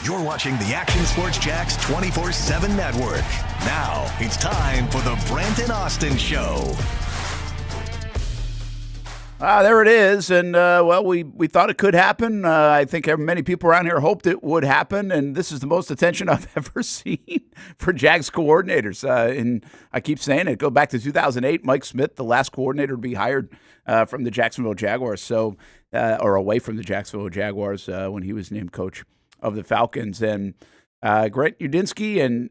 You're watching the Action Sports Jax 24/7 network. Now it's time for the Brent and Austen Show. There it is, and we thought it could happen. I think many people around here hoped it would happen, and this is the most attention I've ever seen for Jags coordinators. And I keep saying it. Go back to 2008, Mike Smith, the last coordinator to be hired from the Jacksonville Jaguars, or away from the Jacksonville Jaguars when he was named coach of the Falcons. And Grant Udinski and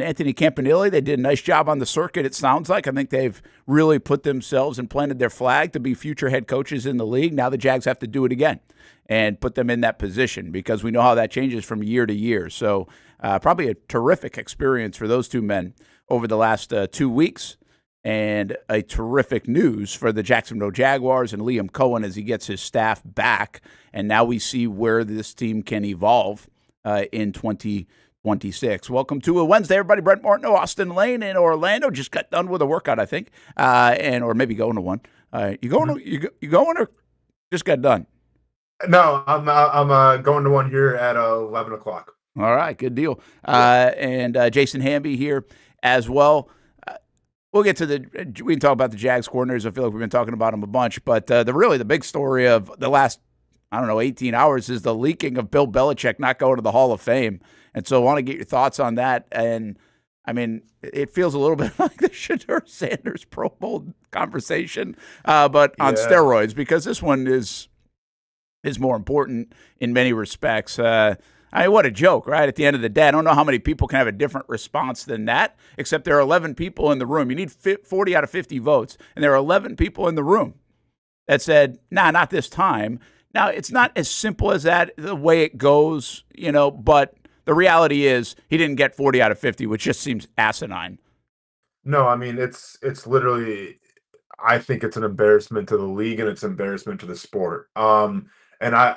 Anthony Campanile, they did a nice job on the circuit, it sounds like. I think they've really put themselves and planted their flag to be future head coaches in the league. Now the Jags have to do it again and put them in that position because we know how that changes from year to year. So probably a terrific experience for those two men over the last 2 weeks, and a terrific news for the Jacksonville Jaguars and Liam Cohen as he gets his staff back. And now we see where this team can evolve in 2026. Welcome to a Wednesday, everybody. Brent Martineau, Austen Lane in Orlando. Just got done with a workout, I think, or maybe going to one. You going or just got done? No, I'm going to one here at 11 o'clock. All right, good deal. And Jason Hamby here as well. We'll get to we can talk about the Jags coordinators. I feel like we've been talking about them a bunch, but the big story of the last 18 hours is the leaking of Bill Belichick not going to the Hall of Fame. And so I want to get your thoughts on that. And, I mean, it feels a little bit like the Shedeur Sanders Pro Bowl conversation, but on steroids, because this one is more important in many respects. What a joke, right? At the end of the day, I don't know how many people can have a different response than that, except there are 11 people in the room. You need 40 out of 50 votes, and there are 11 people in the room that said, nah, not this time. Now, it's not as simple as that, the way it goes, but the reality is he didn't get 40 out of 50, which just seems asinine. No, I mean, it's literally, I think it's an embarrassment to the league and it's an embarrassment to the sport. And I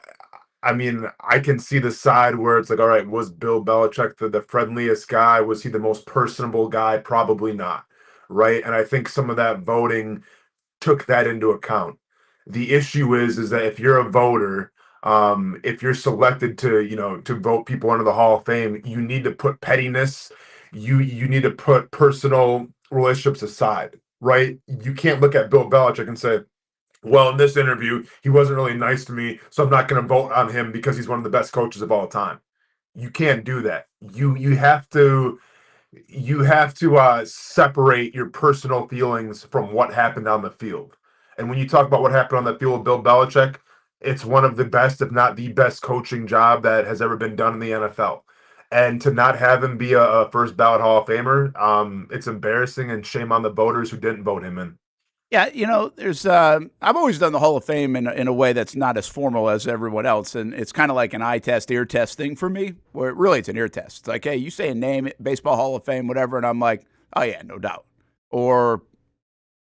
mean, I can see the side where it's like, all right, was Bill Belichick the friendliest guy? Was he the most personable guy? Probably not, right? And I think some of that voting took that into account. The issue is that if you're a voter, if you're selected to vote people into the Hall of Fame, you need to put pettiness, you need to put personal relationships aside, right? You can't look at Bill Belichick and say, well, in this interview, he wasn't really nice to me, so I'm not going to vote on him because he's one of the best coaches of all time. You can't do that. You have to separate your personal feelings from what happened on the field. And when you talk about what happened on the field with Bill Belichick, it's one of the best, if not the best, coaching job that has ever been done in the NFL. And to not have him be a first-ballot Hall of Famer, it's embarrassing, and shame on the voters who didn't vote him in. Yeah, there's I've always done the Hall of Fame in a way that's not as formal as everyone else, and it's kind of like an eye test, ear test thing for me, where really it's an ear test. It's like, hey, you say a name, Baseball Hall of Fame, whatever, and I'm like, oh yeah, no doubt. Or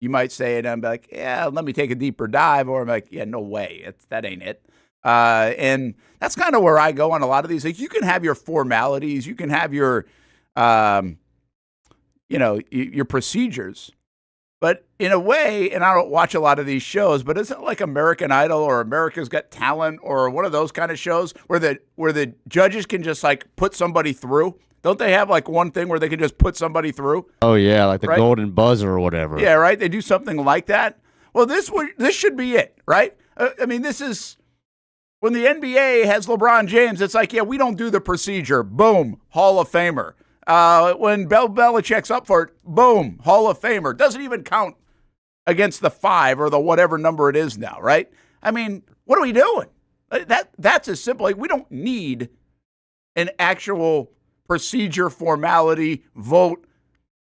you might say it, and I'm like, yeah, let me take a deeper dive, or I'm like, yeah, no way, that ain't it. And that's kind of where I go on a lot of these things. You can have your formalities, you can have your, your procedures. But in a way, and I don't watch a lot of these shows, but isn't it like American Idol or America's Got Talent or one of those kind of shows where the judges can just like put somebody through? Don't they have like one thing where they can just put somebody through? Oh yeah, like the golden buzzer or whatever. Yeah, right. They do something like that. Well, this should be it, right? This is when the NBA has LeBron James. It's like, yeah, we don't do the procedure. Boom, Hall of Famer. When Bill Belichick's up for it, boom, Hall of Famer. Doesn't even count against the 5 or the whatever number it is now, right? I mean, what are we doing? That's as simple. Like, we don't need an actual procedure, formality, vote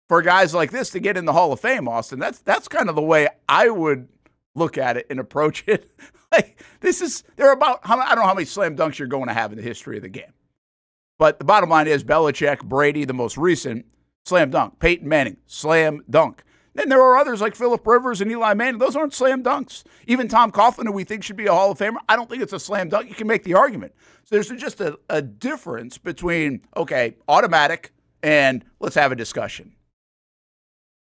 for guys like this to get in the Hall of Fame, Austin. That's kind of the way I would look at it and approach it. Like, I don't know how many slam dunks you're going to have in the history of the game. But the bottom line is Belichick, Brady, the most recent, slam dunk. Peyton Manning, slam dunk. Then there are others like Phillip Rivers and Eli Manning. Those aren't slam dunks. Even Tom Coughlin, who we think should be a Hall of Famer, I don't think it's a slam dunk. You can make the argument. So there's just a difference between, okay, automatic and let's have a discussion.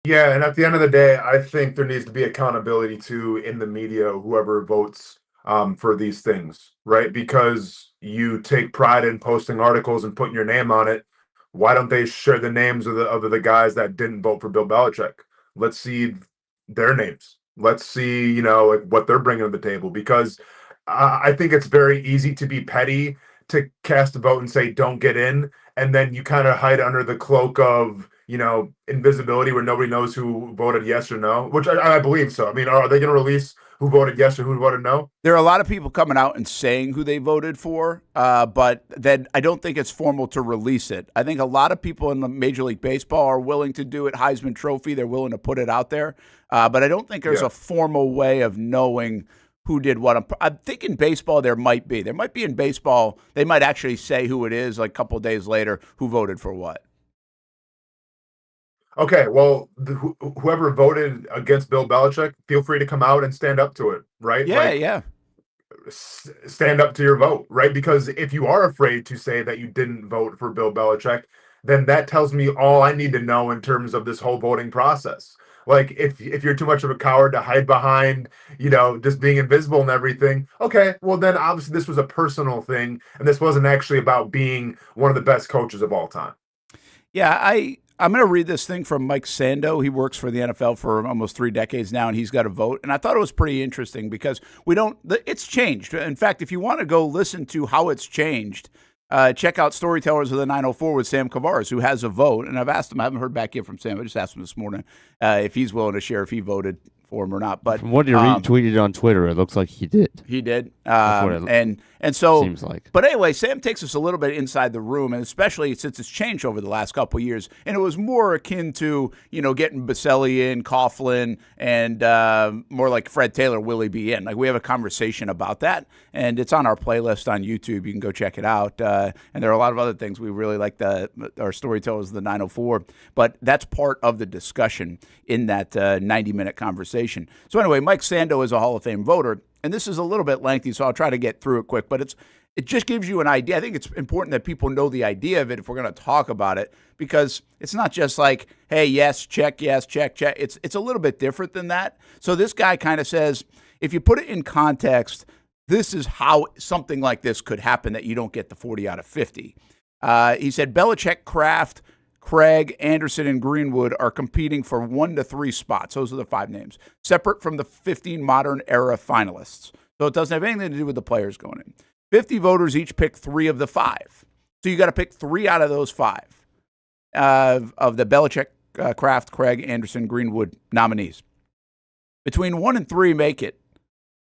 Yeah, and at the end of the day, I think there needs to be accountability too in the media, whoever votes for these things, right? Because you take pride in posting articles and putting your name on it. Why don't they share the names of the guys that didn't vote for Bill Belichick? Let's see their names. Let's see, like what they're bringing to the table. Because I think it's very easy to be petty, to cast a vote and say don't get in, and then you kind of hide under the cloak of invisibility, where nobody knows who voted yes or no. Which I believe so. I mean, are they going to release who voted yes or who voted no? There are a lot of people coming out and saying who they voted for, but then I don't think it's formal to release it. I think a lot of people in the Major League Baseball are willing to do it. Heisman Trophy, they're willing to put it out there, but I don't think there's a formal way of knowing who did what. I'm thinking baseball there might be. There might be in baseball, they might actually say who it is like a couple of days later, who voted for what. Okay, well, whoever voted against Bill Belichick, feel free to come out and stand up to it, right? Yeah. Stand up to your vote, right? Because if you are afraid to say that you didn't vote for Bill Belichick, then that tells me all I need to know in terms of this whole voting process. Like, if you're too much of a coward to hide behind, just being invisible and everything, okay, well, then obviously this was a personal thing, and this wasn't actually about being one of the best coaches of all time. Yeah, I'm going to read this thing from Mike Sando. He works for the NFL for almost 3 decades now, and he's got a vote. And I thought it was pretty interesting because it's changed. In fact, if you want to go listen to how it's changed, check out Storytellers of the 904 with Sam Kavares, who has a vote. And I've asked him, I haven't heard back yet from Sam. I just asked him this morning if he's willing to share if he voted for him or not. But from what you retweeted on Twitter, it looks like he did. He did. And so, seems like. But anyway, Sam takes us a little bit inside the room, and especially since it's changed over the last couple of years, and it was more akin to getting Baselli in, Coughlin, and more like Fred Taylor, Willie B in. Like, we have a conversation about that, and it's on our playlist on YouTube. You can go check it out. And there are a lot of other things we really like. Our Storytellers of the 904, but that's part of the discussion in that 90-minute conversation. So anyway, Mike Sando is a Hall of Fame voter. And this is a little bit lengthy, so I'll try to get through it quick. But it just gives you an idea. I think it's important that people know the idea of it if we're going to talk about it, because it's not just like, hey, yes, check, check. It's a little bit different than that. So this guy kind of says, if you put it in context, this is how something like this could happen that you don't get the 40 out of 50. He said Belichick, Kraft, Craig, Anderson, and Greenwood are competing for 1 to 3 spots. Those are the 5 names, separate from the 15 modern era finalists. So it doesn't have anything to do with the players going in. 50 voters each pick 3 of the 5. So you got to pick 3 out of those 5 of the Belichick, Kraft, Craig, Anderson, Greenwood nominees. Between 1 and 3 make it.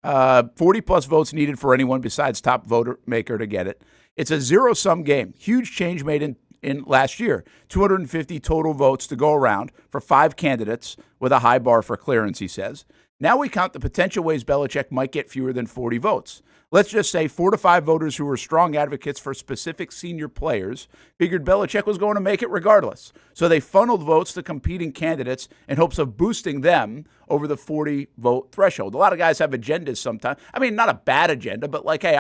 40-plus votes needed for anyone besides top voter maker to get it. It's a zero-sum game. Huge change made in last year. 250 total votes to go around for 5 candidates with a high bar for clearance, he says. Now we count the potential ways Belichick might get fewer than 40 votes. Let's just say 4 to 5 voters who were strong advocates for specific senior players figured Belichick was going to make it regardless. So they funneled votes to competing candidates in hopes of boosting them over the 40-vote threshold. A lot of guys have agendas sometimes. I mean, not a bad agenda, but like, hey,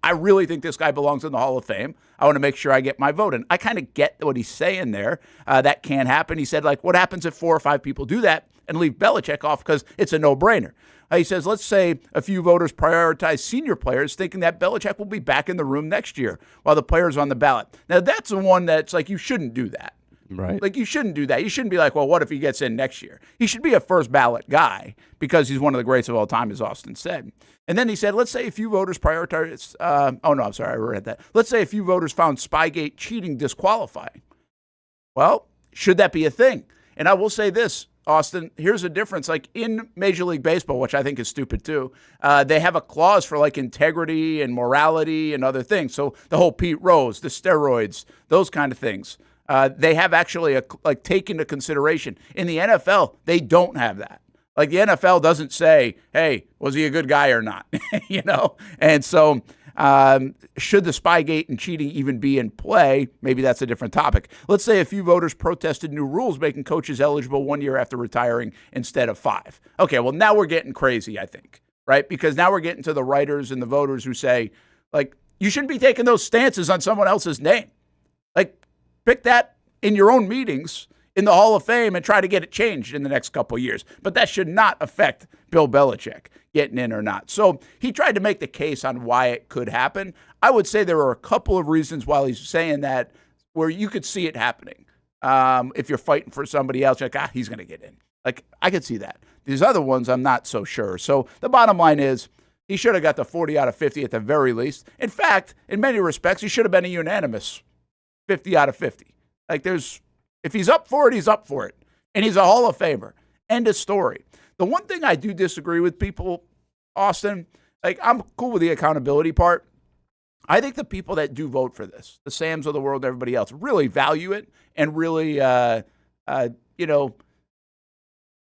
I really think this guy belongs in the Hall of Fame. I want to make sure I get my vote. And I kind of get what he's saying there. That can happen. He said, like, what happens if 4 or 5 people do that and leave Belichick off because it's a no-brainer? He says, let's say a few voters prioritize senior players thinking that Belichick will be back in the room next year while the players are on the ballot. Now, that's the one that's like, you shouldn't do that. Right. Like, you shouldn't do that. You shouldn't be like, well, what if he gets in next year? He should be a first-ballot guy because he's one of the greats of all time, as Austen said. And then he said, let's say a few voters prioritize I read that. Let's say a few voters found Spygate cheating disqualifying. Well, should that be a thing? And I will say this, Austin, here's a difference. Like, in Major League Baseball, which I think is stupid too, they have a clause for like integrity and morality and other things. So the whole Pete Rose, the steroids, those kind of things, they have actually taken into consideration. In the NFL, they don't have that. Like, the NFL doesn't say, hey, was he a good guy or not? And so should the Spygate and cheating even be in play? Maybe that's a different topic. Let's say a few voters protested new rules making coaches eligible 1 year after retiring instead of 5. Okay, well, now we're getting crazy, I think, right? Because now we're getting to the writers and the voters who say, like, you shouldn't be taking those stances on someone else's name. Like, pick that in your own meetings in the Hall of Fame and try to get it changed in the next couple of years. But that should not affect Bill Belichick getting in or not. So he tried to make the case on why it could happen. I would say there are a couple of reasons while he's saying that where you could see it happening. If you're fighting for somebody else, you're like, he's going to get in. Like, I could see that. These other ones, I'm not so sure. So the bottom line is he should have got the 40 out of 50 at the very least. In fact, in many respects, he should have been a unanimous 50 out of 50. Like, if he's up for it, he's up for it. And he's a Hall of Famer. End of story. The one thing I do disagree with people, Austin, like, I'm cool with the accountability part. I think the people that do vote for this, the Sams of the world, everybody else, really value it and really,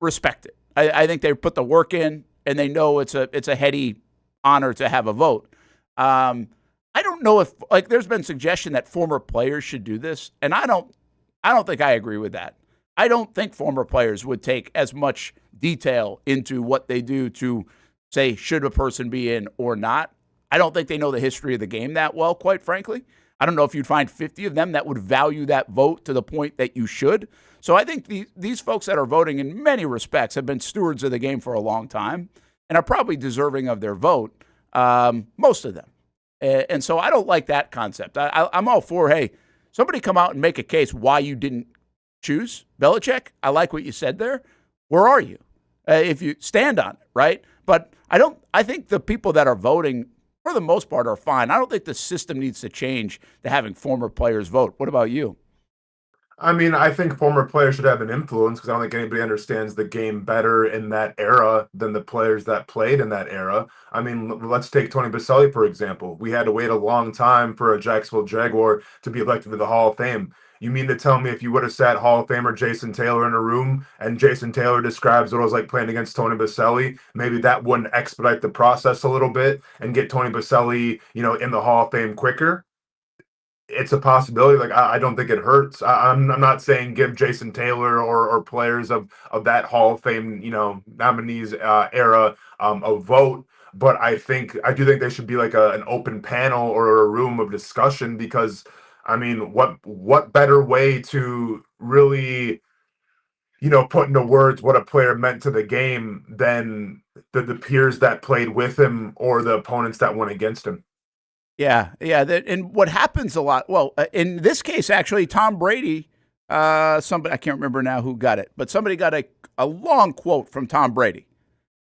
respect it. I think they put the work in and they know it's a heady honor to have a vote. I don't know if, like, there's been suggestion that former players should do this, and I don't think I agree with that. I don't think former players would take as much detail into what they do to say, should a person be in or not. I don't think they know the history of the game that well, quite frankly. I don't know if you'd find 50 of them that would value that vote to the point that you should. So I think these folks that are voting in many respects have been stewards of the game for a long time and are probably deserving of their vote, most of them. And so I don't like that concept. I'm all for, hey, somebody come out and make a case why you didn't choose Belichick. I like what you said there. Where are you? If you stand on it, right? But I think the people that are voting, for the most part, are fine. I don't think the system needs to change to having former players vote. What about you? I mean, I think former players should have an influence because I don't think anybody understands the game better in that era than the players that played in that era. I mean, let's take Tony Baselli, for example. We had to wait a long time for a Jacksonville Jaguar to be elected to the Hall of Fame. You mean to tell me if you would have sat Hall of Famer Jason Taylor in a room and Jason Taylor describes what it was like playing against Tony Baselli, maybe that wouldn't expedite the process a little bit and get Tony Baselli, in the Hall of Fame quicker? It's a possibility. Like, I don't think it hurts. I'm not saying give Jason Taylor or players of that Hall of Fame, nominees era a vote. But I do think there should be like an open panel or a room of discussion because, I mean, what better way to really, put into words what a player meant to the game than the peers that played with him or the opponents that went against him. Yeah. And what happens a lot, well, in this case, actually, Tom Brady, somebody, I can't remember now who got it, but somebody got a long quote from Tom Brady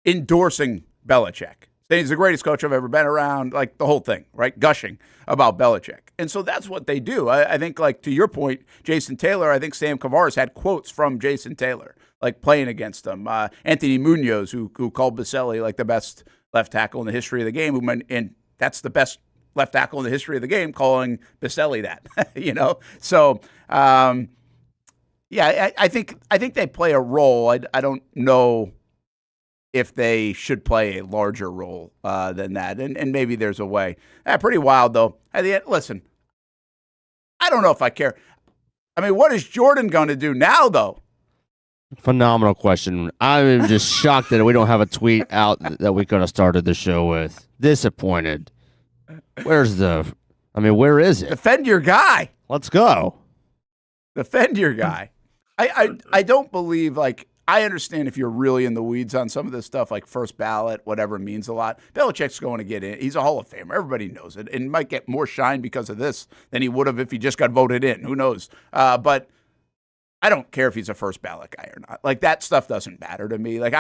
endorsing Belichick. Saying he's the greatest coach I've ever been around, like the whole thing, right? Gushing about Belichick. And so that's what they do. I think, like, to your point, Jason Taylor, I think Sam Kavaris had quotes from Jason Taylor, like playing against him. Anthony Munoz, who called Baselli like the best left tackle in the history of the game, and that's the best left tackle in the history of the game, calling Baselli that, So, I think they play a role. I don't know if they should play a larger role than that, and maybe there's a way. Pretty wild, though. At the end, listen, I don't know if I care. I mean, what is Jordan going to do now, though? Phenomenal question. I'm just shocked that we don't have a tweet out that we could have started the show with. Disappointed. Where is it? Defend your guy. Let's go. Defend your guy. I don't believe, like, I understand if you're really in the weeds on some of this stuff, like first ballot, whatever means a lot. Belichick's going to get in. He's a Hall of Famer. Everybody knows it. And might get more shine because of this than he would have if he just got voted in. Who knows? But I don't care if he's a first ballot guy or not. Like, that stuff doesn't matter to me. Like,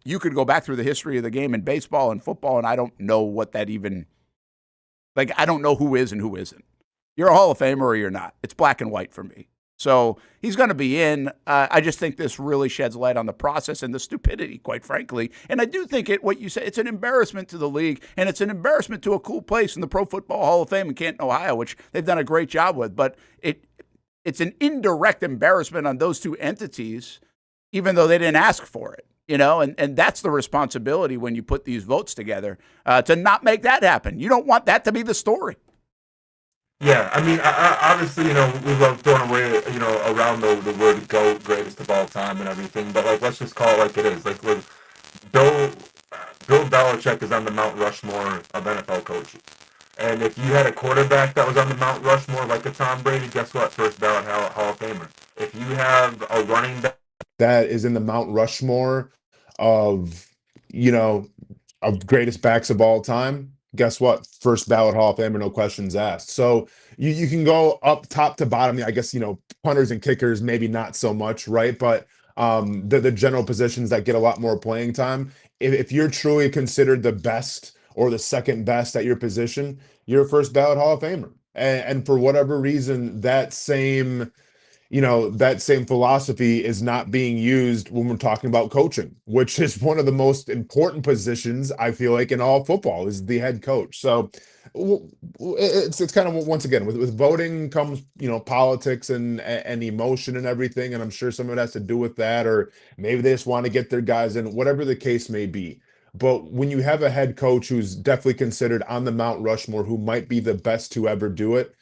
you could go back through the history of the game in baseball and football, and I don't know what that even, like, I don't know who is and who isn't. You're a Hall of Famer or you're not. It's black and white for me. So he's going to be in. I just think this really sheds light on the process and the stupidity, quite frankly. And I do think what you say, it's an embarrassment to the league, and it's an embarrassment to a cool place in the Pro Football Hall of Fame in Canton, Ohio, which they've done a great job with. But it's an indirect embarrassment on those two entities, even though they didn't ask for it. And that's the responsibility when you put these votes together, to not make that happen. You don't want that to be the story. Yeah, I mean, obviously, we love throwing away, around the word GOAT, greatest of all time and everything, but, like, let's just call it like it is. Like, Bill Belichick is on the Mount Rushmore of NFL coaches. And if you had a quarterback that was on the Mount Rushmore like a Tom Brady, guess what? First ballot Hall of Famer. if you have a running back that is in the Mount Rushmore of, you know, of greatest backs of all time, guess what? First ballot Hall of Famer, no questions asked. So you can go up top to bottom. I guess, punters and kickers, maybe not so much, right? But the general positions that get a lot more playing time. If you're truly considered the best or the second best at your position, you're a first ballot Hall of Famer. And for whatever reason, that same philosophy is not being used when we're talking about coaching, which is one of the most important positions, I feel like, in all football, is the head coach. So it's kind of, once again, with voting comes, politics and emotion and everything. And I'm sure some of it has to do with that, or maybe they just want to get their guys in, whatever the case may be. But when you have a head coach who's definitely considered on the Mount Rushmore, who might be the best to ever do it,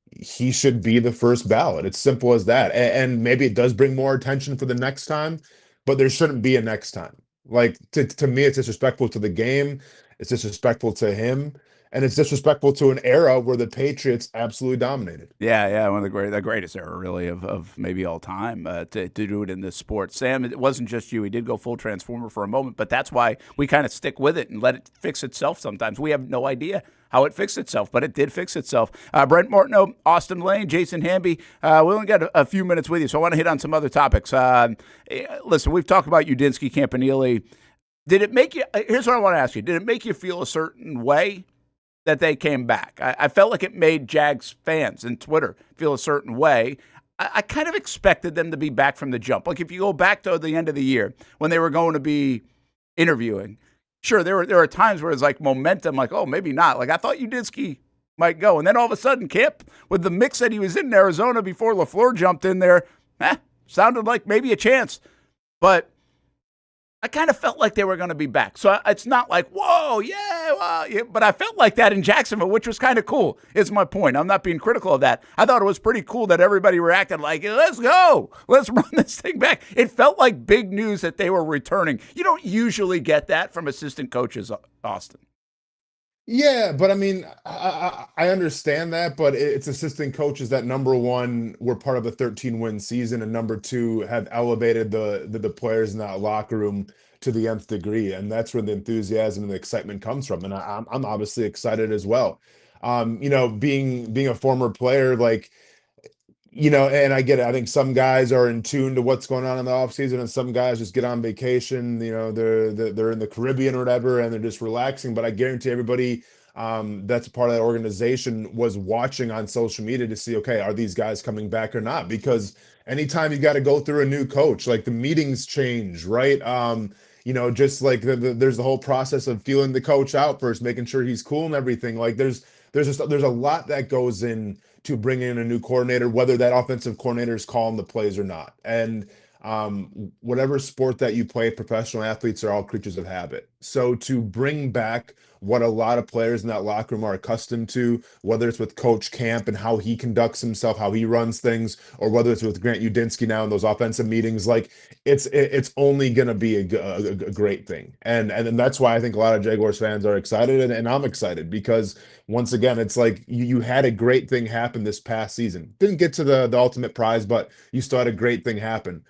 he should be the first ballot. It's simple as that. And maybe it does bring more attention for the next time, but there shouldn't be a next time. Like, to me, it's disrespectful to the game. It's disrespectful to him. And it's disrespectful to an era where the Patriots absolutely dominated. Yeah, one of the greatest era, really, of maybe all time, to do it in this sport. Sam, it wasn't just you. He did go full transformer for a moment, but that's why we kind of stick with it and let it fix itself sometimes. We have no idea how it fixed itself, but it did fix itself. Brent Martineau, Austen Lane, Jason Hamby, we only got a few minutes with you, so I want to hit on some other topics. Listen, we've talked about Udinski Campanile. Did it make you – here's what I want to ask you. Did it make you feel a certain way that they came back? I felt like it made Jags fans and Twitter feel a certain way. I kind of expected them to be back from the jump. Like, if you go back to the end of the year when they were going to be interviewing, sure, there were times where it's like momentum, like, oh, maybe not. Like, I thought Udinski might go. And then all of a sudden, Camp, with the mix that he was in Arizona before LaFleur jumped in there, sounded like maybe a chance. But I kind of felt like they were going to be back. So it's not like, whoa, yeah, but I felt like that in Jacksonville, which was kind of cool, is my point. I'm not being critical of that. I thought it was pretty cool that everybody reacted like, let's go. Let's run this thing back. It felt like big news that they were returning. You don't usually get that from assistant coaches, Austin. Yeah, but I mean, I understand that, but it's assistant coaches that, number one, were part of a 13-win season, and number two, have elevated the players in that locker room to the nth degree, and that's where the enthusiasm and the excitement comes from. And I'm obviously excited as well. Being a former player, like, and I get it. I think some guys are in tune to what's going on in the offseason, and some guys just get on vacation. They're in the Caribbean or whatever, and they're just relaxing. But I guarantee everybody that's a part of that organization was watching on social media to see, okay, are these guys coming back or not? Because anytime you got to go through a new coach, like, the meetings change, right? Just like there's the whole process of feeling the coach out first, making sure he's cool and everything. Like, there's a lot that goes in to bring in a new coordinator, whether that offensive coordinator is calling the plays or not. And whatever sport that you play, professional athletes are all creatures of habit. So to bring back what a lot of players in that locker room are accustomed to, whether it's with Coach Camp and how he conducts himself, how he runs things, or whether it's with Grant Udinski now in those offensive meetings, like, it's only going to be a great thing. And that's why I think a lot of Jaguars fans are excited, and I'm excited, because once again, it's like you had a great thing happen this past season. Didn't get to the ultimate prize, but you still had a great thing happen.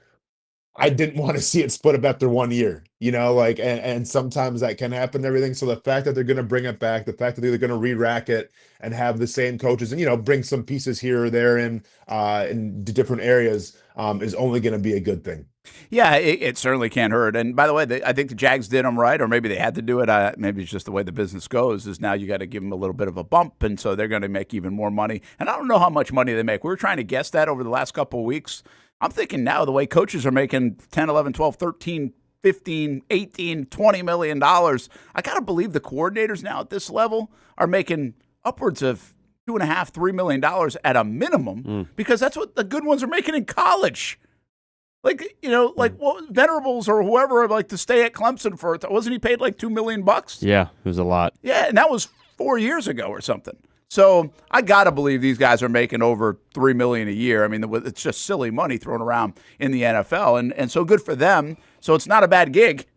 I didn't want to see it split up after 1 year, and sometimes that can happen and everything. So the fact that they're going to bring it back, the fact that they're going to re-rack it and have the same coaches and, bring some pieces here or there in different areas is only going to be a good thing. Yeah, it certainly can't hurt. And by the way, I think the Jags did them right, or maybe they had to do it. Maybe it's just the way the business goes, is now you got to give them a little bit of a bump, and so they're going to make even more money. And I don't know how much money they make. We were trying to guess that over the last couple of weeks. I'm thinking now the way coaches are making 10, 11, 12, 13, 15, 18, $20 million. I got to believe the coordinators now at this level are making upwards of $2.5, $3 million at a minimum, because that's what the good ones are making in college. Like, Venerables or whoever, like, to stay at Clemson for, wasn't he paid like $2 million? Yeah, it was a lot. Yeah, and that was 4 years ago or something. So I got to believe these guys are making over $3 million a year. I mean, it's just silly money thrown around in the NFL, and so good for them. So it's not a bad gig.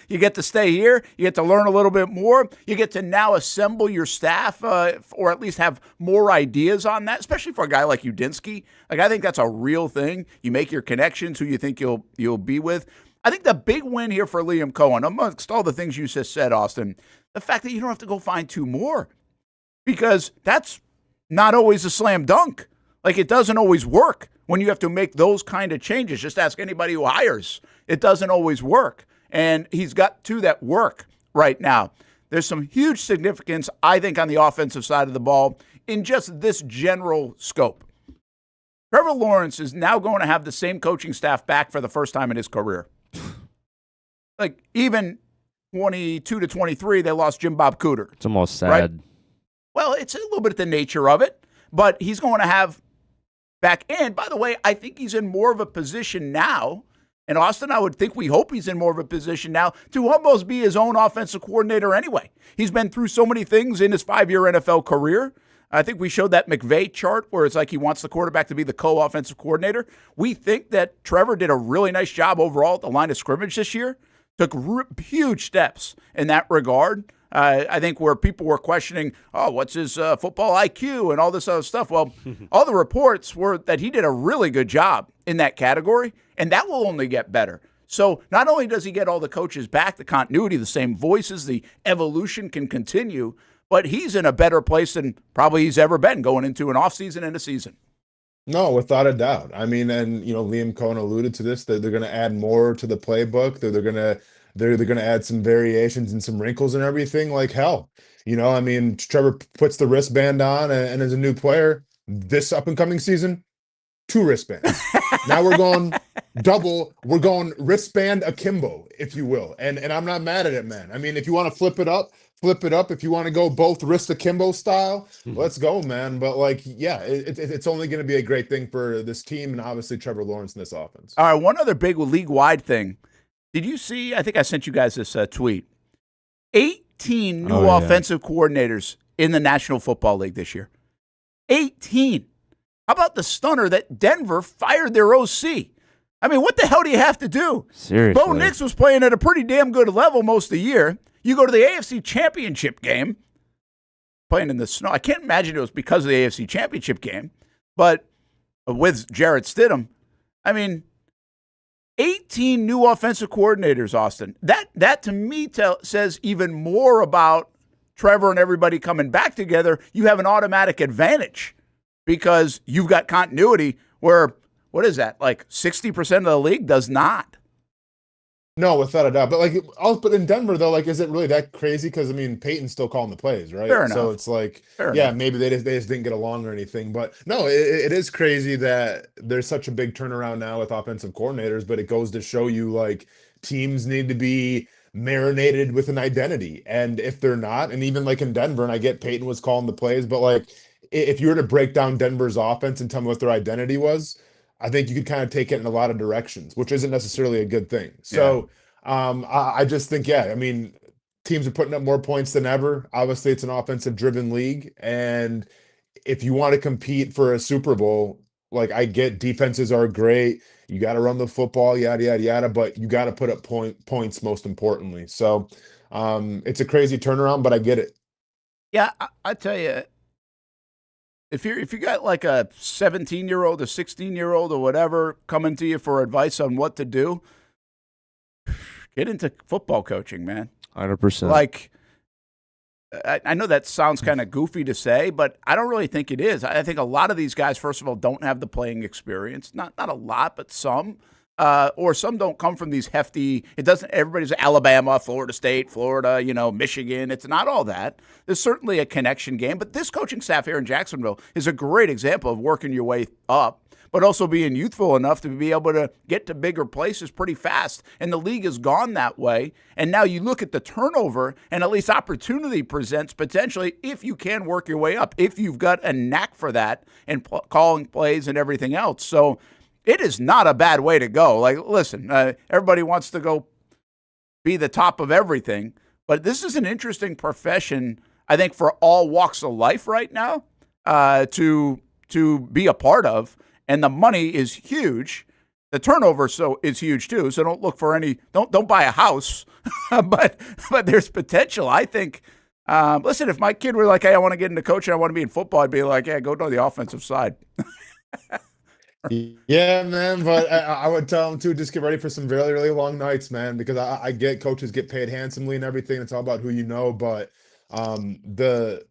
You get to stay here. You get to learn a little bit more. You get to now assemble your staff or at least have more ideas on that, especially for a guy like Udinski. Like, I think that's a real thing. You make your connections, who you think you'll be with. I think the big win here for Liam Cohen, amongst all the things you just said, Austen, the fact that you don't have to go find two more, because that's not always a slam dunk. Like, it doesn't always work when you have to make those kind of changes. Just ask anybody who hires. It doesn't always work. And he's got two that work right now. There's some huge significance, I think, on the offensive side of the ball in just this general scope. Trevor Lawrence is now going to have the same coaching staff back for the first time in his career. Like, even 22 to 23, they lost Jim Bob Cooter. It's almost sad. Right? Well, it's a little bit the nature of it, but he's going to have back in. By the way, I think he's in more of a position now, and Austen, I would think we hope he's in more of a position now to almost be his own offensive coordinator anyway. He's been through so many things in his 5-year NFL career. I think we showed that McVay chart where it's like he wants the quarterback to be the co-offensive coordinator. We think that Trevor did a really nice job overall at the line of scrimmage this year. Took huge steps in that regard. I think where people were questioning, what's his football IQ and all this other stuff. Well, all the reports were that he did a really good job in that category, and that will only get better. So not only does he get all the coaches back, the continuity, the same voices, the evolution can continue, but he's in a better place than probably he's ever been going into an offseason and a season. No, without a doubt. I mean, and Liam Cohen alluded to this, that they're going to add more to the playbook. They're going to add some variations and some wrinkles and everything. Like hell, I mean, Trevor puts the wristband on, and as a new player, this up and coming season, 2 wristbands. Now we're going double. We're going wristband akimbo, if you will. And I'm not mad at it, man. I mean, if you want to flip it up. If you want to go both wrist akimbo style, let's go, man. But it's only going to be a great thing for this team and obviously Trevor Lawrence in this offense. All right, one other big league-wide thing. Did you see, I think I sent you guys this tweet, 18 new offensive coordinators in the National Football League this year. 18. How about the stunner that Denver fired their OC? I mean, what the hell do you have to do? Seriously. Bo Nix was playing at a pretty damn good level most of the year. You go to the AFC Championship game, playing in the snow. I can't imagine it was because of the AFC Championship game, but with Jarrett Stidham, I mean, 18 new offensive coordinators, Austen. That to me says even more about Trevor and everybody coming back together. You have an automatic advantage because you've got continuity where, what is that, like 60% of the league does not. No, without a doubt. But in Denver, though, is it really that crazy? Because, I mean, Peyton's still calling the plays, right? Fair enough. So it's Fair enough. Maybe they just didn't get along or anything. But, no, it is crazy that there's such a big turnaround now with offensive coordinators. But it goes to show you, teams need to be marinated with an identity. And if they're not, and even, in Denver, and I get Peyton was calling the plays, but, if you were to break down Denver's offense and tell me what their identity was, I think you could kind of take it in a lot of directions, which isn't necessarily a good thing. So I just think, I mean, teams are putting up more points than ever. Obviously, it's an offensive-driven league. And if you want to compete for a Super Bowl, I get defenses are great. You got to run the football, yada, yada, yada, but you got to put up points most importantly. So it's a crazy turnaround, but I get it. Yeah, I tell you, If you got a 17-year-old, a 16-year-old, or whatever coming to you for advice on what to do, get into football coaching, man. 100%. I know that sounds kind of goofy to say, but I don't really think it is. I think a lot of these guys, first of all, don't have the playing experience. Not a lot, but some. Or some don't come from these hefty, everybody's Alabama, Florida State, Florida, Michigan. It's not all that. There's certainly a connection game, but this coaching staff here in Jacksonville is a great example of working your way up, but also being youthful enough to be able to get to bigger places pretty fast. And the league has gone that way. And now you look at the turnover, and at least opportunity presents potentially if you can work your way up, if you've got a knack for that and calling plays and everything else. So it is not a bad way to go. Listen, everybody wants to go be the top of everything, but this is an interesting profession, I think, for all walks of life right now to be a part of, and the money is huge. The turnover is huge too. So don't look for any. Don't buy a house, but there's potential. I think. Listen, if my kid were like, "Hey, I want to get into coaching, I want to be in football," I'd be like, "Yeah, go to the offensive side." Yeah, man. But I would tell them too, just get ready for some really, really long nights, man. Because I get coaches get paid handsomely and everything. It's all about who you know, but the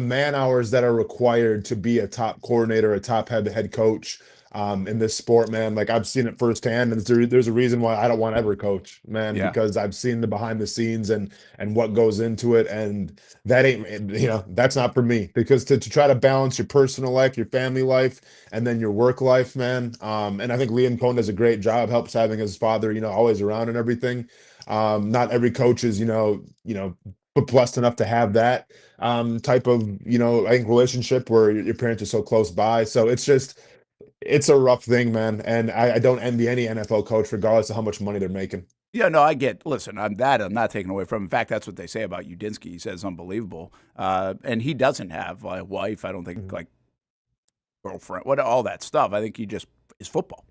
man hours that are required to be a top coordinator, a top head coach in this sport, man, like I've seen it firsthand, and there's a reason why I don't want to ever coach, man, because I've seen the behind the scenes and what goes into it, and that ain't, that's not for me, because to try to balance your personal life, your family life, and then your work life, man, and I think Liam Cohn does a great job, helps having his father, always around and everything. Not every coach is, but blessed enough to have that type of, I think relationship where your parents are so close by. So it's a rough thing, man. And I don't envy any NFL coach, regardless of how much money they're making. Yeah, no, I get. Listen, I'm not taking away from him. In fact, that's what they say about Udinski. He says unbelievable, and he doesn't have a wife. I don't think like girlfriend, all that stuff. I think he just is football.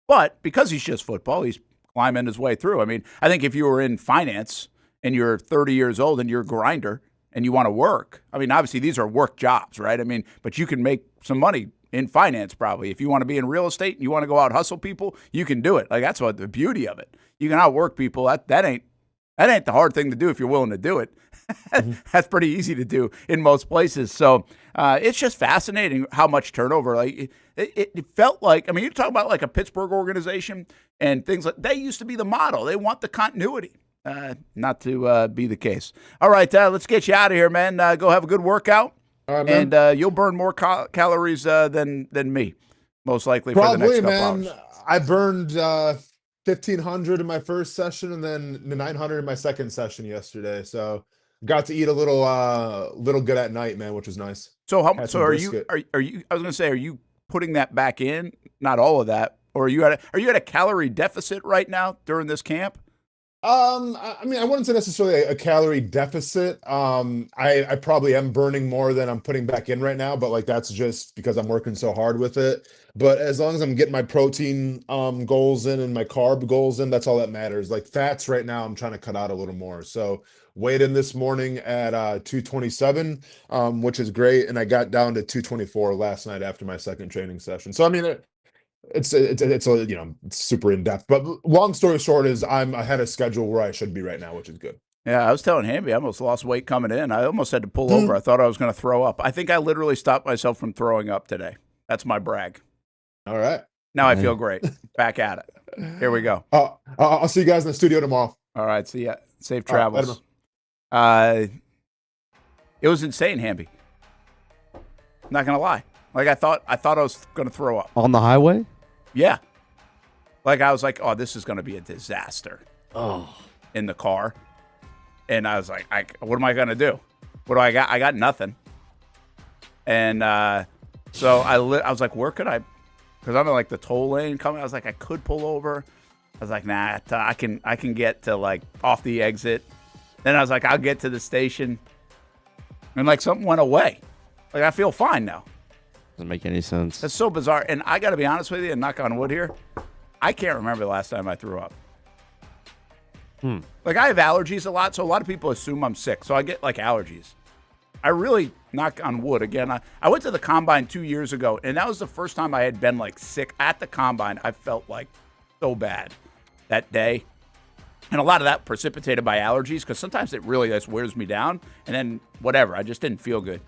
But because he's just football, he's climbing his way through. I mean, I think if you were in finance and you're 30 years old and you're a grinder and you want to work, I mean, obviously these are work jobs, right? I mean, but you can make some money in finance probably. If you want to be in real estate and you want to go out hustle people, you can do it. Like that's what the beauty of it. You can outwork people. That ain't the hard thing to do if you're willing to do it. That's pretty easy to do in most places. So it's just fascinating how much turnover. Like it felt like, I mean, you're talking about like a Pittsburgh organization and things like they used to be the model. They want the continuity. Not to be the case. All right, let's get you out of here, man. Go have a good workout. All right, man. And you'll burn more calories than me, most likely. Probably, for the next couple man. hours. I burned 1,500 in my first session and then 900 in my second session yesterday. So got to eat a little good at night, man, which was nice. So are you? I was going to say, are you putting that back in? Not all of that, or are you at a calorie deficit right now during this camp? I mean, I wouldn't say necessarily a calorie deficit. I probably am burning more than I'm putting back in right now, but like that's just because I'm working so hard with it. But as long as I'm getting my protein goals in and my carb goals in, that's all that matters. Like fats right now, I'm trying to cut out a little more. So weighed in this morning at 227, which is great, and I got down to 224 last night after my second training session. So I mean, it's super in depth, but long story short is I'm ahead of schedule where I should be right now, which is good. Yeah, I was telling Hamby I almost lost weight coming in. I almost had to pull over. I thought I was going to throw up. I think I literally stopped myself from throwing up today. That's my brag. All right. Now I feel great. Back at it. Here we go. I'll see you guys in the studio tomorrow. All right. See ya. Safe travels. It was insane, Hamby. Not going to lie. Like I thought I was going to throw up. On the highway? Yeah. Like I was like, oh, this is going to be a disaster. In the car. And I was like, what am I going to do? What do I got? I got nothing. And so I was like, where could I? Because I'm in like the toll lane coming. I was like, I could pull over. I was like, nah, I can get to like off the exit. Then I was like, I'll get to the station. And like something went away. Like I feel fine now. Doesn't make any sense. That's so bizarre. And I got to be honest with you, and knock on wood here, I can't remember the last time I threw up. Like I have allergies a lot, so a lot of people assume I'm sick. So I get like allergies. I really, knock on wood again. I went to the combine 2 years ago, and that was the first time I had been like sick at the combine. I felt like so bad that day. And a lot of that precipitated by allergies, because sometimes it really just wears me down. And then whatever, I just didn't feel good.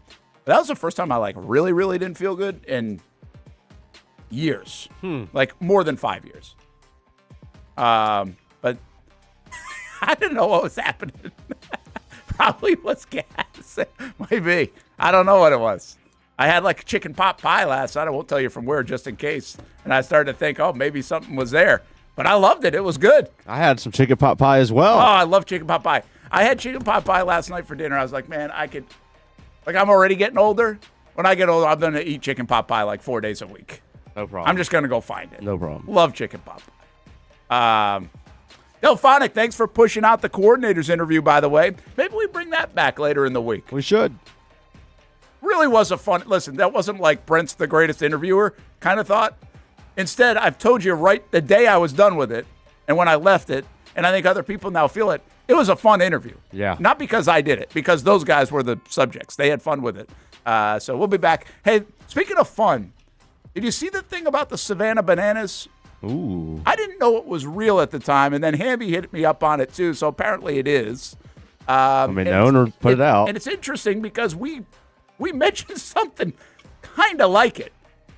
But that was the first time I like really, really didn't feel good in years, like more than 5 years. But I didn't know what was happening. Probably was gas. Maybe. I don't know what it was. I had like chicken pot pie last night. I won't tell you from where just in case. And I started to think, oh, maybe something was there. But I loved it. It was good. I had some chicken pot pie as well. Oh, I love chicken pot pie. I had chicken pot pie last night for dinner. I was like, man, I could. Like, I'm already getting older. When I get older, I'm going to eat chicken pot pie like 4 days a week. No problem. I'm just going to go find it. No problem. Love chicken pot pie. Delphonic, thanks for pushing out the coordinators interview, by the way. Maybe we bring that back later in the week. We should. Really was a fun. Listen, that wasn't like Brent's the greatest interviewer kind of thought. Instead, I've told you right the day I was done with it and when I left it, and I think other people now feel it. It was a fun interview. Yeah. Not because I did it, because those guys were the subjects. They had fun with it. So we'll be back. Hey, speaking of fun, did you see the thing about the Savannah Bananas? Ooh. I didn't know it was real at the time, and then Hamby hit me up on it too, so apparently it is. Let me know or put it out. And it's interesting because we mentioned something kind of like it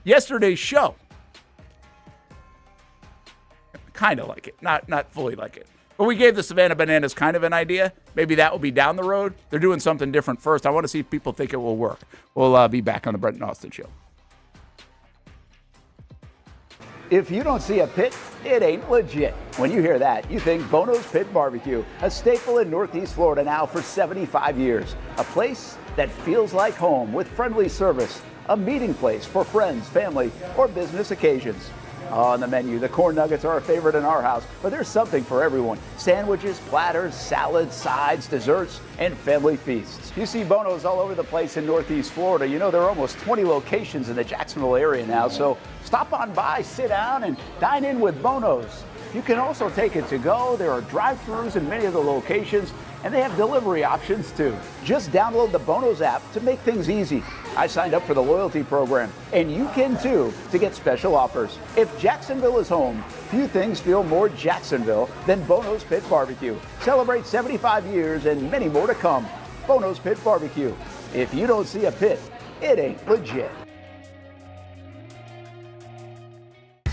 yesterday's show. Kind of like it, not fully like it. But we gave the Savannah Bananas kind of an idea. Maybe that will be down the road. They're doing something different first. I want to see if people think it will work. We'll be back on the Brent and Austin Show. If you don't see a pit, it ain't legit. When you hear that, you think Bono's Pit Barbecue, a staple in Northeast Florida now for 75 years. A place that feels like home with friendly service, a meeting place for friends, family, or business occasions. On the menu, the corn nuggets are a favorite in our house, but there's something for everyone. Sandwiches, platters, salads, sides, desserts, and family feasts. You see Bono's all over the place in Northeast Florida. You know, there are almost 20 locations in the Jacksonville area now, so stop on by, sit down, and dine in with Bono's. You can also take it to go. There are drive-thrus in many of the locations, and they have delivery options too. Just download the Bono's app to make things easy. I signed up for the loyalty program, and you can too, to get special offers. If Jacksonville is home, few things feel more Jacksonville than Bono's Pit Barbecue. Celebrate 75 years and many more to come. Bono's Pit Barbecue. If you don't see a pit, it ain't legit.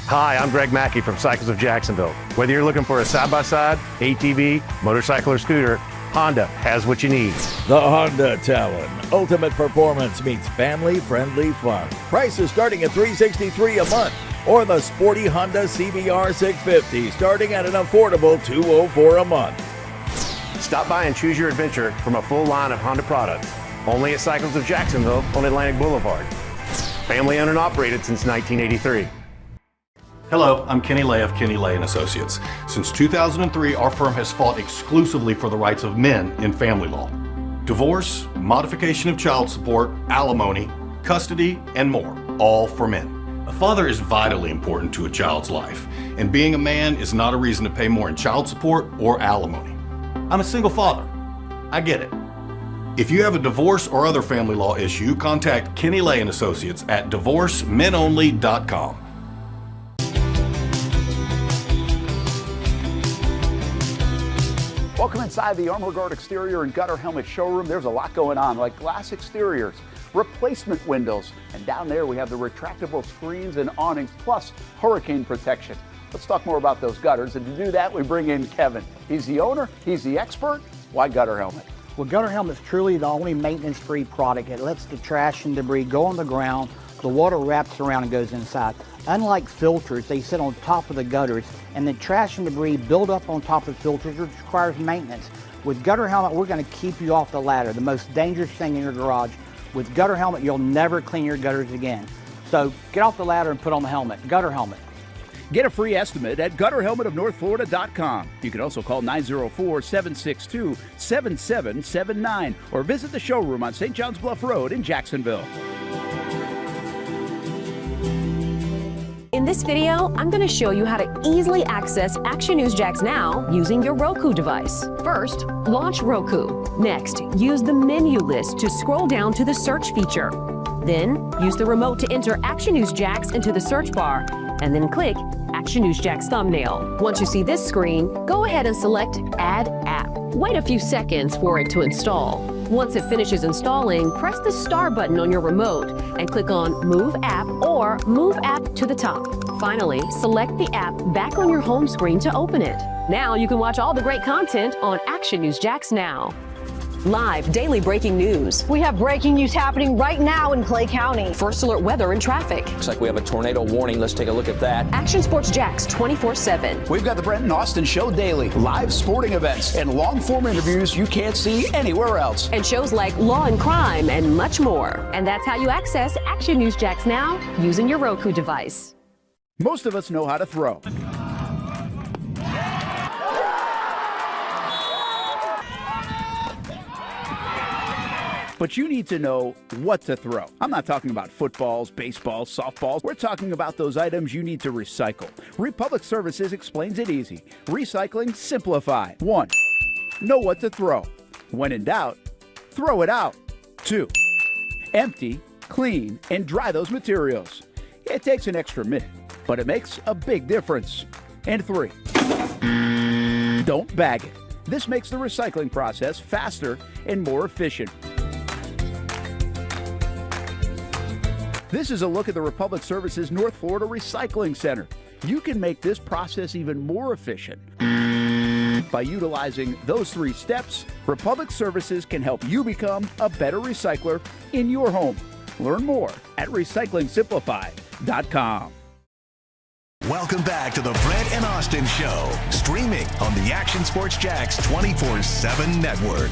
Hi, I'm Greg Mackey from Cycles of Jacksonville. Whether you're looking for a side-by-side, ATV, motorcycle, or scooter, Honda has what you need. The Honda Talon. Ultimate performance meets family-friendly fun. Prices starting at $363 a month. Or the sporty Honda CBR 650 starting at an affordable $204 a month. Stop by and choose your adventure from a full line of Honda products. Only at Cycles of Jacksonville on Atlantic Boulevard. Family owned and operated since 1983. Hello, I'm Kenny Lay of Kenny Lay & Associates. Since 2003, our firm has fought exclusively for the rights of men in family law. Divorce, modification of child support, alimony, custody, and more, all for men. A father is vitally important to a child's life, and being a man is not a reason to pay more in child support or alimony. I'm a single father. I get it. If you have a divorce or other family law issue, contact Kenny Lay & Associates at divorcemenonly.com. Welcome inside the Armor Guard exterior and gutter helmet showroom. There's a lot going on, like glass exteriors, replacement windows, and down there we have the retractable screens and awnings, plus hurricane protection. Let's talk more about those gutters, and to do that, we bring in Kevin. He's the owner, he's the expert. Why Gutter Helmet? Well, Gutter Helmet's truly the only maintenance-free product. It lets the trash and debris go on the ground, the water wraps around and goes inside. Unlike filters, they sit on top of the gutters, and the trash and debris build up on top of filters, which requires maintenance. With Gutter Helmet, we're going to keep you off the ladder, the most dangerous thing in your garage. With Gutter Helmet, you'll never clean your gutters again. So get off the ladder and put on the helmet. Gutter Helmet. Get a free estimate at gutterhelmetofnorthflorida.com. You can also call 904-762-7779 or visit the showroom on St. John's Bluff Road in Jacksonville. In this video, I'm going to show you how to easily access Action News Jax Now using your Roku device. First, launch Roku. Next, use the menu list to scroll down to the search feature. Then, use the remote to enter Action News Jax into the search bar, and then click Action News Jax thumbnail. Once you see this screen, go ahead and select Add App. Wait a few seconds for it to install. Once it finishes installing, press the star button on your remote and click on Move App or Move App to the top. Finally, select the app back on your home screen to open it. Now you can watch all the great content on Action News Jax Now. Live daily breaking news. We have breaking news happening right now in Clay County. First alert weather and traffic. Looks like we have a tornado warning. Let's take a look at that. Action Sports Jax 24/7. We've got the Brent and Austin Show daily, live sporting events, and long-form interviews you can't see anywhere else. And shows like Law and Crime and much more. And that's how you access Action News Jax Now using your Roku device. Most of us know how to throw. But you need to know what to throw. I'm not talking about footballs, baseballs, softballs. We're talking about those items you need to recycle. Republic Services explains it easy. Recycling simplified. 1. Know what to throw. When in doubt, throw it out. 2. Empty, clean, and dry those materials. It takes an extra minute, but it makes a big difference. And 3. Don't bag it. This makes the recycling process faster and more efficient. This is a look at the Republic Services North Florida Recycling Center. You can make this process even more efficient. By utilizing those 3 steps, Republic Services can help you become a better recycler in your home. Learn more at recyclingsimplified.com. Welcome back to the Brent and Austin Show, streaming on the Action Sports Jax 24/7 network.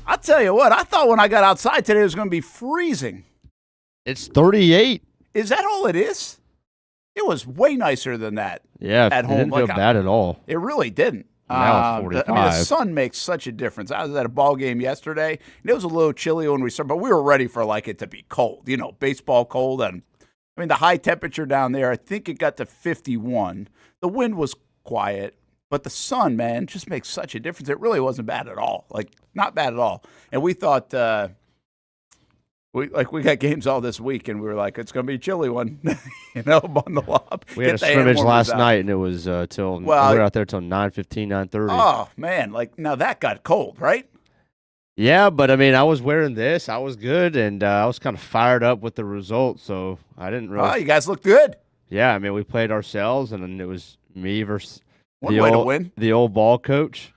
I'll tell you what, I thought when I got outside today it was going to be freezing. It's 38. Is that all it is? It was way nicer than that. Yeah, at home. It didn't feel bad at all. It really didn't. Now it's 45. I mean, the sun makes such a difference. I was at a ball game yesterday, and it was a little chilly when we started, but we were ready for it to be cold. You know, baseball cold. And I mean, the high temperature down there, I think it got to 51. The wind was quiet, but the sun, man, just makes such a difference. It really wasn't bad at all. Not bad at all. And we thought, we got games all this week, and we were like, it's going to be a chilly one, bundle up. We had a scrimmage last night, and it was we were out there till 9:15, 9:30. Oh, man, now that got cold, right? Yeah, but I mean, I was wearing this. I was good, and I was kind of fired up with the results, so I didn't really. Oh, you guys look good. Yeah, I mean, we played ourselves, and then it was me versus One way to win. The old ball coach.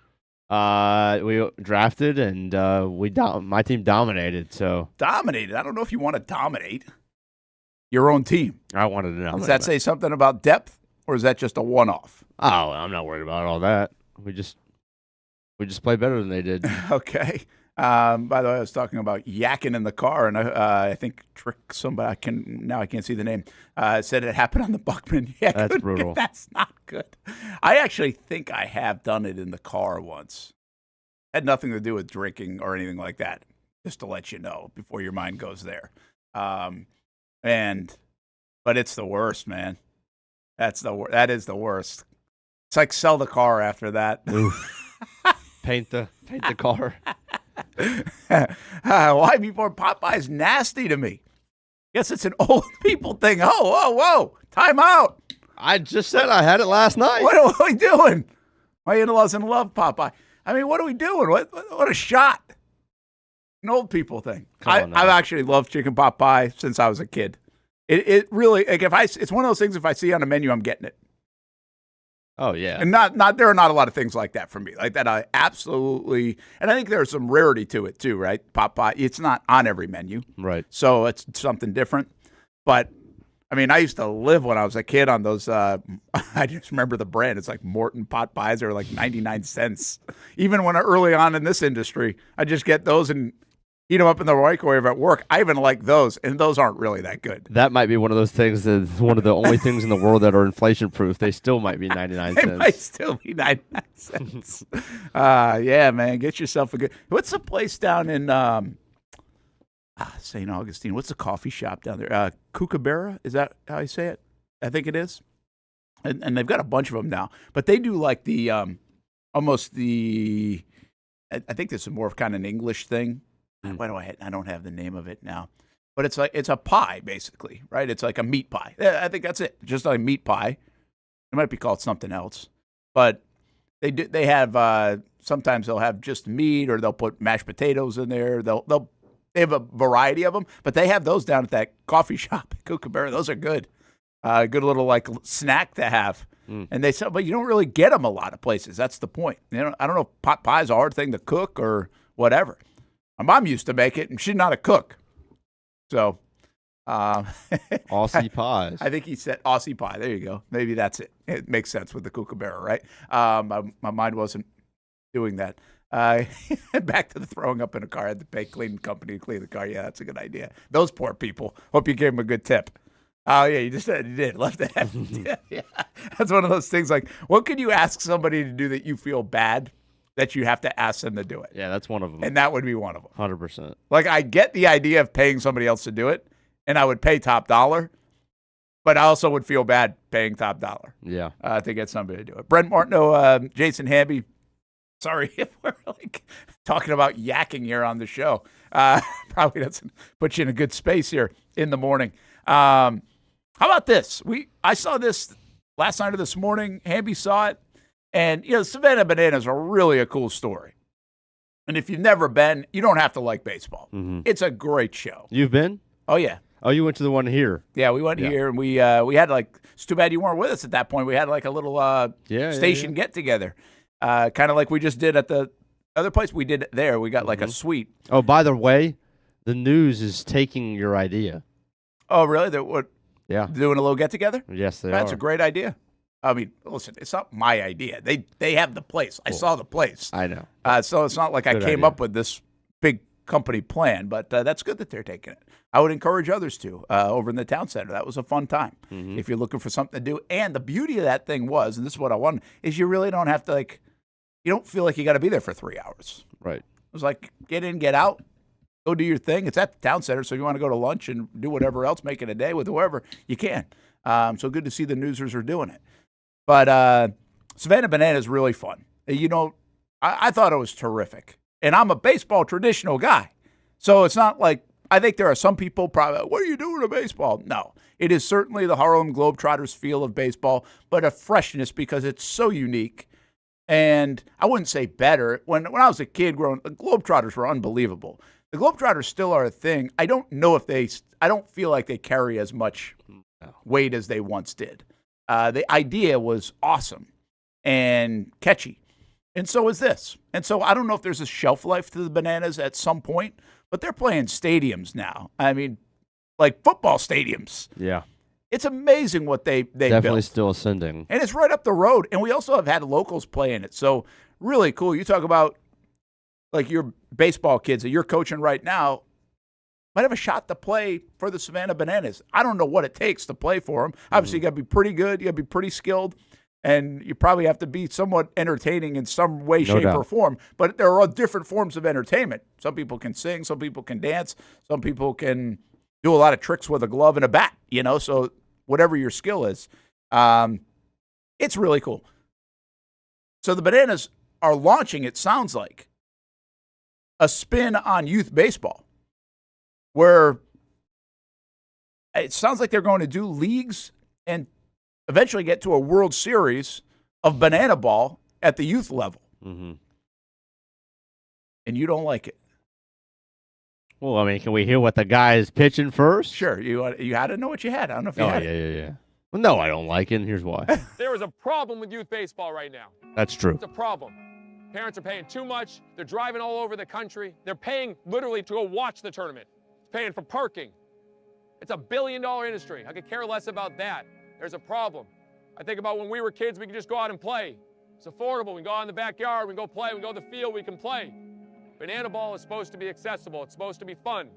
We drafted, and my team dominated. So dominated. I don't know if you want to dominate your own team. I wanted to dominate. Does that say something about depth, or is that just a one-off? Oh, I'm not worried about all that. We just play better than they did. Okay. By the way, I was talking about yakking in the car, and I think somebody I can't see the name said it happened on the Buckman. Yeah, that's brutal. That's not good. I actually think I have done it in the car once. Had nothing to do with drinking or anything like that. Just to let you know before your mind goes there. But it's the worst, man. That is the worst. It's like sell the car after that. Paint the car. Why before Popeye's nasty to me? Guess it's an old people thing. Whoa. Time out. I just said I had it last night. What are we doing? My in-laws in love Popeye. I mean, what are we doing? What a shot. An old people thing. I've actually loved chicken pot pie since I was a kid. It really, it's one of those things, if I see on a menu, I'm getting it. Oh, yeah. And there are not a lot of things like that for me. Like that, I absolutely, and I think there's some rarity to it too, right? Pot pie, it's not on every menu. Right. So it's something different. But, I mean, I used to live when I was a kid on those, I just remember the brand. It's like Morton pot pies are like 99 cents. Even when early on in this industry, I just get those and eat them up in the microwave at work. I even like those, and those aren't really that good. That might be one of those things that's one of the only things in the world that are inflation-proof. They still might be 99 cents. They might still be 99 cents. Yeah, man, get yourself a good. What's the place down in St. Augustine? What's the coffee shop down there? Kookaburra? Is that how you say it? I think it is. And they've got a bunch of them now. But they do like the almost the. I think this is more of kind of an English thing. Why do I don't have the name of it now? But it's a pie basically, right? It's like a meat pie. I think that's it. Just like a meat pie. It might be called something else, but they have sometimes they'll have just meat, or they'll put mashed potatoes in there. They have a variety of them, but they have those down at that coffee shop at Kookaburra. Those are good. Good little like snack to have. And they sell, but you don't really get them a lot of places. That's the point. I don't know if pot pie is a hard thing to cook or whatever. My mom used to make it, and she's not a cook. So, Aussie pies. I think he said Aussie pie. There you go. Maybe that's it. It makes sense with the Kookaburra, right? My mind wasn't doing that. Back to the throwing up in a car. I had to pay cleaning company to clean the car. Yeah, that's a good idea. Those poor people. Hope you gave them a good tip. Oh, yeah, you just said you did. Left it. Yeah. That's one of those things like, what could you ask somebody to do that you feel bad that you have to ask them to do it. Yeah, that's one of them. And that would be one of them. 100%. Like, I get the idea of paying somebody else to do it, and I would pay top dollar, but I also would feel bad paying top dollar. Yeah. To get somebody to do it. Brent Martineau, Jason Hamby. Sorry if we're like talking about yakking here on the show. Probably doesn't put you in a good space here in the morning. How about this? I saw this last night or this morning. Hamby saw it. And, Savannah Bananas are really a cool story. And if you've never been, you don't have to like baseball. Mm-hmm. It's a great show. You've been? Oh, yeah. Oh, you went to the one here? Yeah, we went here, and we had it's too bad you weren't with us at that point. We had like a little station get-together, kind of like we just did at the other place. We did it there. We got like a suite. Oh, by the way, the news is taking your idea. Oh, really? They're doing a little get-together? Yes, they are. That's a great idea. I mean, listen, it's not my idea. They have the place. Cool. I saw the place. I know. So it's not like I came up with this big company plan, but that's good that they're taking it. I would encourage others to over in the town center. That was a fun time if you're looking for something to do. And the beauty of that thing was, and this is what I wanted, is you really don't have to you don't feel like you got to be there for 3 hours. Right. It was like get in, get out, go do your thing. It's at the town center, so if you want to go to lunch and do whatever else, make it a day with whoever, you can. So good to see the newsers are doing it. But Savannah Banana is really fun. I thought it was terrific. And I'm a baseball traditional guy. So it's not like, I think there are some people probably, what are you doing to baseball? No. It is certainly the Harlem Globetrotters feel of baseball, but a freshness because it's so unique. And I wouldn't say better. When I was a kid growing, the Globetrotters were unbelievable. The Globetrotters still are a thing. I don't feel like they carry as much weight as they once did. The idea was awesome and catchy. And so is this. And so I don't know if there's a shelf life to the Bananas at some point, but they're playing stadiums now. I mean, like football stadiums. Yeah. It's amazing what they definitely built. Still ascending. And it's right up the road. And we also have had locals play in it. So really cool. You talk about like your baseball kids that you're coaching right now might have a shot to play for the Savannah Bananas. I don't know what it takes to play for them. Obviously, you got to be pretty good. You got to be pretty skilled. And you probably have to be somewhat entertaining in some way, shape, or form. But there are different forms of entertainment. Some people can sing. Some people can dance. Some people can do a lot of tricks with a glove and a bat, So whatever your skill is, it's really cool. So the Bananas are launching, it sounds like, a spin on youth baseball where it sounds like they're going to do leagues and eventually get to a World Series of banana ball at the youth level. Mm-hmm. And you don't like it. Well, I mean, can we hear what the guy is pitching first? Sure. You had to know what you had. I don't know if you had it. Yeah. Well, no, I don't like it, and here's why. There is a problem with youth baseball right now. That's true. It's a problem. Parents are paying too much. They're driving all over the country. They're paying literally to go watch the tournament. It's paying for parking. It's $1 billion industry. I could care less about that. There's a problem. I think about when we were kids, we could just go out and play. It's affordable. We can go out in the backyard. We can go play. We can go to the field. We can play. Banana ball is supposed to be accessible. It's supposed to be fun.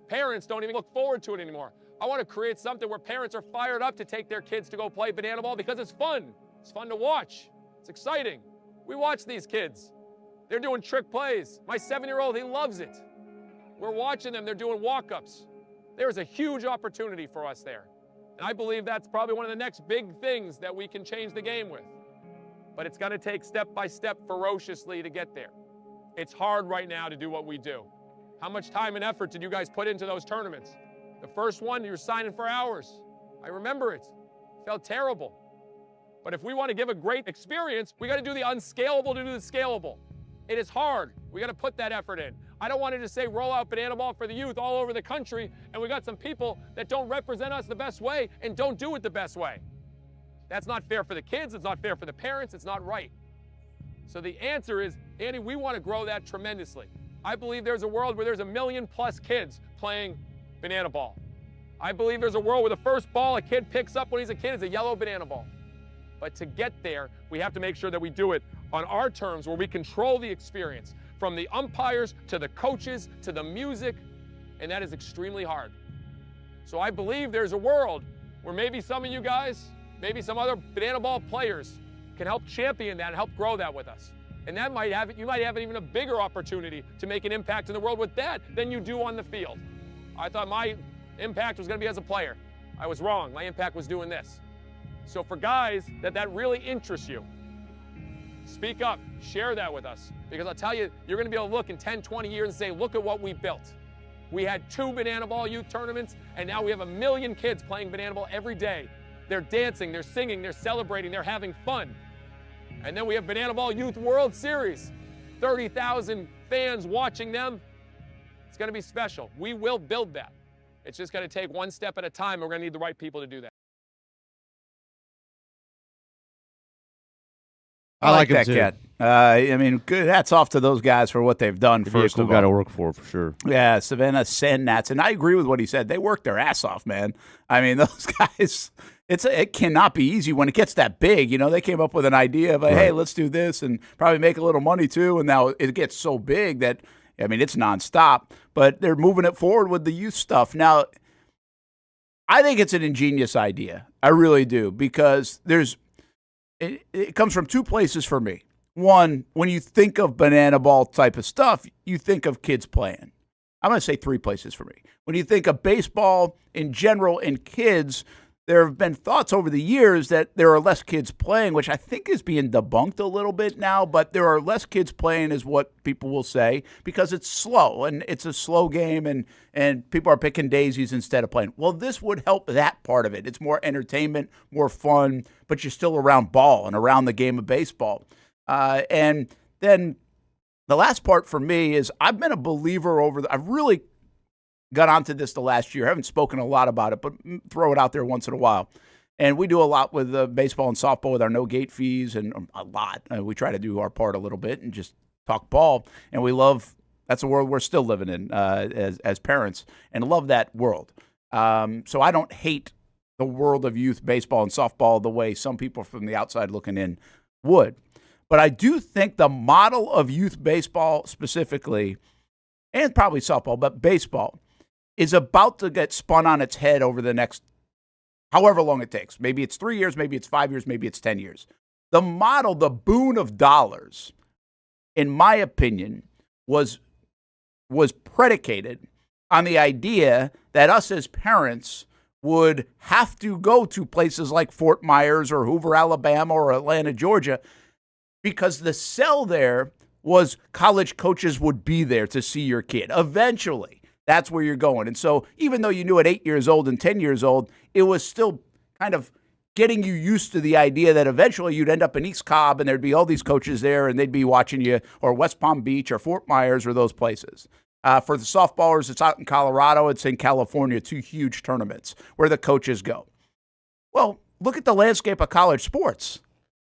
Parents don't even look forward to it anymore. I want to create something where parents are fired up to take their kids to go play banana ball because it's fun. It's fun to watch. It's exciting. We watch these kids. They're doing trick plays. My 7-year-old, he loves it. We're watching them. They're doing walk-ups. There's a huge opportunity for us there. And I believe that's probably one of the next big things that we can change the game with. But it's going to take step by step ferociously to get there. It's hard right now to do what we do. How much time and effort did you guys put into those tournaments? The first one, you were signing for hours. I remember it. It felt terrible. But if we want to give a great experience, we got to do the unscalable to do the scalable. It is hard. We got to put that effort in. I don't want to just say roll out banana ball for the youth all over the country, and we got some people that don't represent us the best way and don't do it the best way. That's not fair for the kids. It's not fair for the parents. It's not right. So the answer is, Andy, we want to grow that tremendously. I believe there's a world where there's 1 million+ kids playing banana ball. I believe there's a world where the first ball a kid picks up when he's a kid is a yellow banana ball. But to get there, we have to make sure that we do it on our terms where we control the experience, from the umpires to the coaches to the music, and that is extremely hard. So I believe there's a world where maybe some of you guys, maybe some other banana ball players can help champion that and help grow that with us. And that you might have even a bigger opportunity to make an impact in the world with that than you do on the field. I thought my impact was going to be as a player. I was wrong. My impact was doing this. So for guys that really interests you, speak up, share that with us. Because I'll tell you, you're going to be able to look in 10, 20 years and say, look at what we built. We had 2 Banana Ball youth tournaments, and now we have 1 million kids playing Banana Ball every day. They're dancing, they're singing, they're celebrating, they're having fun. And then we have Banana Ball Youth World Series. 30,000 fans watching them. It's going to be special. We will build that. It's just going to take one step at a time, and we're going to need the right people to do that. I like that cat. I mean, good. Hats off to those guys for what they've done. First of all, got to work for sure. Yeah, Savannah Sandnats, and I agree with what he said. They work their ass off, man. I mean, those guys. It cannot be easy when it gets that big. You know, they came up with an idea of, hey, let's do this, and probably make a little money too. And now it gets so big that, I mean, it's nonstop. But they're moving it forward with the youth stuff now. I think it's an ingenious idea. I really do, because it comes from 2 places for me. One, when you think of banana ball type of stuff, you think of kids playing. I'm going to say 3 places for me. When you think of baseball in general and kids, there have been thoughts over the years that there are less kids playing, which I think is being debunked a little bit now, but there are less kids playing is what people will say, because it's slow, and it's a slow game, and people are picking daisies instead of playing. Well, this would help that part of it. It's more entertainment, more fun, but you're still around ball and around the game of baseball. And then the last part for me is I've been a believer I've really got onto this the last year. I haven't spoken a lot about it, but throw it out there once in a while. And we do a lot with baseball and softball with our no gate fees, and a lot. We try to do our part a little bit and just talk ball. And we love, that's a world we're still living in as parents, and love that world. So I don't hate the world of youth baseball and softball the way some people from the outside looking in would. But I do think the model of youth baseball specifically, and probably softball, but baseball, is about to get spun on its head over the next however long it takes. Maybe it's 3 years, maybe it's 5 years, maybe it's 10 years. The model, the boon of dollars, in my opinion, was predicated on the idea that us as parents would have to go to places like Fort Myers or Hoover, Alabama, or Atlanta, Georgia, because the sell there was college coaches would be there to see your kid. Eventually, that's where you're going. And so even though you knew at 8 years old and 10 years old, it was still kind of getting you used to the idea that eventually you'd end up in East Cobb and there'd be all these coaches there and they'd be watching you, or West Palm Beach or Fort Myers or those places. For the softballers, it's out in Colorado. It's in California, 2 huge tournaments where the coaches go. Well, look at the landscape of college sports.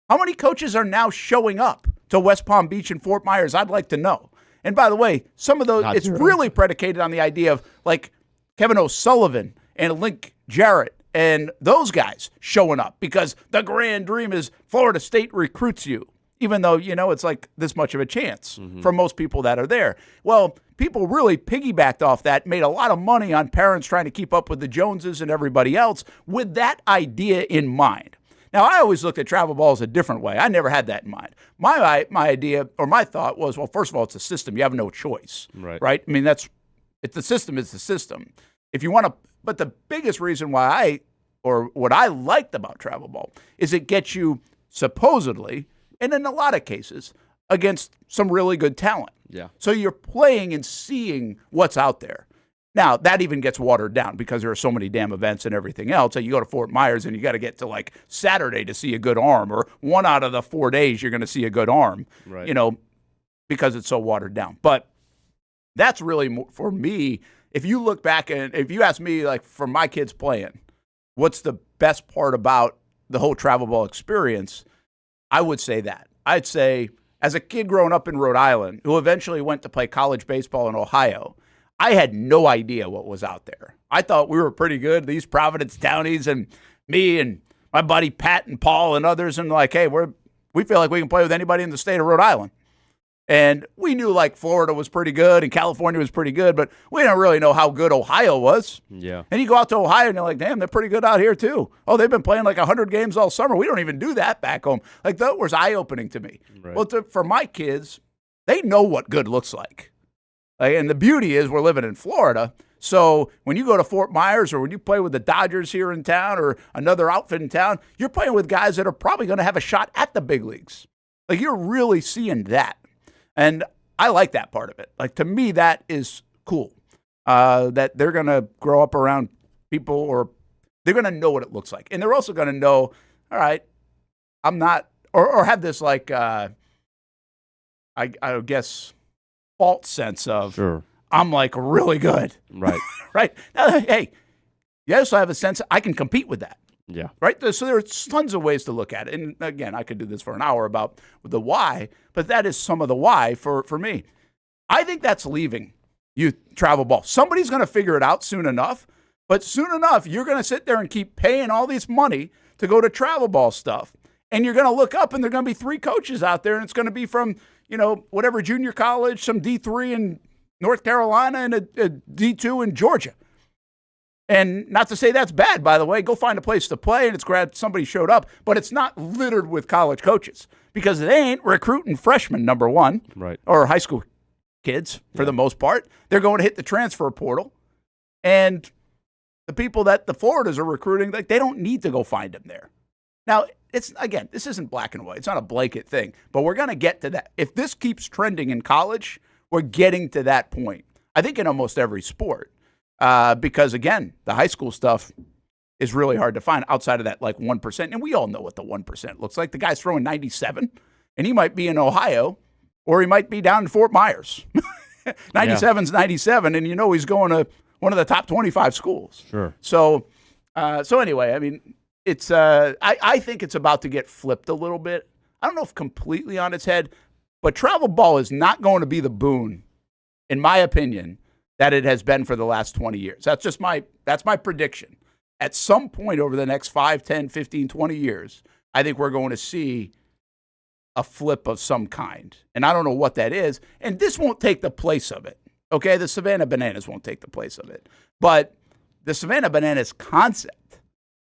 How many coaches are now showing up to West Palm Beach and Fort Myers? I'd like to know. And by the way, some of those, it's really predicated on the idea of like Kevin O'Sullivan and Link Jarrett and those guys showing up, because the grand dream is Florida State recruits you, even though, you know, it's like this much of a chance for most people that are there. Well, people really piggybacked off that, made a lot of money on parents trying to keep up with the Joneses and everybody else with that idea in mind. Now, I always looked at travel balls a different way. I never had that in mind. My idea, or my thought was, well, first of all, it's a system. You have no choice, right? I mean, the system is the system. If you want to, but the biggest reason why what I liked about travel ball is it gets you supposedly, and in a lot of cases, against some really good talent. Yeah. So you're playing and seeing what's out there. Now, that even gets watered down because there are so many damn events and everything else. So you go to Fort Myers and you got to get to like Saturday to see a good arm, or 1 out of the 4 days you're going to see a good arm, you know, because it's so watered down. But that's really, for me, if you look back and if you ask me, like, for my kids playing, what's the best part about the whole travel ball experience, I would say that. I'd say, as a kid growing up in Rhode Island who eventually went to play college baseball in Ohio, I had no idea what was out there. I thought we were pretty good, these Providence Townies and me and my buddy Pat and Paul and others, and like, hey, we feel like we can play with anybody in the state of Rhode Island. And we knew like Florida was pretty good and California was pretty good, but we didn't really know how good Ohio was. Yeah. And you go out to Ohio and you're like, damn, they're pretty good out here too. Oh, they've been playing like 100 games all summer. We don't even do that back home. Like that was eye-opening to me. Right. Well, for my kids, they know what good looks like. And the beauty is we're living in Florida. So when you go to Fort Myers or when you play with the Dodgers here in town or another outfit in town, you're playing with guys that are probably going to have a shot at the big leagues. Like you're really seeing that. And I like that part of it. Like, to me, that is cool. That they're going to grow up around people or they're going to know what it looks like. And they're also going to know, all right, I'm not, or have this like, I guess, false sense of, sure, I'm like really good. Right. Right. Now, hey, yes, I have a sense I can compete with that. Yeah. Right? So there's tons of ways to look at it. And again, I could do this for an hour about the why, but that is some of the why for me. I think that's leaving youth travel ball. Somebody's going to figure it out soon enough, but soon enough, you're going to sit there and keep paying all this money to go to travel ball stuff. And you're going to look up and there are going to be 3 coaches out there and it's going to be from, whatever junior college, some D3 in North Carolina and a D2 in Georgia. And not to say that's bad, by the way. Go find a place to play, and it's glad somebody showed up. But it's not littered with college coaches because they ain't recruiting freshmen, number one, right, or high school kids for the most part. They're going to hit the transfer portal. And the people that the Floridas are recruiting, like they don't need to go find them there. Now, this isn't black and white. It's not a blanket thing. But we're going to get to that. If this keeps trending in college, we're getting to that point. I think in almost every sport. Because, again, the high school stuff is really hard to find outside of that, like 1%. And we all know what the 1% looks like. The guy's throwing 97, and he might be in Ohio, or he might be down in Fort Myers. 97's 97, and he's going to one of the top 25 schools. Sure. So anyway, I mean, it's I think it's about to get flipped a little bit. I don't know if completely on its head, but travel ball is not going to be the boon, in my opinion, that it has been for the last 20 years. That's my prediction. At some point over the next 5, 10, 15, 20 years, I think we're going to see a flip of some kind. And I don't know what that is. And this won't take the place of it. Okay, the Savannah Bananas won't take the place of it. But the Savannah Bananas concept,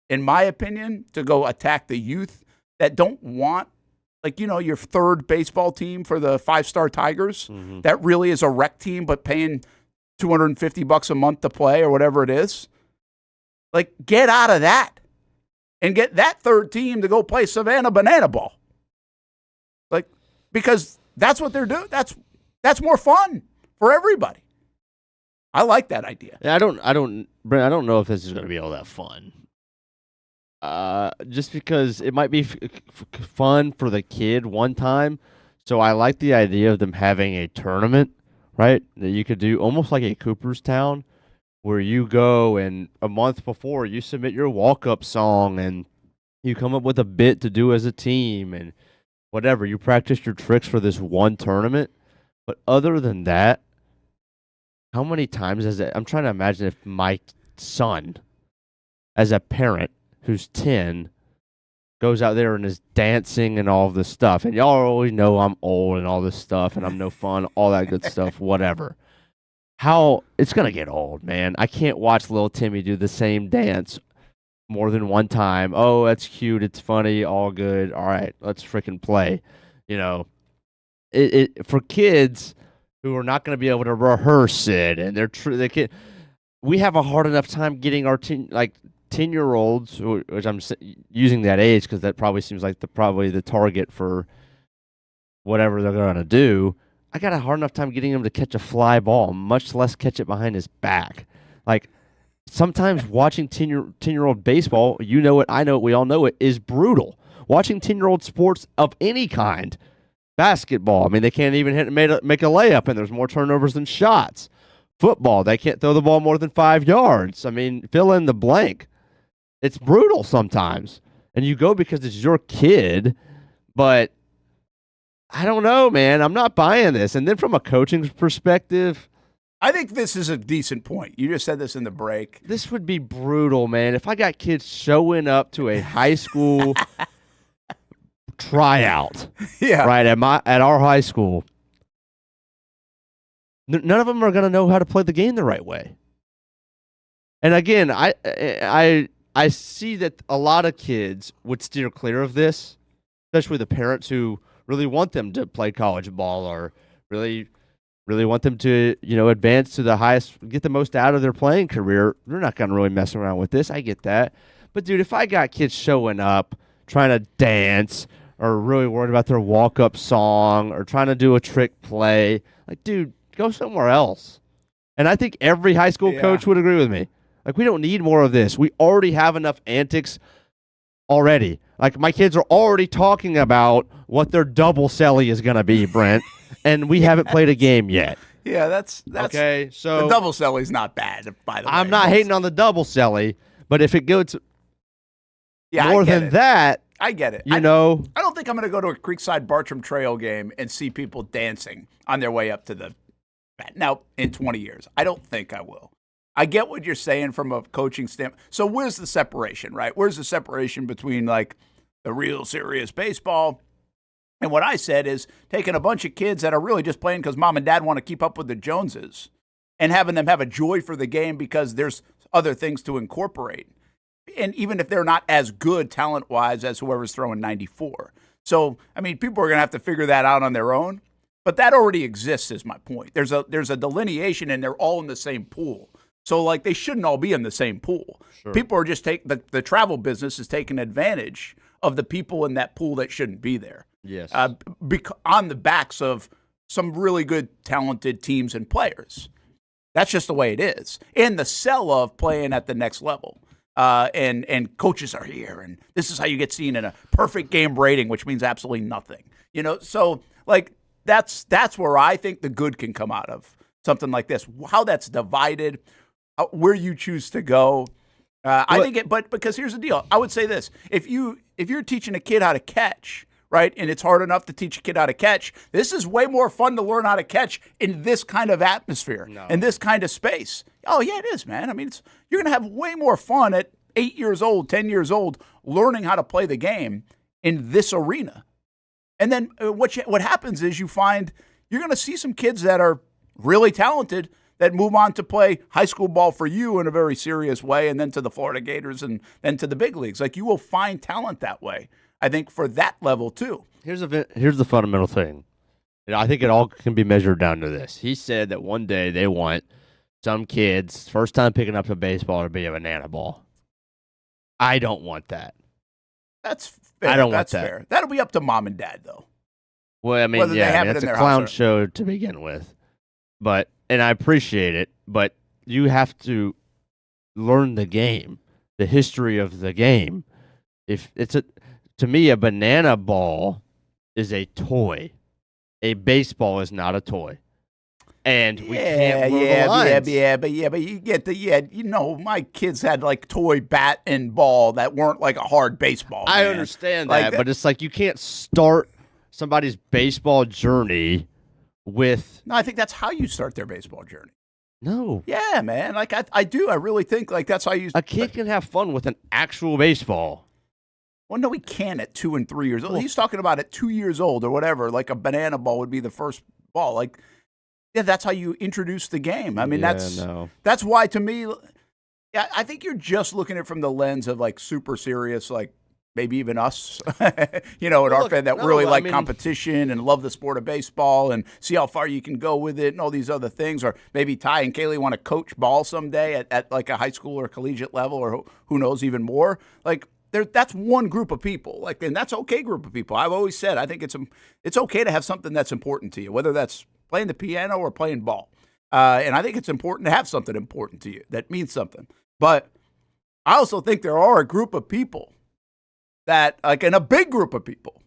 in my opinion, to go attack the youth that don't want, like, your third baseball team for the 5-star Tigers, that really is a rec team but paying $250 a month to play or whatever it is. Like, get out of that and get that third team to go play Savannah Banana Ball. Like, because that's what they're doing. That's more fun for everybody. I like that idea. Yeah, Brent, I don't know if this is going to be all that fun. Just because it might be fun for the kid one time. So I like the idea of them having a tournament, right, that you could do almost like a Cooperstown, where you go and a month before you submit your walk-up song and you come up with a bit to do as a team and whatever. You practice your tricks for this one tournament. But other than that, how many times has it? I'm trying to imagine if my son, as a parent who's 10, goes out there and is dancing and all this stuff. And y'all always know I'm old and all this stuff and I'm no fun, all that good stuff, whatever. How it's going to get old, man. I can't watch little Timmy do the same dance more than one time. Oh, that's cute. It's funny. All good. All right, let's freaking play. It for kids who are not going to be able to rehearse it and we have a hard enough time getting our 10-year-olds, which I'm using that age because that probably seems like probably the target for whatever they're going to do. I got a hard enough time getting him to catch a fly ball, much less catch it behind his back. Like, sometimes watching 10-year-old baseball, you know it, I know it, we all know it, is brutal. Watching 10-year-old sports of any kind, basketball, I mean, they can't even make a layup, and there's more turnovers than shots. Football, they can't throw the ball more than 5 yards. I mean, fill in the blank. It's brutal sometimes. And you go because it's your kid, but I don't know, man. I'm not buying this. And then from a coaching perspective, I think this is a decent point. You just said this in the break. This would be brutal, man. If I got kids showing up to a high school tryout, yeah, right, at our high school, None of them are going to know how to play the game the right way. And again, I see that a lot of kids would steer clear of this, especially the parents who really want them to play college ball or really want them to, advance to the highest, get the most out of their playing career. They're not going to really mess around with this. I get that. But, dude, if I got kids showing up, trying to dance, or really worried about their walk-up song, or trying to do a trick play, like, dude, go somewhere else. And I think every high school coach would agree with me. Like, we don't need more of this. We already have enough antics already. Like, my kids are already talking about what their double celly is going to be, Brent, and we haven't played a game yet. Yeah, that's okay. So the double celly's not bad, by the way. I'm not hating on the double celly, but if it goes more than that, I get it. I don't think I'm going to go to a Creekside Bartram Trail game and see people dancing on their way up to the bat. Now, in 20 years, I don't think I will. I get what you're saying from a coaching standpoint. So where's the separation, right? Where's the separation between, like, the real serious baseball and what I said is taking a bunch of kids that are really just playing because mom and dad want to keep up with the Joneses and having them have a joy for the game because there's other things to incorporate. And even if they're not as good talent-wise as whoever's throwing 94. So, I mean, people are going to have to figure that out on their own. But that already exists is my point. There's a delineation, and they're all in the same pool. So, like, they shouldn't all be in the same pool. Sure. People are just the travel business is taking advantage of the people in that pool that shouldn't be there. Yes. On the backs of some really good, talented teams and players. That's just the way it is. And the sell of playing at the next level. And coaches are here, and this is how you get seen in a perfect game rating, which means absolutely nothing. So, like, that's where I think the good can come out of something like this. How that's divided, where you choose to go. I think but because here's the deal. I would say this. If you're teaching a kid how to catch, right, and it's hard enough to teach a kid how to catch, this is way more fun to learn how to catch in this kind of atmosphere, in this kind of space. Oh, yeah, it is, man. I mean, you're going to have way more fun at 8 years old, 10 years old, learning how to play the game in this arena. And then what happens is you find you're going to see some kids that are really talented that move on to play high school ball for you in a very serious way, and then to the Florida Gators and then to the big leagues. Like, you will find talent that way, I think, for that level too. Here's the fundamental thing. I think it all can be measured down to this. He said that one day they want some kids, first time picking up a baseball, to be a banana ball. I don't want that. That's fair. I don't want that. Fair. That'll be up to mom and dad, though. Well, I mean, it's a clown show to begin with. And I appreciate it, but you have to learn the game, the history of the game. To me, a banana ball is a toy. A baseball is not a toy. And we can't blur the lines. But you get my kids had like toy bat and ball that weren't like a hard baseball. I understand that, but it's like you can't start somebody's baseball journey with. No, I think that's how you start their baseball journey. No. Yeah, man. Like I do. I really think like that's how you. A kid can have fun with an actual baseball. Well, no, he can at 2 and 3 years old. He's talking about at 2 years old or whatever. Like a banana ball would be the first ball. Like, yeah, that's how you introduce the game. I mean, that's why to me, I think you're just looking at it from the lens of like super serious, like maybe even us, at our fan that really like competition and love the sport of baseball and see how far you can go with it and all these other things. Or maybe Ty and Kaylee want to coach ball someday at like a high school or collegiate level, or who knows, even more. Like, that's one group of people, like, and that's okay group of people. I've always said I think it's okay to have something that's important to you, whether that's playing the piano or playing ball. And I think it's important to have something important to you that means something. But I also think there are a group of people that, like, in a big group of people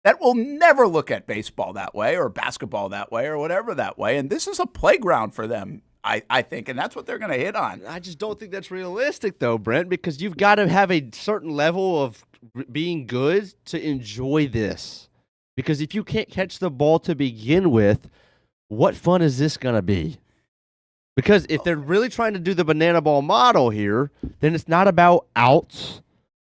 that will never look at baseball that way or basketball that way or whatever that way. And this is a playground for them, I think, and that's what they're going to hit on. I just don't think that's realistic, though, Brent, because you've got to have a certain level of being good to enjoy this. Because if you can't catch the ball to begin with, what fun is this going to be? Because if they're really trying to do the banana ball model here, then it's not about outs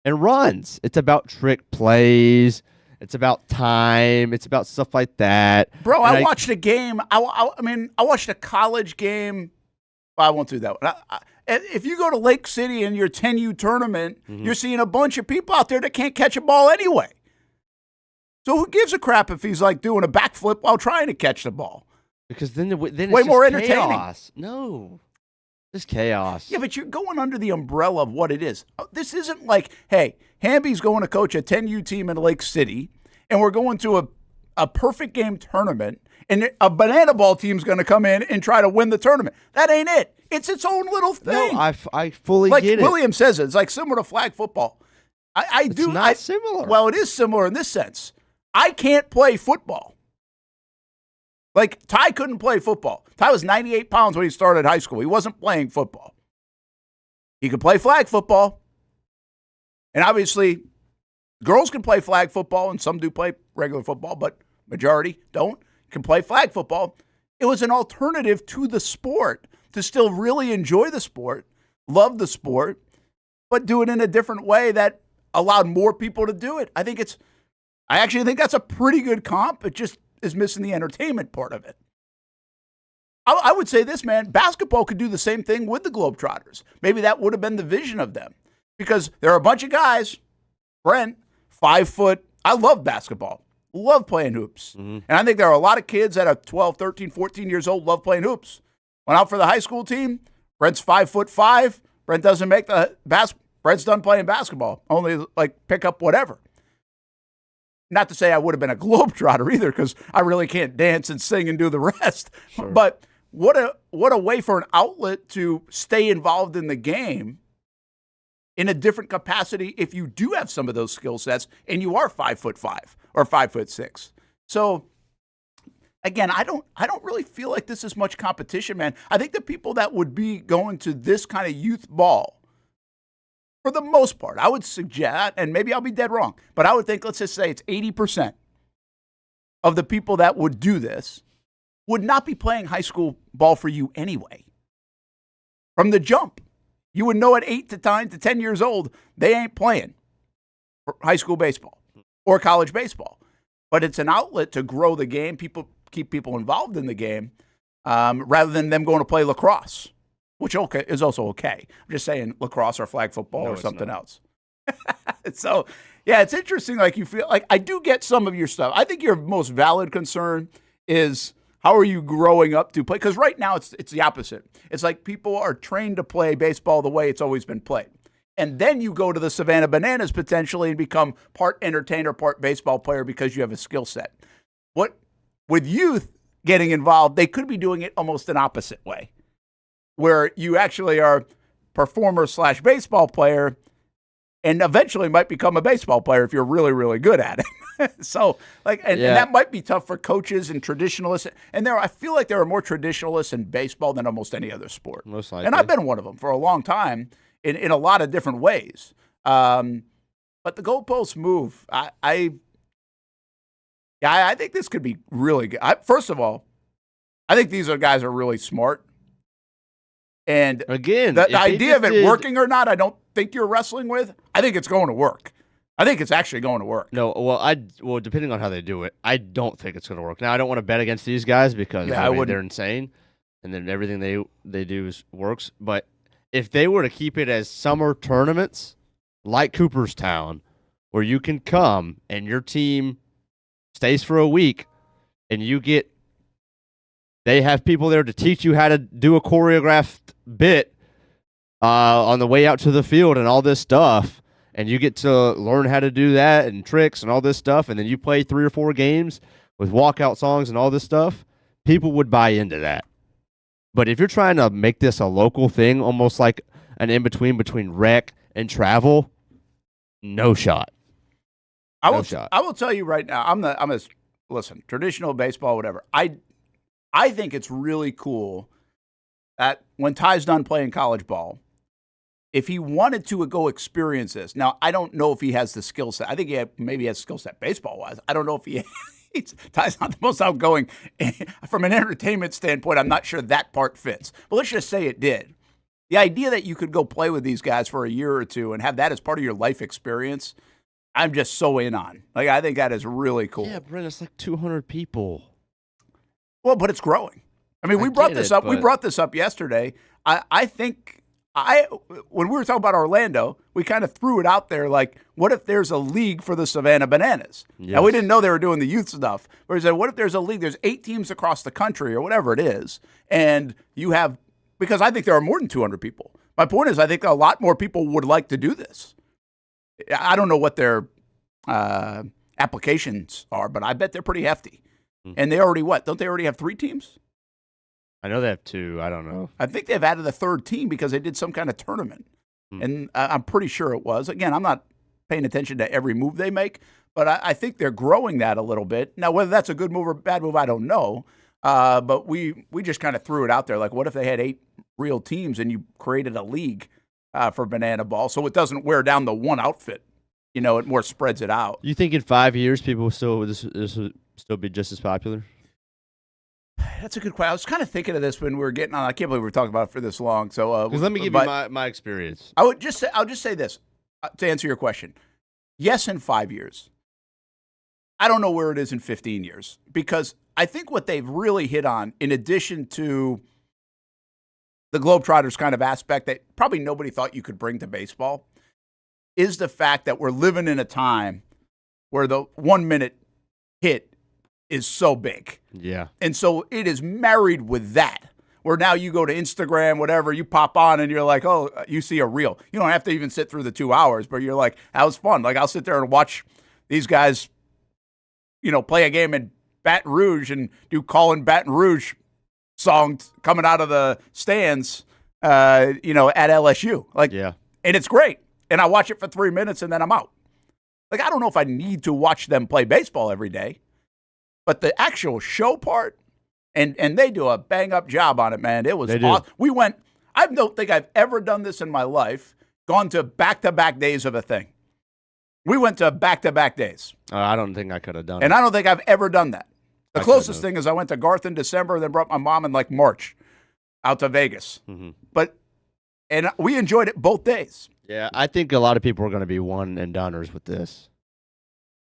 and runs. It's about trick plays It's about time. It's about stuff like that. Bro, I watched a game. I watched a college game. Well, I won't do that one. If you go to Lake City in your 10U tournament, you're seeing a bunch of people out there that can't catch a ball anyway. So who gives a crap if he's like doing a backflip while trying to catch the ball? Because then it's way more just entertaining. Chaos. No, just chaos. Yeah, but you're going under the umbrella of what it is. This isn't like, hey, Hamby's going to coach a 10U team in Lake City, and we're going to a perfect game tournament, and a banana ball team's going to come in and try to win the tournament. That ain't it. It's its own little thing. No, I fully like get it. William says it's like similar to flag football. It's not similar. Well, it is similar in this sense. I can't play football. Like, Ty couldn't play football. Ty was 98 pounds when he started high school. He wasn't playing football. He could play flag football. And obviously, girls can play flag football, and some do play regular football, but majority don't. Can play flag football. It was an alternative to the sport to still really enjoy the sport, love the sport, but do it in a different way that allowed more people to do it. I actually think that's a pretty good comp. It just is missing the entertainment part of it. I would say this, man, basketball could do the same thing with the Globetrotters. Maybe that would have been the vision of them. Because there are a bunch of guys, Brent, 5 foot. I love basketball. Love playing hoops. And I think there are a lot of kids that are 12, 13, 14 years old, love playing hoops. Went out for the high school team. Brent's 5'5". Brent doesn't make the Brent's done playing basketball. Only like pick up whatever. Not to say I would have been a Globetrotter either, because I really can't dance and sing and do the rest. Sure. But what a way for an outlet to stay involved in the game in a different capacity if you do have some of those skill sets and you are 5'5" or 5'6". So again, I don't really feel like this is much competition, man. I think the people that would be going to this kind of youth ball, for the most part, I would suggest, and maybe I'll be dead wrong, but I would think, let's just say it's 80% of the people that would do this would not be playing high school ball for you anyway. From the jump, you would know at 8 to 9 to 10 years old, they ain't playing for high school baseball or college baseball. But it's an outlet to grow the game, keep people involved in the game, rather than them going to play lacrosse. Which is also okay. I'm just saying lacrosse or flag football or something else. So, yeah, it's interesting. Like, you feel like I do get some of your stuff. I think your most valid concern is how are you growing up to play? Because right now it's the opposite. It's like people are trained to play baseball the way it's always been played. And then you go to the Savannah Bananas potentially and become part entertainer, part baseball player because you have a skill set. With youth getting involved, they could be doing it almost an opposite way, where you actually are performer/baseball player and eventually might become a baseball player if you're really, really good at it. So, and that might be tough for coaches and traditionalists. And I feel like there are more traditionalists in baseball than almost any other sport. Most likely. And I've been one of them for a long time in a lot of different ways. But the goalposts move. I think this could be really good. First of all, I think these guys are really smart. And again, the idea of it working or not, I don't think you're wrestling with. I think it's going to work. I think it's actually going to work. No, well, depending on how they do it, I don't think it's going to work. Now, I don't want to bet against these guys because they're insane, and then everything they do works. But if they were to keep it as summer tournaments, like Cooperstown, where you can come and your team stays for a week, and they have people there to teach you how to do a choreographed bit on the way out to the field and all this stuff, and you get to learn how to do that and tricks and all this stuff, and then you play 3 or 4 games with walkout songs and all this stuff, people would buy into that. But if you're trying to make this a local thing, almost like an in-between rec and travel, no shot. I will tell you right now, listen, traditional baseball, whatever. I think it's really cool that when Ty's done playing college ball, if he wanted to go experience this. Now, I don't know if he has the skill set. I think maybe he has skill set baseball-wise. I don't know if Ty's not the most outgoing. From an entertainment standpoint, I'm not sure that part fits. But let's just say it did. The idea that you could go play with these guys for a year or two and have that as part of your life experience, I'm just so in on. Like, I think that is really cool. Yeah, Brent, it's like 200 people. Well, but it's growing. I mean, we brought this up. We brought this up yesterday. I think when we were talking about Orlando, we kind of threw it out there like, what if there's a league for the Savannah Bananas? Yes. And we didn't know they were doing the youth stuff. But we said, what if there's a league? There's 8 teams across the country or whatever it is. And you have, because I think there are more than 200 people. My point is, I think a lot more people would like to do this. I don't know what their applications are, but I bet they're pretty hefty. And they already what? Don't they already have 3 teams? I know they have 2. I don't know. I think they've added a 3rd team because they did some kind of tournament. And I'm pretty sure it was. Again, I'm not paying attention to every move they make, but I think they're growing that a little bit. Now, whether that's a good move or bad move, I don't know. But we just kind of threw it out there. Like, what if they had 8 real teams and you created a league for banana ball so it doesn't wear down the one outfit? You know, it more spreads it out. You think in 5 years people will this will still be just as popular? That's a good question. I was kind of thinking of this when we were getting on. I can't believe we were talking about it for this long. So, let me give you my experience. I'll just say this to answer your question. Yes, in 5 years. I don't know where it is in 15 years because I think what they've really hit on, in addition to the Globetrotters kind of aspect that probably nobody thought you could bring to baseball, is the fact that we're living in a time where the 1-minute hit is so big. Yeah. And so it is married with that, where now you go to Instagram, whatever, you pop on and you're like, oh, you see a reel. You don't have to even sit through the 2 hours, but you're like, that was fun. Like, I'll sit there and watch these guys, you know, play a game in Baton Rouge and do Callin' Baton Rouge songs coming out of the stands, you know, at LSU. Like, yeah. And it's great. And I watch it for 3 minutes and then I'm out. Like, I don't know if I need to watch them play baseball every day, but the actual show part, and they do a bang-up job on it, man. It was awesome. We went, I don't think I've ever done this in my life, gone to back-to-back days of a thing. We went to back-to-back days. I don't think I could have done it. And I don't think I've ever done that. The closest thing is I went to Garth in December, then brought my mom in like March out to Vegas. And we enjoyed it both days. Yeah, I think a lot of people are going to be one-and-doners with this.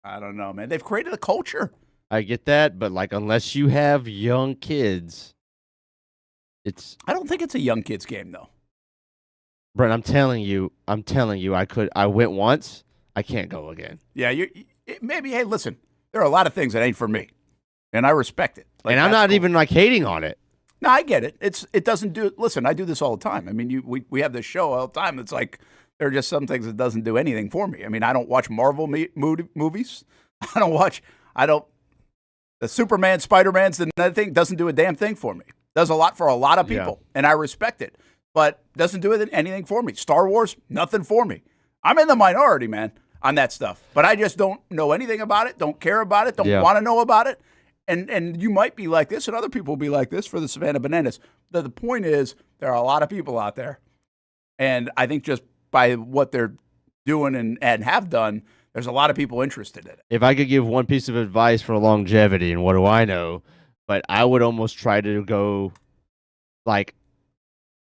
I don't know, man. They've created a culture. I get that, but like unless you have young kids, it's. I don't think it's a young kids game though. Brent, I'm telling you, I went once, I can't go again. Yeah, maybe. Hey, listen, there are a lot of things that ain't for me, and I respect it. Like, and I'm not even like hating on it. No, I get it. It doesn't do. Listen, I do this all the time. I mean, we have this show all the time. It's like there are just some things that doesn't do anything for me. I mean, I don't watch Marvel movies. The Superman, Spider-Man's, the thing doesn't do a damn thing for me. Does a lot for a lot of people, and I respect it, but doesn't do anything for me. Star Wars, nothing for me. I'm in the minority, man, on that stuff. But I just don't know anything about it, don't care about it, don't want to know about it. And you might be like this, and other people will be like this for the Savannah Bananas. The point is, there are a lot of people out there, and I think just by what they're doing and have done, there's a lot of people interested in it. If I could give one piece of advice for longevity, and what do I know, but I would almost try to go, like,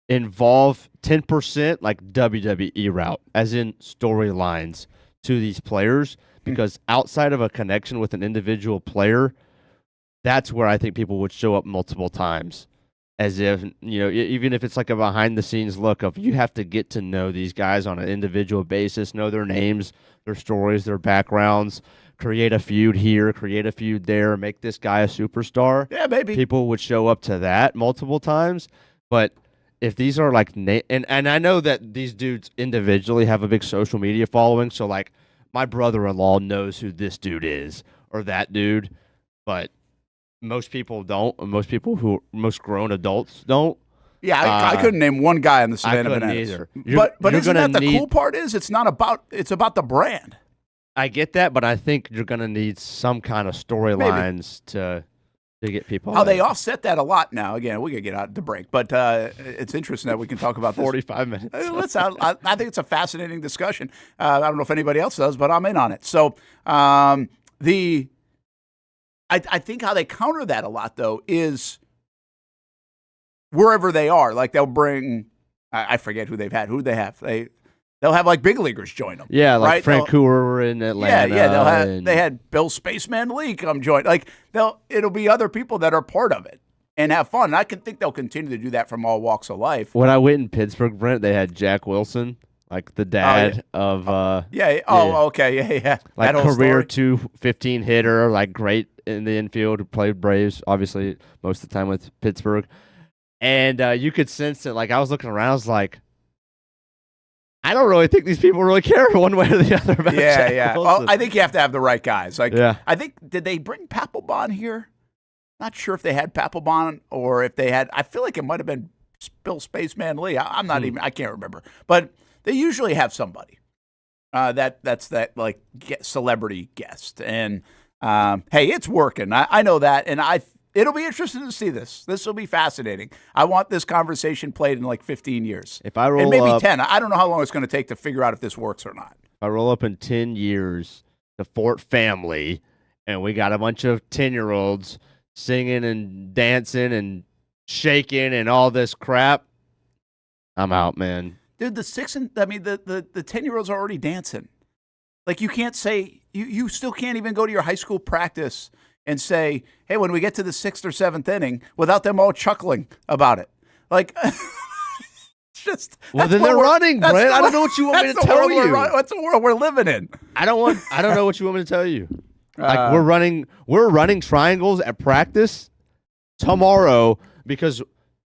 involve 10% like WWE route, as in storylines to these players, because outside of a connection with an individual player, that's where I think people would show up multiple times. As if, you know, even if it's like a behind-the-scenes look of you have to get to know these guys on an individual basis, know their names, their stories, their backgrounds, create a feud here, create a feud there, make this guy a superstar. Yeah, baby. People would show up to that multiple times. But if these are like, and I know that these dudes individually have a big social media following, so like my brother-in-law knows who this dude is or that dude, but most people don't. Most grown adults don't. Yeah, I couldn't name one guy on the Savannah Bananas. Either. But isn't that the cool part? It's about the brand. I get that, but I think you're going to need some kind of storylines to get people. How they offset that a lot now. Again, we could get out the break, but it's interesting that we can talk about 45 minutes. I think it's a fascinating discussion. I don't know if anybody else does, but I'm in on it. So I think how they counter that a lot, though, is wherever they are. Like they'll bring, I forget who they've had. Who they have? they'll have like big leaguers join them. Yeah, like right? Frank Cooper in Atlanta. Yeah. They had Bill Spaceman Lee come join. Like it'll be other people that are part of it and have fun. And I can think they'll continue to do that from all walks of life. When I went in Pittsburgh, Brent, they had Jack Wilson, like the dad of. Okay. Yeah. Like that career 215 hitter, like great in the infield, who played Braves, obviously most of the time with Pittsburgh. And you could sense it. Like I was looking around, I was like, I don't really think these people really care one way or the other about Jack Wilson. Well, I think you have to have the right guys. Like, yeah. I think, did they bring Papelbon here? Not sure if they had Papelbon or if they had. I feel like it might have been Bill Spaceman Lee. I'm not even. I can't remember. But they usually have somebody that's that like celebrity guest. And hey, it's working. I know that, and it'll be interesting to see this. This will be fascinating. I want this conversation played in like 15 years. If I roll and maybe up, 10. I don't know how long it's going to take to figure out if this works or not. If I roll up in 10 years to Fort Family, and we got a bunch of 10-year-olds singing and dancing and shaking and all this crap, I'm out, man. Dude, the 10-year-olds are already dancing. Like, you can't say, you still can't even go to your high school practice and say, hey, when we get to the 6th or 7th inning, without them all chuckling about it. Like, it's just. Well, then they're running, Brent. I don't know what you want me to tell you. That's the world we're living in. I don't know what you want me to tell you. Like, we're running triangles at practice tomorrow because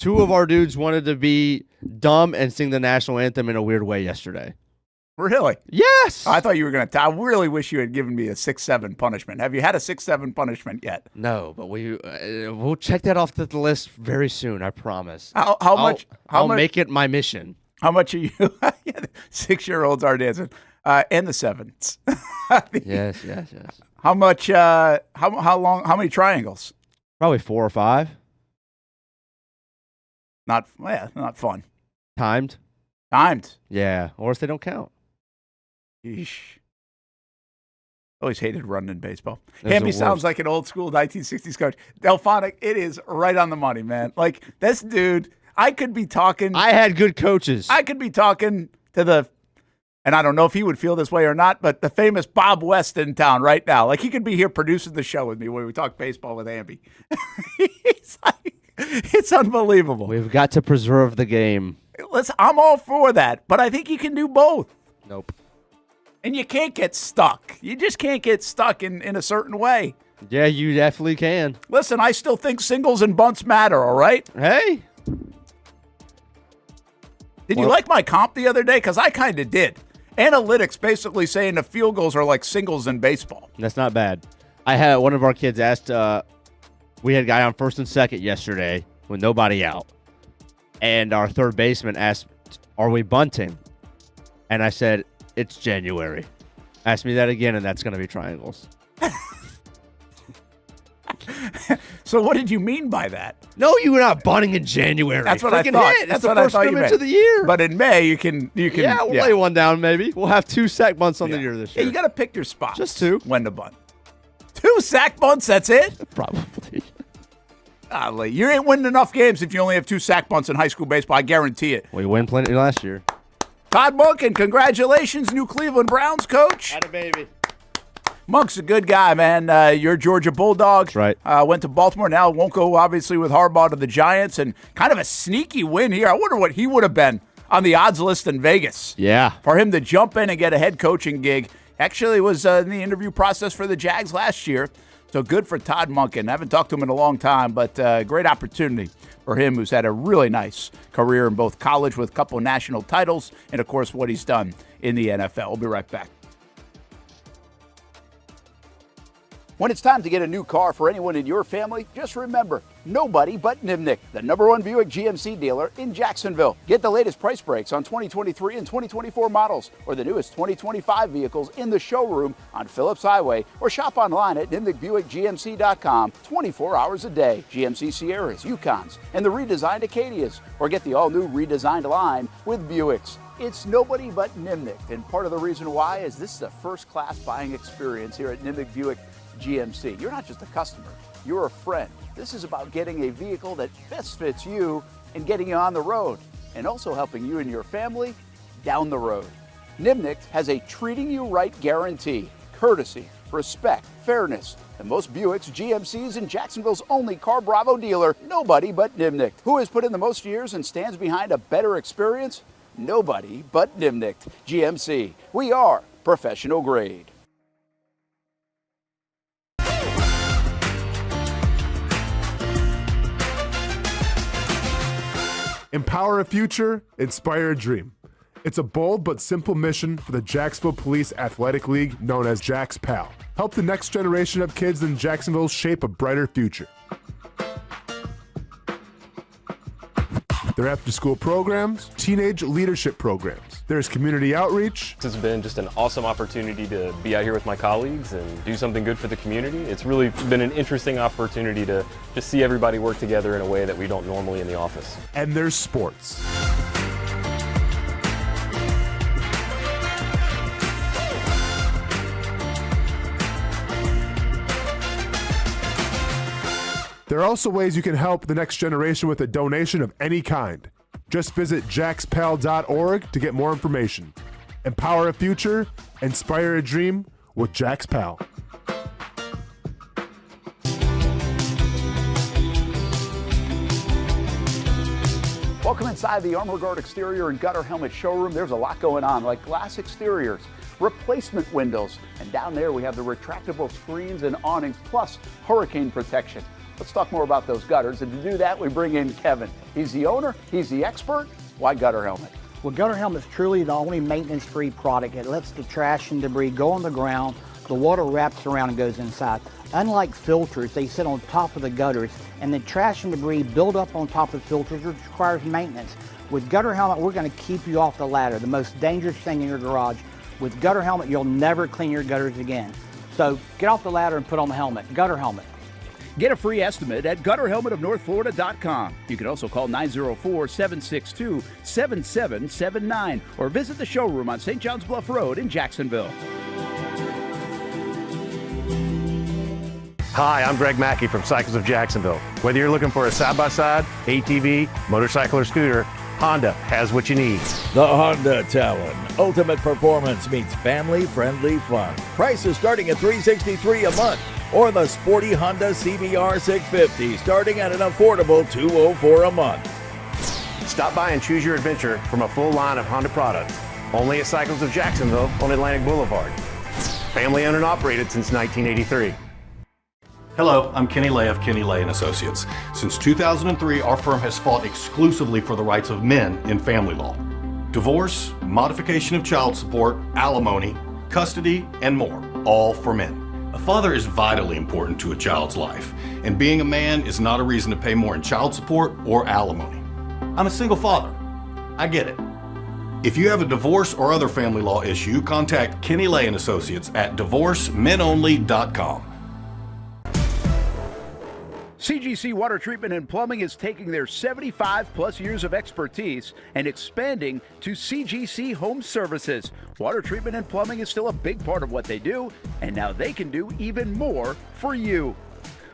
2 of our dudes wanted to be dumb and sing the national anthem in a weird way yesterday. Really? Yes. I thought you were going to. I really wish you had given me a 6-7 punishment. Have you had a 6-7 punishment yet? No, but we'll check that off the list very soon. I promise. How much? I'll make it my mission. How much are you? 6-year-olds are dancing, and the 7s. Yes. How much? How long? How many triangles? Probably 4 or 5. Not fun. Timed. Yeah, or if they don't count. Yeesh. Always hated running in baseball. Hamby sounds like an old school 1960s coach. Delphonic, it is right on the money, man. Like, this dude, I could be talking. I had good coaches. I could be talking to and I don't know if he would feel this way or not, but the famous Bob West in town right now. Like, he could be here producing the show with me when we talk baseball with Hamby. It's unbelievable. We've got to preserve the game. I'm all for that, but I think you can do both. Nope. And you can't get stuck. You just can't get stuck in a certain way. Yeah, you definitely can. Listen, I still think singles and bunts matter, all right? Hey. Did you like my comp the other day? Because I kind of did. Analytics basically saying the field goals are like singles in baseball. That's not bad. I had one of our kids asked, we had a guy on first and second yesterday with nobody out. And our third baseman asked, are we bunting? And I said, it's January. Ask me that again, and that's going to be triangles. So what did you mean by that? No, you were not bunting in January. That's what I thought. That's the first scrimmage of the year. But in May, you can. Yeah, we'll lay one down maybe. We'll have 2 sack bunts on the year this year. Yeah, you got to pick your spots. Just 2. When to bunt. 2 sack bunts, that's it? Probably. Golly, you ain't winning enough games if you only have 2 sack bunts in high school baseball. I guarantee it. We win plenty last year. Todd Monk, and congratulations, new Cleveland Browns coach. Atta baby. Monk's a good guy, man. You're Georgia Bulldogs. That's right. Went to Baltimore. Now won't go, obviously, with Harbaugh to the Giants. And kind of a sneaky win here. I wonder what he would have been on the odds list in Vegas. Yeah. For him to jump in and get a head coaching gig. Actually was in the interview process for the Jags last year. So good for Todd Monken. I haven't talked to him in a long time, but great opportunity for him, who's had a really nice career in both college with a couple of national titles and, of course, what he's done in the NFL. We'll be right back. When it's time to get a new car for anyone in your family, just remember, nobody but Nimnick, the #1 Buick GMC dealer in Jacksonville. Get the latest price breaks on 2023 and 2024 models or the newest 2025 vehicles in the showroom on Phillips Highway or shop online at nimnickbuickgmc.com 24 hours a day. GMC Sierras, Yukons, and the redesigned Acadias, or get the all-new redesigned line with Buicks. It's nobody but Nimnick, and part of the reason why is this is a first-class buying experience here at Nimnick Buick GMC. You're not just a customer, you're a friend. This is about getting a vehicle that best fits you and getting you on the road, and also helping you and your family down the road. Nimnicht has a treating you right guarantee. Courtesy, respect, fairness. And most Buicks, GMCs, and Jacksonville's only Car Bravo dealer, nobody but Nimnicht. Who has put in the most years and stands behind a better experience? Nobody but Nimnicht. GMC. We are professional grade. Empower a future, inspire a dream. It's a bold but simple mission for the Jacksonville Police Athletic League known as Jax PAL. Help the next generation of kids in Jacksonville shape a brighter future. Their after-school programs, teenage leadership programs. There's community outreach. It's been just an awesome opportunity to be out here with my colleagues and do something good for the community. It's really been an interesting opportunity to just see everybody work together in a way that we don't normally in the office. And there's sports. There are also ways you can help the next generation with a donation of any kind. Just visit jaxpal.org to get more information. Empower a future, inspire a dream with Jax PAL. Welcome inside the Armor Guard exterior and gutter helmet showroom. There's a lot going on, like glass exteriors, replacement windows, and down there we have the retractable screens and awnings, plus hurricane protection. Let's talk more about those gutters, and to do that, we bring in Kevin. He's the owner, he's the expert. Why Gutter Helmet? Well, Gutter Helmet's truly the only maintenance-free product. It lets the trash and debris go on the ground, the water wraps around and goes inside. Unlike filters, they sit on top of the gutters, and the trash and debris build up on top of the filters, which requires maintenance. With Gutter Helmet, we're going to keep you off the ladder, the most dangerous thing in your garage. With Gutter Helmet, you'll never clean your gutters again. So get off the ladder and put on the helmet. Gutter Helmet. Get a free estimate at gutterhelmetofnorthflorida.com. You can also call 904-762-7779 or visit the showroom on St. John's Bluff Road in Jacksonville. Hi, I'm Greg Mackey from Cycles of Jacksonville. Whether you're looking for a side-by-side, ATV, motorcycle, or scooter, Honda has what you need. The Honda Talon. Ultimate performance meets family-friendly fun. Prices starting at $363 a month. Or the sporty Honda CBR 650 starting at an affordable $204 a month. Stop by and choose your adventure from a full line of Honda products. Only at Cycles of Jacksonville on Atlantic Boulevard. Family owned and operated since 1983. Hello, I'm Kenny Lay of Kenny Lay and Associates. Since 2003, our firm has fought exclusively for the rights of men in family law. Divorce, modification of child support, alimony, custody, and more, all for men. A father is vitally important to a child's life, and being a man is not a reason to pay more in child support or alimony. I'm a single father. I get it. If you have a divorce or other family law issue, contact Kenny Lay and Associates at divorcemenonly.com. CGC Water Treatment and Plumbing is taking their 75-plus years of expertise and expanding to CGC Home Services. Water treatment and plumbing is still a big part of what they do, and now they can do even more for you.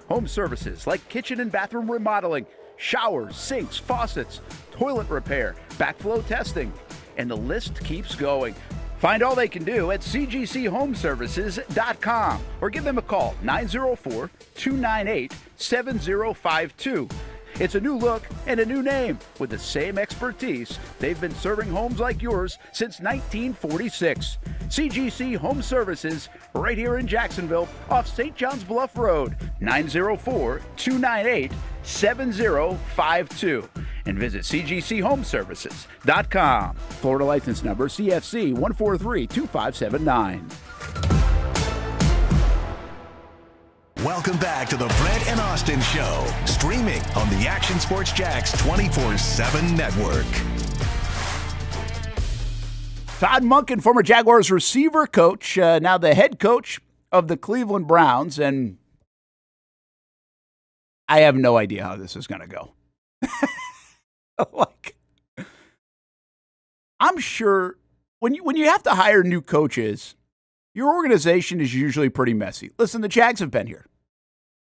Home services like kitchen and bathroom remodeling, showers, sinks, faucets, toilet repair, backflow testing, and the list keeps going. Find all they can do at cgchomeservices.com or give them a call, 904-298-7052. It's a new look and a new name with the same expertise. They've been serving homes like yours since 1946. CGC Home Services, right here in Jacksonville off St. John's Bluff Road, 904-298-7052. And visit cgchomeservices.com. Florida license number CFC 1432579. Welcome back to the Brent and Austen Show, streaming on the Action Sports Jax 24/7 network. Todd Monken, former Jaguars receiver coach, now the head coach of the Cleveland Browns, and I have no idea how this is going to go. I'm sure when you have to hire new coaches, your organization is usually pretty messy. Listen, the Jags have been here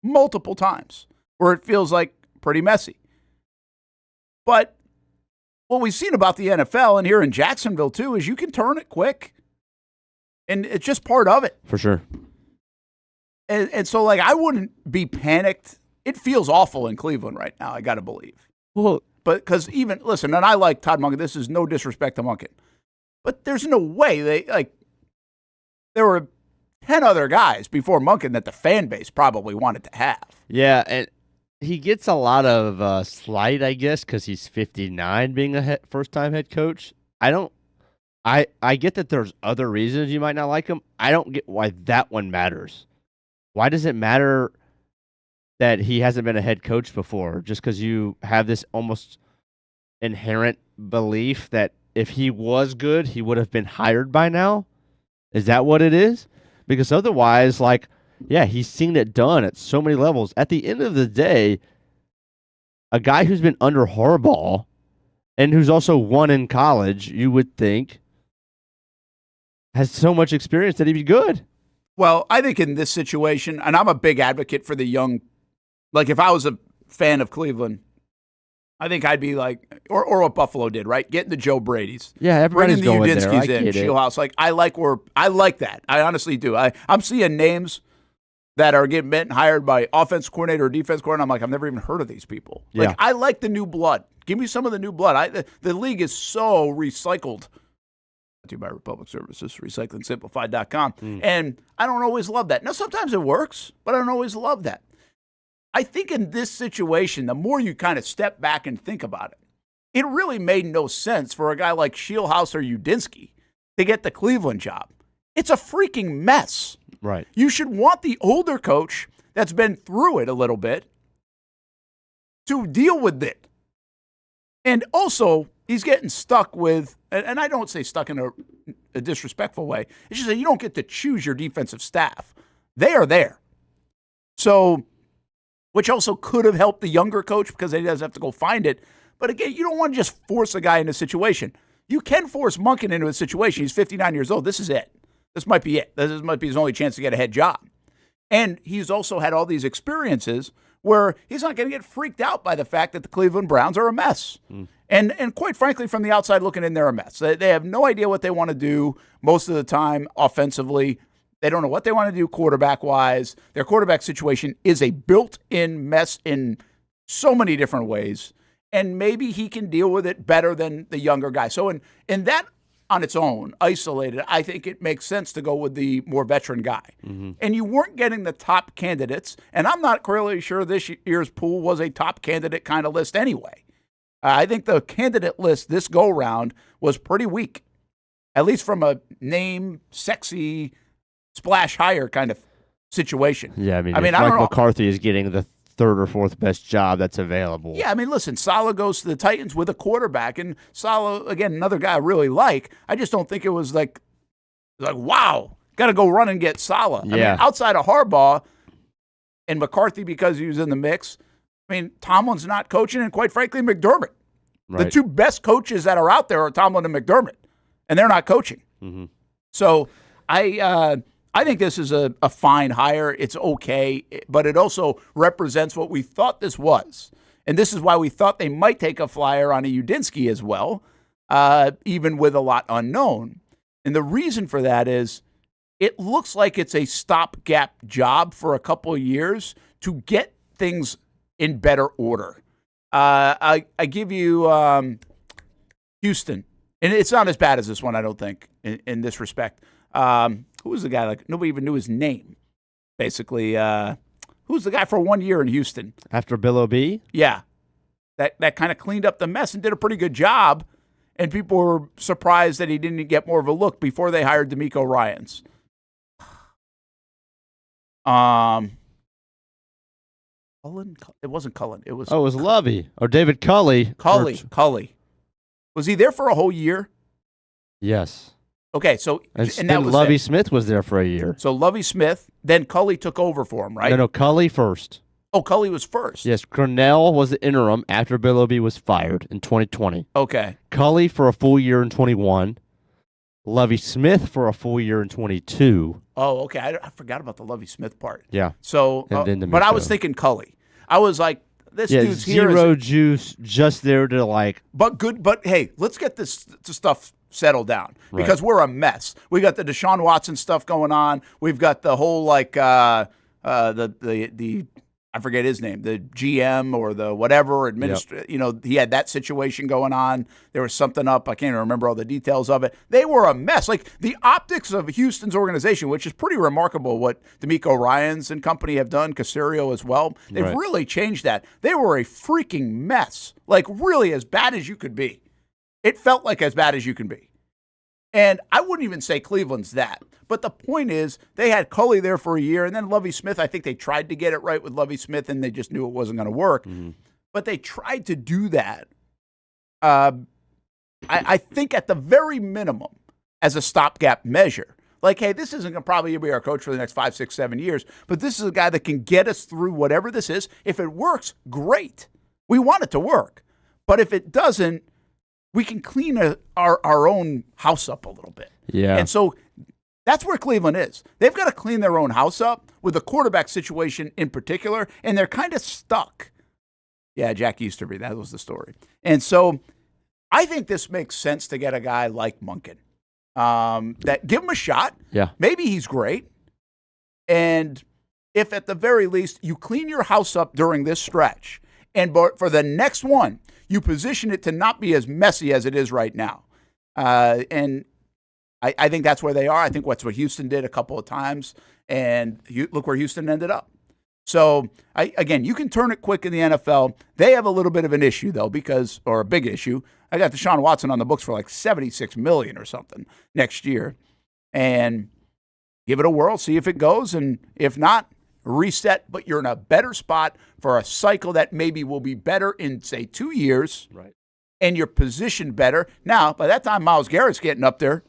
multiple times where it feels like pretty messy. But what we've seen about the NFL and here in Jacksonville too is you can turn it quick, and it's just part of it. For sure. And so, like, I wouldn't be panicked. It feels awful in Cleveland right now, I got to believe. Well, but because even, listen, and I like Todd Monken. This is no disrespect to Monken. But there's no way there were 10 other guys before Monken that the fan base probably wanted to have. Yeah, and he gets a lot of slight, I guess, because he's 59 being a first-time head coach. I get that there's other reasons you might not like him. I don't get why that one matters. Why does it matter that he hasn't been a head coach before? Just because you have this almost inherent belief that if he was good, he would have been hired by now? Is that what it is? Because otherwise, he's seen it done at so many levels. At the end of the day, a guy who's been under Harbaugh and who's also won in college, you would think, has so much experience that he'd be good. Well, I think in this situation, and I'm a big advocate for the young, like if I was a fan of Cleveland, I think I'd be like, or what Buffalo did, right? Getting the Joe Brady's. Yeah, everybody's bringing the going there. Udinskis in, Shieldhouse. Like, I like that. I honestly do. I'm seeing names that are getting hired by offense coordinator or defense coordinator. I'm like, I've never even heard of these people. Yeah. Like, I like the new blood. Give me some of the new blood. The league is so recycled. To you by Republic Services, recyclingsimplified.com. And I don't always love that. Now, sometimes it works, but I don't always love that. I think in this situation, the more you kind of step back and think about it, it really made no sense for a guy like Shieldhouse or Udinski to get the Cleveland job. It's a freaking mess. Right. You should want the older coach that's been through it a little bit to deal with it. And also, he's getting stuck with, and I don't say stuck in a disrespectful way, it's just that you don't get to choose your defensive staff. They are there. So, which also could have helped the younger coach because he doesn't have to go find it. But again, you don't want to just force a guy into a situation. You can force Monken into a situation. He's 59 years old. This is it. This might be it. This might be his only chance to get a head job. And he's also had all these experiences where he's not going to get freaked out by the fact that the Cleveland Browns are a mess. And quite frankly, from the outside looking in, they're a mess. They have no idea what they want to do most of the time offensively. They don't know what they want to do quarterback-wise. Their quarterback situation is a built-in mess in so many different ways. And maybe he can deal with it better than the younger guy. So in that on its own, isolated, I think it makes sense to go with the more veteran guy. And you weren't getting the top candidates. And I'm not really sure this year's pool was a top candidate kind of list anyway. I think the candidate list this go-round was pretty weak, at least from a name, sexy, splash higher kind of situation. Yeah, I mean I don't know. McCarthy is getting the third or fourth best job that's available. Yeah, I mean, listen, Saleh goes to the Titans with a quarterback, and Saleh, again, another guy I really like. I just don't think it was like wow, got to go run and get Saleh. Yeah. I mean, outside of Harbaugh and McCarthy because he was in the mix, I mean, Tomlin's not coaching, and quite frankly, McDermott. Right. The two best coaches that are out there are Tomlin and McDermott, and they're not coaching. So I think this is a fine hire. It's okay, but it also represents what we thought this was. And this is why we thought they might take a flyer on a Udinski as well, even with a lot unknown. And the reason for that is it looks like it's a stopgap job for a couple of years to get things in better order. I give you Houston, and it's not as bad as this one, I don't think, in this respect. Who was the guy? Like nobody even knew his name. Basically, who's the guy for 1 year in Houston After Bill O'B? Yeah, that kind of cleaned up the mess and did a pretty good job. And people were surprised that he didn't get more of a look before they hired D'Amico Ryans. Cullen? It wasn't Cullen. It was. Oh, it was Lovey or David Culley. Culley. Was he there for a whole year? Yes. Okay, so And that then was Lovey it. Smith was there for a year. So Lovey Smith, then Culley took over for him, right? No, Culley first. Oh, Culley was first. Yes, Cornell was the interim after Bill O'B was fired in 2020. Okay. Culley for a full year in 21. Lovey Smith for a full year in 22. Oh, okay. I forgot about the Lovey Smith part. Yeah. So, And then but I was D'Amico. thinking Culley. I was like, this dude's here. Zero juice, just there to like. But good. But hey, let's get this stuff settled down because we're a mess. We got the Deshaun Watson stuff going on. We've got the whole like the I forget his name, the GM or the whatever You know, he had that situation going on. There was something up. I can't even remember all the details of it. They were a mess. Like the optics of Houston's organization, which is pretty remarkable what D'Amico Ryans and company have done, Casario as well. They've really changed that. They were a freaking mess. Like really as bad as you could be. It felt like as bad as you can be. And I wouldn't even say Cleveland's that. But the point is, they had Culley there for a year, and then Lovie Smith, I think they tried to get it right with Lovie Smith, and they just knew it wasn't going to work. But they tried to do that, I think at the very minimum, as a stopgap measure. Like, hey, this isn't going to probably be our coach for the next 5, 6, 7 years, but this is a guy that can get us through whatever this is. If it works, great. We want it to work. But if it doesn't, we can clean our own house up a little bit. Yeah. And so that's where Cleveland is. They've got to clean their own house up with the quarterback situation in particular, and they're kind of stuck. Yeah, Jack Easterby, that was the story. And so I think this makes sense to get a guy like Monken. That give him a shot. Yeah. Maybe he's great. And if at the very least you clean your house up during this stretch, and for the next one, you position it to not be as messy as it is right now. And I think that's where they are. I think that's what Houston did a couple of times. And look where Houston ended up. So, again, you can turn it quick in the NFL. They have a little bit of an issue, though, or a big issue. I got Deshaun Watson on the books for like $76 million or something next year. And give it a whirl, see if it goes. And if not, reset. But you're in a better spot for a cycle that maybe will be better in, say, 2 years. Right. And you're positioned better. Now, by that time, Myles Garrett's getting up there.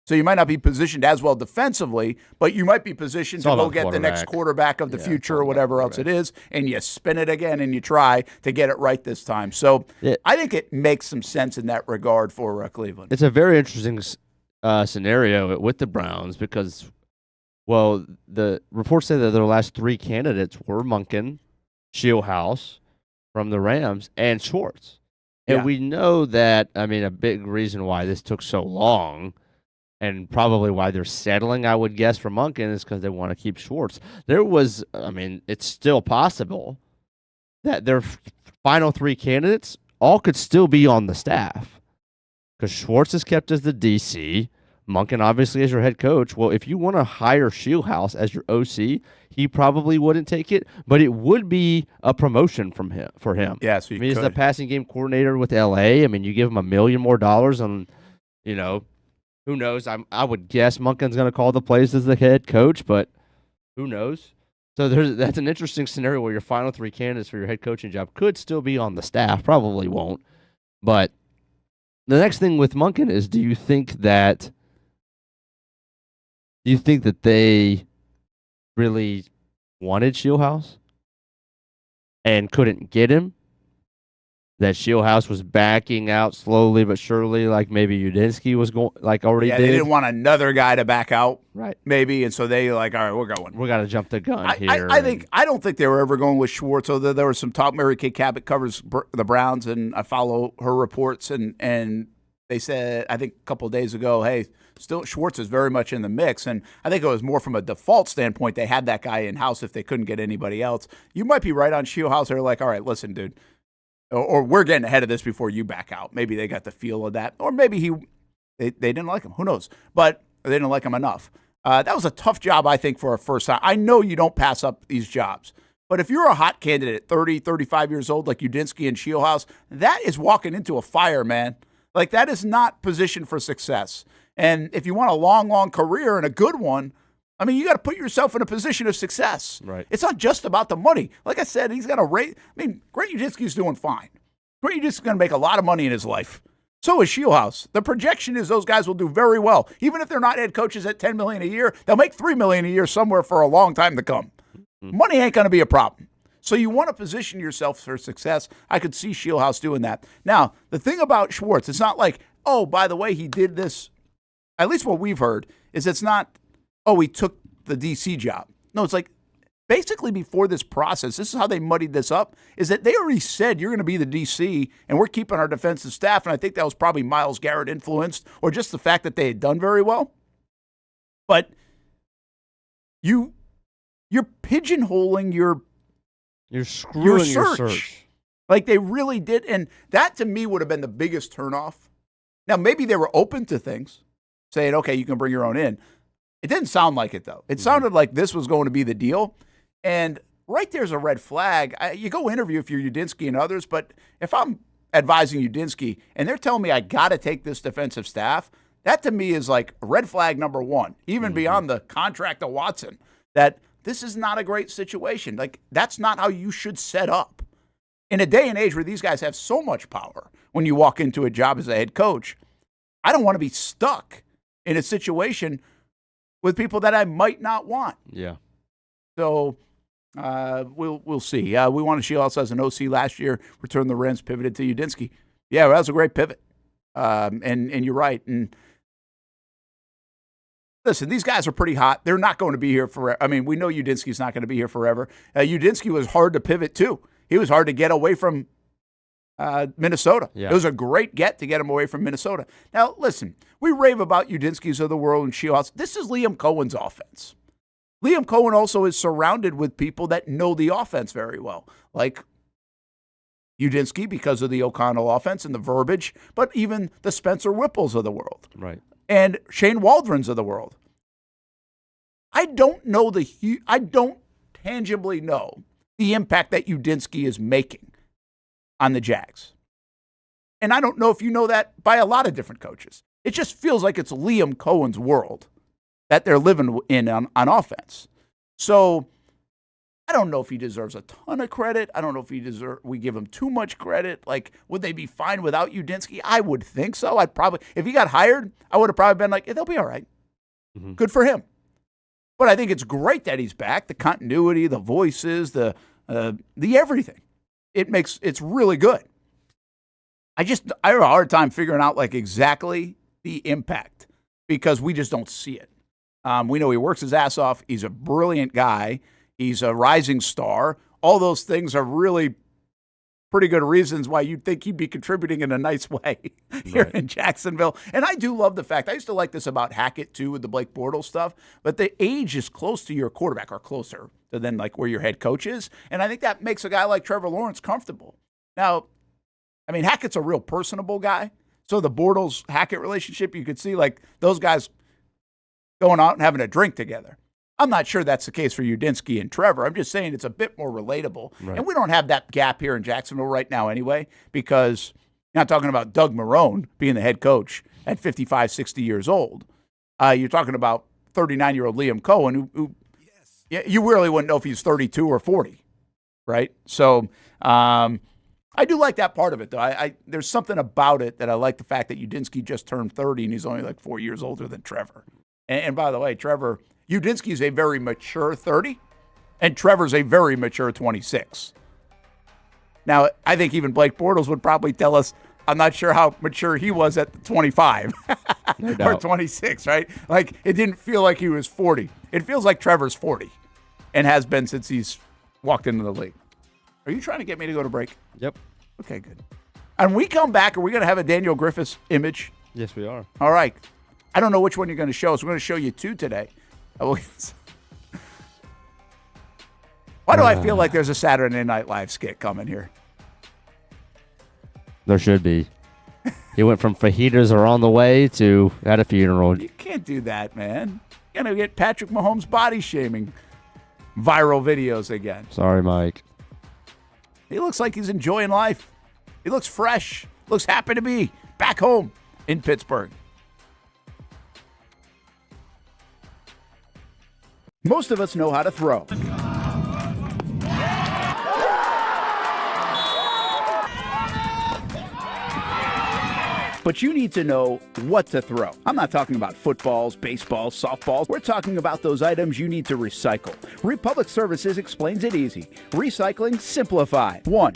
So you might not be positioned as well defensively, but you might be positioned to go get the next quarterback of the future or whatever else it is, and you spin it again and you try to get it right this time. So I think it makes some sense in that regard for Cleveland. It's a very interesting scenario with the Browns because, well, the reports say that their last 3 candidates were Monken, Shieldhouse from the Rams, and Schwartz. And we know that, I mean, a big reason why this took so long and probably why they're settling, I would guess, for Monken is because they want to keep Schwartz. There was, I mean, it's still possible that their final 3 candidates all could still be on the staff because Schwartz is kept as the DC, Monken obviously as your head coach. Well, if you want to hire Shieldhouse as your OC, he probably wouldn't take it, but it would be a promotion for him. Yeah, so he's the passing game coordinator with LA. I mean, you give him $1 million more on, you know, who knows? I would guess Monken's going to call the plays as the head coach, but who knows? So that's an interesting scenario where your final 3 candidates for your head coaching job could still be on the staff. Probably won't. But the next thing with Monken is, do you think that they really wanted Shieldhouse and couldn't get him? That Shieldhouse was backing out slowly but surely, like maybe Udinski was going, like already did. They didn't want another guy to back out, right? Maybe, and so they like, all right, we're going. We got to jump the gun here. I don't think they were ever going with Schwartz. Although there was some talk. Mary Kay Cabot covers the Browns, and I follow her reports, and they said I think a couple of days ago, hey, still Schwartz is very much in the mix, and I think it was more from a default standpoint. They had that guy in house if they couldn't get anybody else. You might be right on Shieldhouse. They're like, all right, listen, dude. Or we're getting ahead of this before you back out. Maybe they got the feel of that. Or maybe they didn't like him. Who knows? But they didn't like him enough. That was a tough job, I think, for a first time. I know you don't pass up these jobs. But if you're a hot candidate at 30, 35 years old like Udinski and Shieldhouse, that is walking into a fire, man. Like, that is not positioned for success. And if you want a long, long career and a good one, I mean, you got to put yourself in a position of success. Right. It's not just about the money. Like I said, he's got a rate. I mean, Grant Udinski's doing fine. Grant Udinski's going to make a lot of money in his life. So is Shieldhouse. The projection is those guys will do very well. Even if they're not head coaches at $10 million a year, they'll make $3 million a year somewhere for a long time to come. Mm-hmm. Money ain't going to be a problem. So you want to position yourself for success. I could see Shieldhouse doing that. Now, the thing about Schwartz, it's not like, oh, by the way, he did this. At least what we've heard is it's not, oh, he took the DC job. No, it's like basically before this process, this is how they muddied this up, is that they already said you're going to be the DC and we're keeping our defensive staff. And I think that was probably Myles Garrett influenced or just the fact that they had done very well. But you're pigeonholing you're screwing your search. search. Like they really did. And that to me would have been the biggest turnoff. Now, maybe they were open to things, saying, okay, you can bring your own in. It didn't sound like it, though. It sounded like this was going to be the deal. And right there's a red flag. You go interview if you're Udinski and others, but if I'm advising Udinski and they're telling me I got to take this defensive staff, that to me is like red flag number one, even beyond the contract of Watson, that this is not a great situation. Like, that's not how you should set up. In a day and age where these guys have so much power when you walk into a job as a head coach, I don't want to be stuck in a situation with people that I might not want. Yeah. So we'll see. We wanted She also as an OC last year, returned the reins, pivoted to Udinski. Yeah, that was a great pivot. And you're right. And listen, these guys are pretty hot. They're not going to be here forever. I mean, we know Udinski's not going to be here forever. Udinski was hard to pivot too. He was hard to get away from Minnesota. Yeah. It was a great get to get him away from Minnesota. Now, listen, we rave about Udinski's of the world and Shields. This is Liam Cohen's offense. Liam Cohen also is surrounded with people that know the offense very well, like Udinski because of the O'Connell offense and the verbiage, but even the Spencer Whipples of the world. Right. And Shane Waldron's of the world. I don't tangibly know the impact that Udinski is making on the Jags. And I don't know if you know that by a lot of different coaches. It just feels like it's Liam Cohen's world that they're living in on offense. So I don't know if he deserves a ton of credit. I don't know if we give him too much credit. Like, would they be fine without Udinski? I would think so. If he got hired, I would have probably been like, they'll be all right. Mm-hmm. Good for him. But I think it's great that he's back. The continuity, the voices, the everything. It's really good. I have a hard time figuring out like exactly the impact because we just don't see it. We know he works his ass off. He's a brilliant guy. He's a rising star. All those things are really pretty good reasons why you'd think he'd be contributing in a nice way here in Jacksonville. And I do love the fact, I used to like this about Hackett too with the Blake Bortles stuff, but the age is close to your quarterback or closer than like where your head coach is. And I think that makes a guy like Trevor Lawrence comfortable. Now, I mean, Hackett's a real personable guy. So the Bortles-Hackett relationship, you could see like those guys going out and having a drink together. I'm not sure that's the case for Udinski and Trevor. I'm just saying it's a bit more relatable. Right. And we don't have that gap here in Jacksonville right now anyway, because you're not talking about Doug Marrone being the head coach at 55, 60 years old. You're talking about 39-year-old Liam Cohen, who you really wouldn't know if he's 32 or 40, right? So I do like that part of it, though. There's something about it that I like the fact that Udinski just turned 30 and he's only like 4 years older than Trevor. And by the way, Udinski's a very mature 30, and Trevor's a very mature 26. Now, I think even Blake Bortles would probably tell us, I'm not sure how mature he was at 25 or 26, right? Like, it didn't feel like he was 40. It feels like Trevor's 40 and has been since he's walked into the league. Are you trying to get me to go to break? Yep. Okay, good. And when we come back, are we going to have a Daniel Griffiths image? Yes, we are. All right. I don't know which one you're going to show us. We're going to show you two today. Why do I feel like there's a Saturday Night Live skit coming here? There should be. He went from fajitas are on the way to at a funeral. You can't do that, man. You're going to get Patrick Mahomes body shaming viral videos again. Sorry, Mike. He looks like he's enjoying life. He looks fresh. Looks happy to be back home in Pittsburgh. Most of us know how to throw. But you need to know what to throw. I'm not talking about footballs, baseballs, softballs. We're talking about those items you need to recycle. Republic Services explains it easy. Recycling simplified. 1.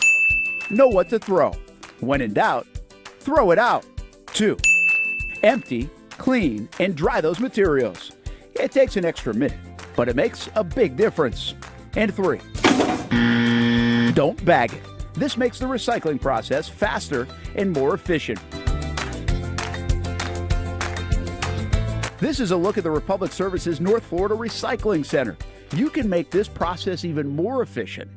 Know what to throw. When in doubt, throw it out. 2. Empty, clean, and dry those materials. It takes an extra minute, but it makes a big difference. And 3, don't bag it. This makes the recycling process faster and more efficient. This is a look at the Republic Services North Florida Recycling Center. You can make this process even more efficient.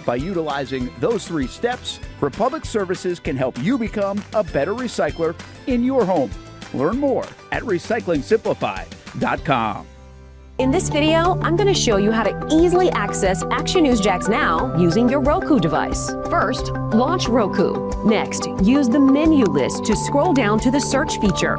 By utilizing those 3 steps, Republic Services can help you become a better recycler in your home. Learn more at recyclingsimplified.com. In this video, I'm going to show you how to easily access Action News Jax Now using your Roku device. First, launch Roku. Next, use the menu list to scroll down to the search feature.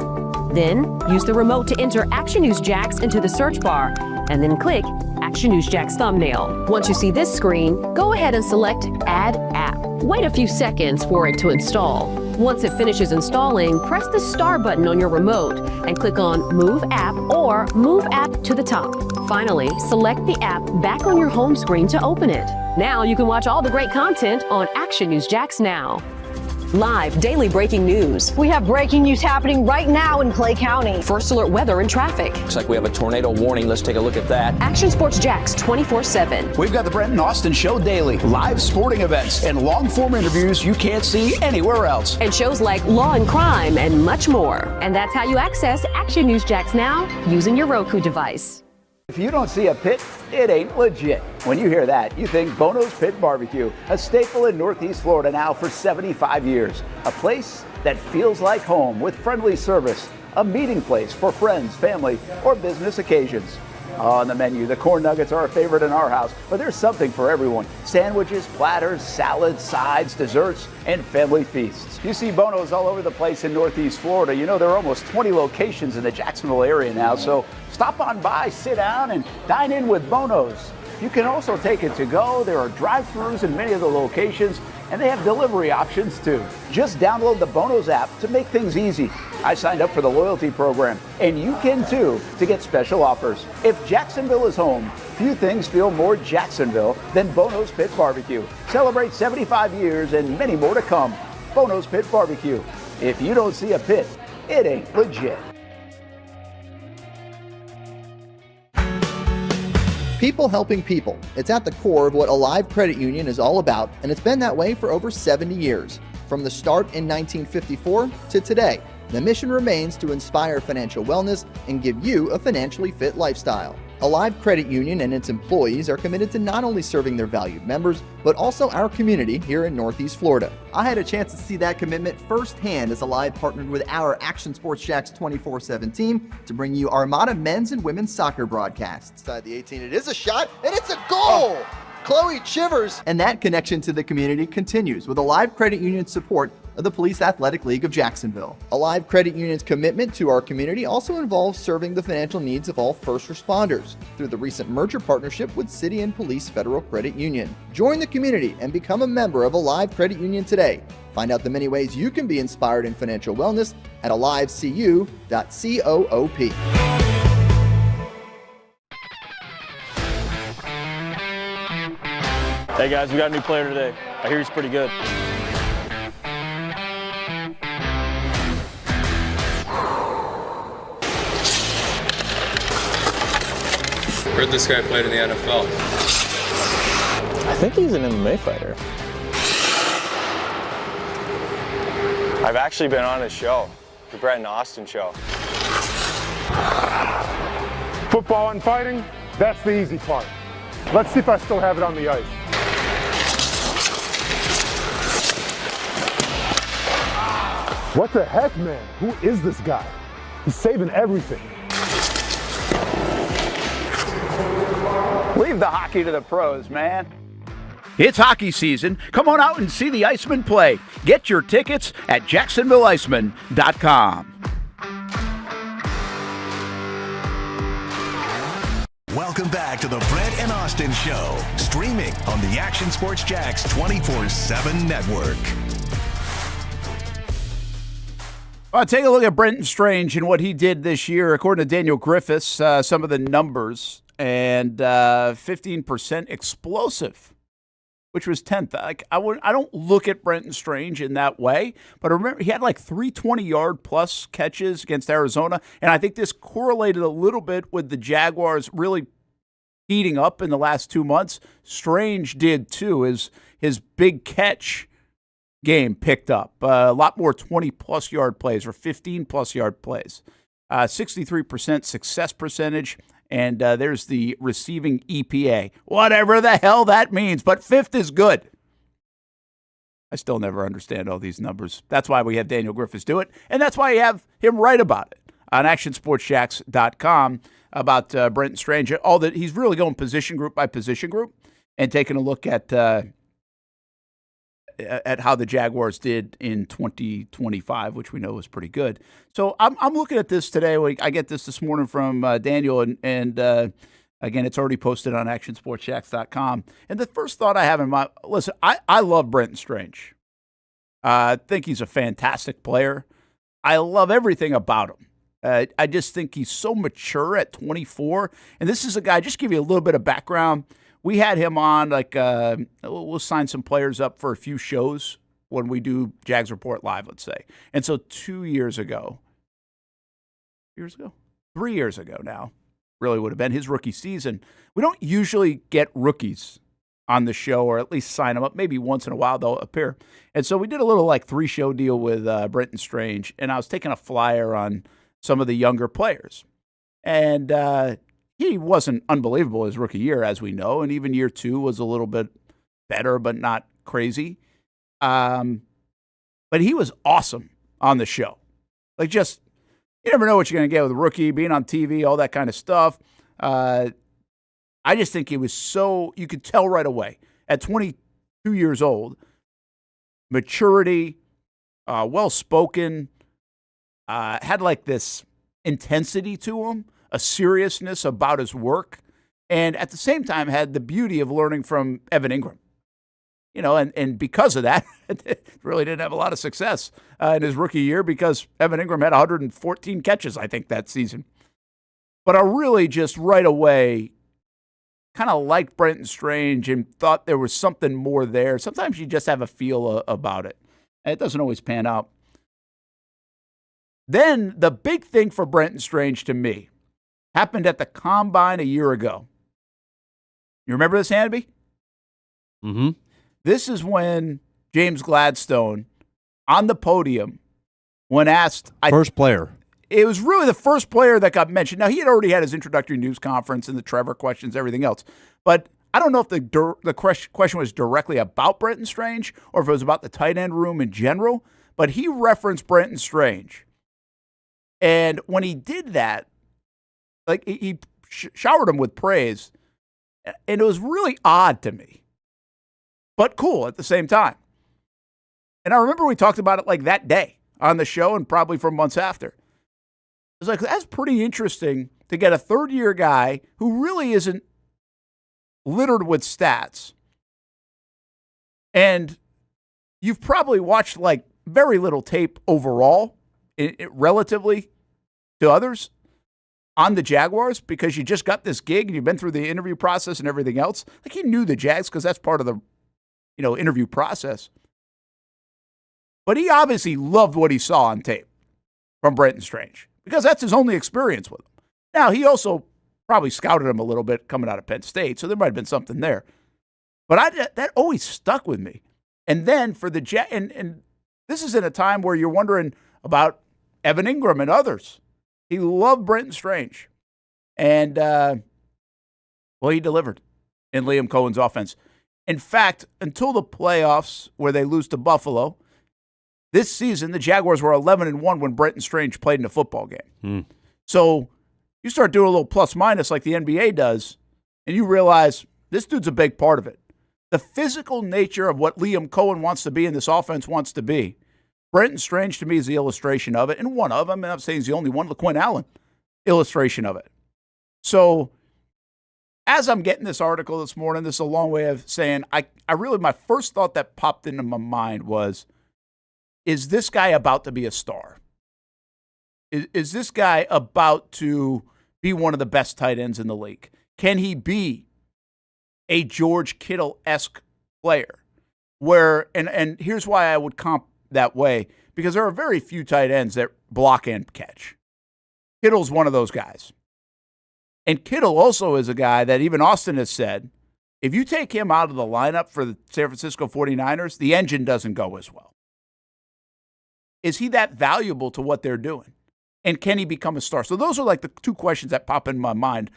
Then, use the remote to enter Action News Jax into the search bar, and then click Action News Jax thumbnail. Once you see this screen, go ahead and select Add App. Wait a few seconds for it to install. Once it finishes installing, press the star button on your remote and click on Move App or Move App to the top. Finally, select the app back on your home screen to open it. Now you can watch all the great content on Action News Jax Now. Live daily breaking news. We have breaking news happening right now in Clay County. First alert weather and traffic. Looks like we have a tornado warning. Let's take a look at that. Action Sports Jax 24/7. We've got the Brent and Austen Show daily, live sporting events, and long-form interviews you can't see anywhere else. And shows like Law and Crime and much more. And that's how you access Action News Jax Now using your Roku device. If you don't see a pit, it ain't legit. When you hear that, you think Bono's Pit Barbecue, a staple in Northeast Florida now for 75 years. A place that feels like home with friendly service, a meeting place for friends, family, or business occasions. On the menu, the corn nuggets are a favorite in our house, but there's something for everyone. Sandwiches, platters, salads, sides, desserts, and family feasts. You see Bono's all over the place in Northeast Florida. You know, there are almost 20 locations in the Jacksonville area now, so stop on by, sit down, and dine in with Bono's. You can also take it to go. There are drive-thrus in many of the locations, and they have delivery options too. Just download the Bono's app to make things easy. I signed up for the loyalty program, and you can too, to get special offers. If Jacksonville is home, few things feel more Jacksonville than Bono's Pit Barbecue. Celebrate 75 years and many more to come. Bono's Pit Barbecue. If you don't see a pit, it ain't legit. People helping people. It's at the core of what Alive Credit Union is all about, and it's been that way for over 70 years. From the start in 1954 to today, the mission remains to inspire financial wellness and give you a financially fit lifestyle. Alive Credit Union and its employees are committed to not only serving their valued members, but also our community here in Northeast Florida. I had a chance to see that commitment firsthand as Alive partnered with our Action Sports Jax 24/7 team to bring you Armada men's and women's soccer broadcasts. Inside the 18, it is a shot, and it's a goal! Chloe Chivers! And that connection to the community continues with Alive Credit Union's support of the Police Athletic League of Jacksonville. Alive Credit Union's commitment to our community also involves serving the financial needs of all first responders through the recent merger partnership with City and Police Federal Credit Union. Join the community and become a member of Alive Credit Union today. Find out the many ways you can be inspired in financial wellness at alivecu.coop. Hey guys, we got a new player today. I hear he's pretty good. Heard this guy played in the NFL. I think he's an MMA fighter. I've actually been on his show, the Brent and Austen show. Football and fighting, that's the easy part. Let's see if I still have it on the ice. What the heck, man? Who is this guy? He's saving everything. Leave the hockey to the pros, man. It's hockey season. Come on out and see the Icemen play. Get your tickets at jacksonvilleicemen.com. Welcome back to the Brent and Austen Show, streaming on the Action Sports Jax 24/7 network. Take a look at Brenton Strange and what he did this year. According to Daniel Griffiths, some of the numbers, and 15% explosive, which was 10th. Like I don't look at Brenton Strange in that way, but I remember he had like 320-yard plus catches against Arizona, and I think this correlated a little bit with the Jaguars really heating up in the last 2 months. Strange did too. His big catch game picked up. A lot more 20-plus yard plays or 15-plus yard plays. 63% success percentage, and there's the receiving EPA. Whatever the hell that means, but fifth is good. I still never understand all these numbers. That's why we have Daniel Griffiths do it, and that's why you have him write about it on actionsportsjacks.com about Brenton Strange. All that he's really going position group by position group and taking a look at how the Jaguars did in 2025, which we know was pretty good. So I'm looking at this today. I get this morning from Daniel, and again, it's already posted on actionsportsjacks.com. And the first thought I have in mind, listen, I love Brenton Strange. I think he's a fantastic player. I love everything about him. I just think he's so mature at 24. And this is a guy, just to give you a little bit of background, we had him on, we'll sign some players up for a few shows when we do Jags Report Live, let's say. And so 3 years ago now, really would have been his rookie season. We don't usually get rookies on the show, or at least sign them up. Maybe once in a while they'll appear. And so we did a little 3-show deal with Brenton Strange, and I was taking a flyer on some of the younger players. And he wasn't unbelievable his rookie year, as we know, and even year 2 was a little bit better, but not crazy. But he was awesome on the show. You never know what you're going to get with a rookie, being on TV, all that kind of stuff. I just think he was you could tell right away, at 22 years old, maturity, well-spoken, had this intensity to him, a seriousness about his work, and at the same time had the beauty of learning from Evan Ingram. And because of that, really didn't have a lot of success in his rookie year because Evan Ingram had 114 catches, I think, that season. But I really just right away kind of liked Brenton Strange and thought there was something more there. Sometimes you just have a feel about it, and it doesn't always pan out. Then the big thing for Brenton Strange to me happened at the Combine a year ago. You remember this, Hamby? Mm-hmm. This is when James Gladstone, on the podium, when asked... First player. It was really the first player that got mentioned. Now, he had already had his introductory news conference and the Trevor questions, everything else. But I don't know if the question was directly about Brenton Strange or if it was about the tight end room in general. But he referenced Brenton Strange. And when he did that, he showered him with praise. And it was really odd to me, but cool at the same time. And I remember we talked about it that day on the show and probably for months after. It was that's pretty interesting to get a third-year guy who really isn't littered with stats. And you've probably watched very little tape overall, relatively to others, on the Jaguars because you just got this gig and you've been through the interview process and everything else. He knew the Jags because that's part of the interview process. But he obviously loved what he saw on tape from Brenton Strange because that's his only experience with him. Now, he also probably scouted him a little bit coming out of Penn State, so there might have been something there. But that always stuck with me. And then for the and this is in a time where you're wondering about Evan Ingram and others. He loved Brenton Strange. And, he delivered in Liam Cohen's offense. In fact, until the playoffs where they lose to Buffalo, this season the Jaguars were 11-1 when Brenton Strange played in a football game. So you start doing a little plus-minus like the NBA does, and you realize this dude's a big part of it. The physical nature of what Liam Cohen wants to be and this offense wants to be. Brenton Strange, to me, is the illustration of it, and one of them, and I'm saying he's the only one, LaQuinn Allen, illustration of it. So as I'm getting this article this morning, this is a long way of saying, I really, my first thought that popped into my mind was, is this guy about to be a star? Is this guy about to be one of the best tight ends in the league? Can he be a George Kittle-esque player? And here's why I would comp that way, because there are very few tight ends that block and catch. Kittle's one of those guys. And Kittle also is a guy that even Austen has said, if you take him out of the lineup for the San Francisco 49ers, the engine doesn't go as well. Is he that valuable to what they're doing? And can he become a star? So those are like the two questions that pop in my mind.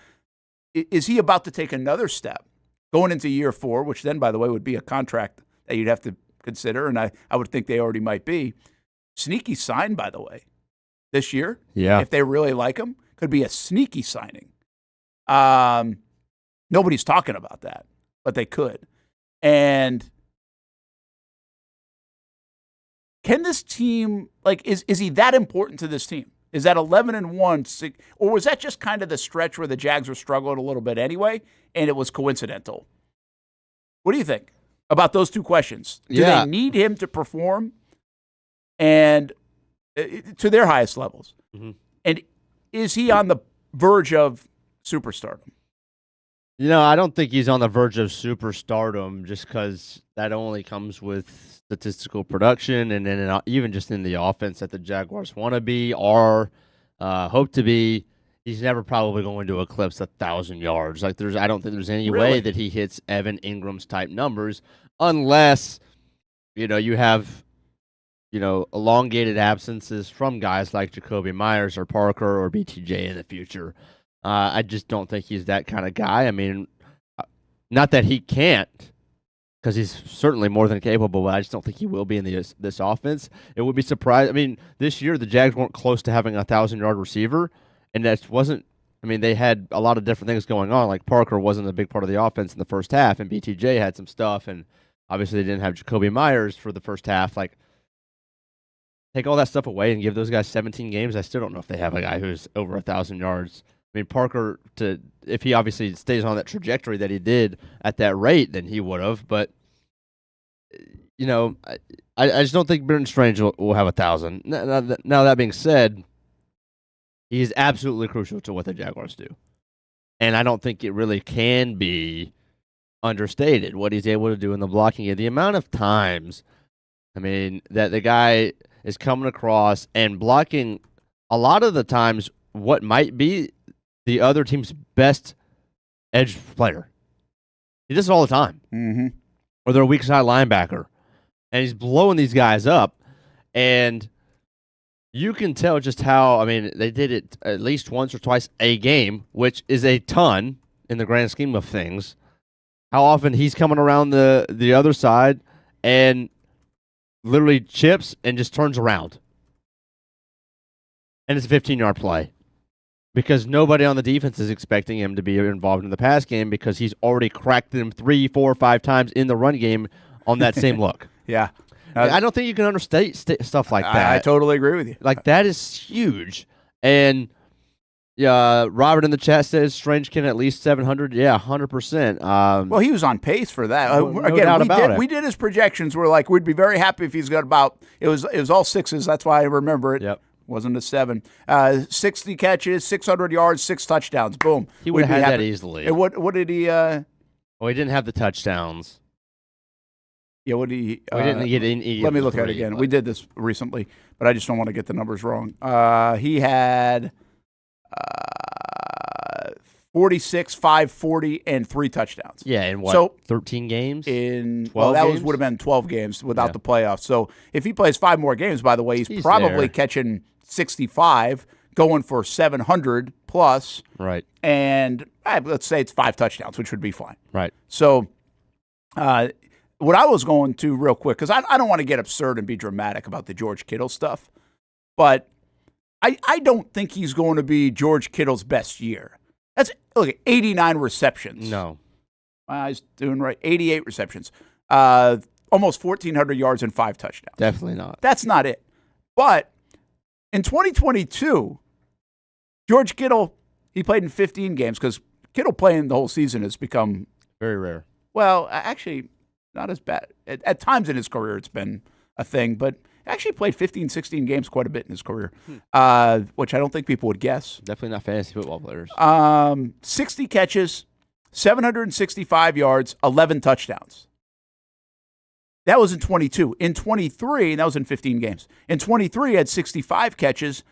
Is he about to take another step going into year 4, which then, by the way, would be a contract that you'd have to consider, and I would think they already might be. Sneaky sign, by the way, this year. Yeah. If they really like him, could be a sneaky signing. Nobody's talking about that, but they could. And can this team, like, is he that important to this team? Is that 11-1, or was that just kind of the stretch where the Jags were struggling a little bit anyway, and it was coincidental? What do you think about those two questions? Do they need him to perform and to their highest levels? Mm-hmm. And is he on the verge of superstardom? I don't think he's on the verge of superstardom just because that only comes with statistical production and then even just in the offense that the Jaguars want to be or hope to be. He's never probably going to eclipse 1,000 yards. I don't think there's any way that he hits Evan Ingram's type numbers unless, you have, elongated absences from guys like Jacoby Myers or Parker or BTJ in the future. I just don't think he's that kind of guy. I mean, not that he can't, because he's certainly more than capable, but I just don't think he will be in this offense. It would be surprised. I mean, this year the Jags weren't close to having a 1,000-yard receiver, and that wasn't – I mean, they had a lot of different things going on. Like Parker wasn't a big part of the offense in the first half, and BTJ had some stuff, and obviously they didn't have Jacoby Myers for the first half. Like, take all that stuff away and give those guys 17 games. I still don't know if they have a guy who's over 1,000 yards. I mean, Parker, if he obviously stays on that trajectory that he did at that rate, then he would have. But, I just don't think Brenton Strange will have 1,000. Now, that being said, he is absolutely crucial to what the Jaguars do. And I don't think it really can be understated what he's able to do in the blocking game. The amount of times, that the guy is coming across and blocking a lot of the times what might be the other team's best edge player. He does it all the time. Mm-hmm. Or they're a weak side linebacker. And he's blowing these guys up. And you can tell just how, they did it at least once or twice a game, which is a ton in the grand scheme of things. How often he's coming around the other side and literally chips and just turns around. And it's a 15-yard play. Because nobody on the defense is expecting him to be involved in the pass game because he's already cracked them 3, 4, 5 times in the run game on that same look. Yeah. I don't think you can understate stuff like that. I totally agree with you. Like, that is huge. And Robert in the chat says Strange can at least 700. Yeah, 100%. Well, he was on pace for that. We did his projections. We're like, we'd be very happy if he's got about – it was all 6s. That's why I remember it. Yep. Wasn't a 7. 60 catches, 600 yards, 6 touchdowns. Boom. He would have had that easily. And what did he? Well, he didn't have the touchdowns. Yeah, what did he? We didn't get any. Let me look at it again. We did this recently, but I just don't want to get the numbers wrong. He had 46, 540, and 3 touchdowns. Yeah, in what? 13 games? Would have been 12 games without the playoffs. So if he plays 5 more games, by the way, he's probably there. catching 65, going for 700 plus. Right. And let's say it's 5 touchdowns, which would be fine. Right. So what I was going to real quick, because I don't want to get absurd and be dramatic about the George Kittle stuff, but I don't think he's going to be George Kittle's best year. Look at 89 receptions. No. He's doing right. 88 receptions. Almost 1,400 yards and 5 touchdowns. Definitely not. That's not it. But in 2022, George Kittle, he played in 15 games because Kittle playing the whole season has become very rare. Well, actually, not as bad. At times in his career, it's been a thing, but actually played 15, 16 games quite a bit in his career, which I don't think people would guess. Definitely not fantasy football players. 60 catches, 765 yards, 11 touchdowns. That was in 22. In 23, and that was in 15 games. In 23, he had 65 catches,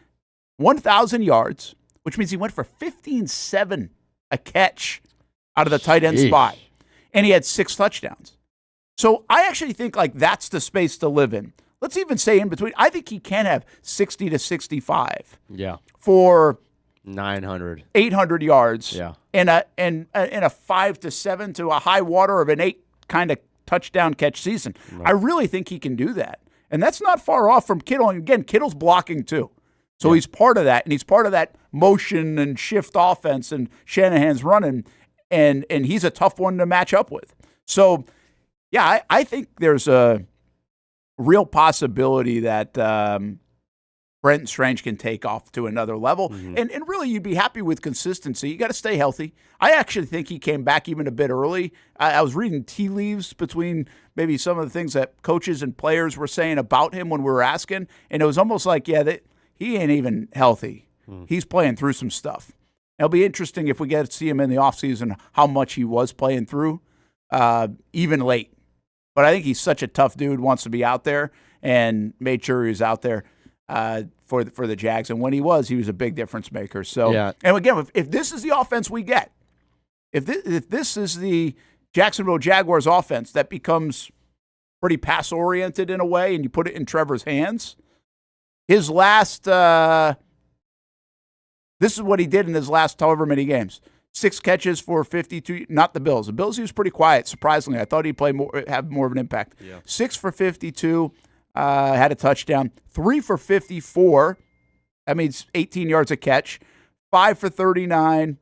1,000 yards, which means he went for 15-7 a catch out of the tight end spot, and he had 6 touchdowns. So I actually think like that's the space to live in. Let's even say in between. I think he can have 60 to 65. Yeah. For 900, 800 yards. Yeah. And a 5 to 7 to a high water of an 8 kind of touchdown catch season. Right. I really think he can do that. And that's not far off from Kittle. And again, Kittle's blocking too. So he's part of that, and he's part of that motion and shift offense, and Shanahan's running, and he's a tough one to match up with. So, yeah, I think there's a real possibility that Brenton Strange can take off to another level. Mm-hmm. And really, you'd be happy with consistency. You got to stay healthy. I actually think he came back even a bit early. I was reading tea leaves between maybe some of the things that coaches and players were saying about him when we were asking, and it was almost like, he ain't even healthy. He's playing through some stuff. It'll be interesting if we get to see him in the offseason, how much he was playing through, even late. But I think he's such a tough dude, wants to be out there, and made sure he was out there for the Jags. And when he was a big difference maker. So, And again, if this is the offense we get, if this is the Jacksonville Jaguars offense that becomes pretty pass-oriented in a way, and you put it in Trevor's hands, his last, this is what he did in his last however many games. 6 catches for 52, not the Bills. The Bills, he was pretty quiet, surprisingly. I thought he'd have more of an impact. Yeah. 6 for 52, had a touchdown. 3 for 54, that means 18 yards a catch. 5 for 39,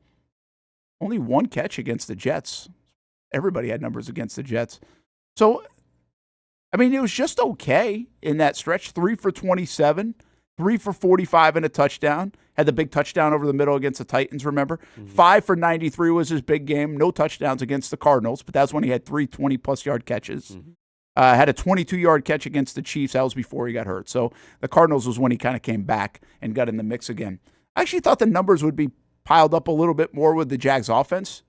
only 1 catch against the Jets. Everybody had numbers against the Jets. So, I mean, it was just okay in that stretch. 3 for 27, 3 for 45 and a touchdown. Had the big touchdown over the middle against the Titans, remember? 5 for 93 was his big game. No touchdowns against the Cardinals, but that's when he had 3 20-plus yard catches. Had a 22-yard catch against the Chiefs. That was before he got hurt. So the Cardinals was when he kind of came back and got in the mix again. I actually thought the numbers would be piled up a little bit more with the Jags offense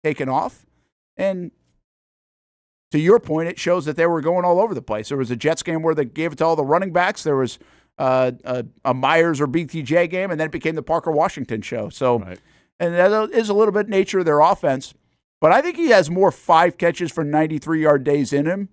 taking off. And to your point, it shows that they were going all over the place. There was a Jets game where they gave it to all the running backs. There was a Myers or BTJ game, and then it became the Parker Washington show. So, And that is a little bit nature of their offense. But I think he has more 5 catches for 93-yard days in him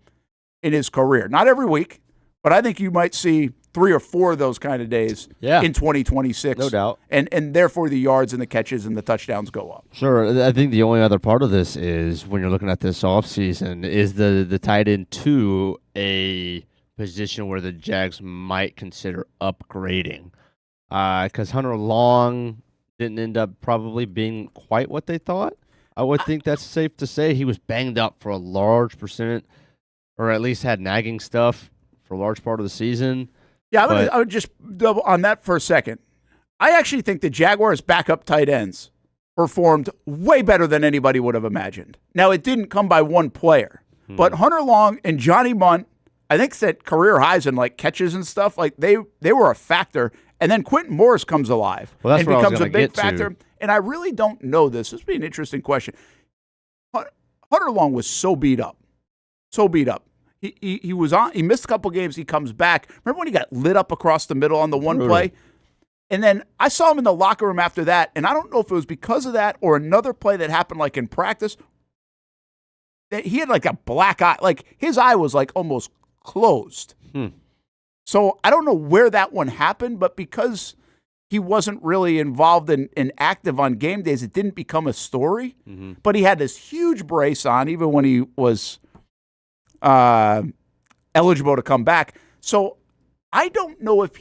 in his career. Not every week, but I think you might see 3 or 4 of those kind of days in 2026. No doubt. And therefore the yards and the catches and the touchdowns go up. Sure. I think the only other part of this is when you're looking at this offseason is the tight end to a position where the Jags might consider upgrading. Because Hunter Long didn't end up probably being quite what they thought. I would think that's safe to say. He was banged up for a large percent, or at least had nagging stuff for a large part of the season. Yeah, I would just double on that for a second. I actually think the Jaguars' backup tight ends performed way better than anybody would have imagined. Now, it didn't come by one player, but Hunter Long and Johnny Munt, I think, set career highs in like catches and stuff. Like they were a factor. And then Quentin Morris comes alive and becomes a big factor. And I really don't know this. This would be an interesting question. Hunter Long was so beat up. So beat up. He was on. He missed a couple games. He comes back. Remember when he got lit up across the middle on the one play? And then I saw him in the locker room after that, and I don't know if it was because of that or another play that happened like in practice. That he had like a black eye. Like his eye was like almost closed. So I don't know where that one happened, but because he wasn't really involved in active on game days, it didn't become a story. But he had this huge brace on even when he was eligible to come back. So I don't know if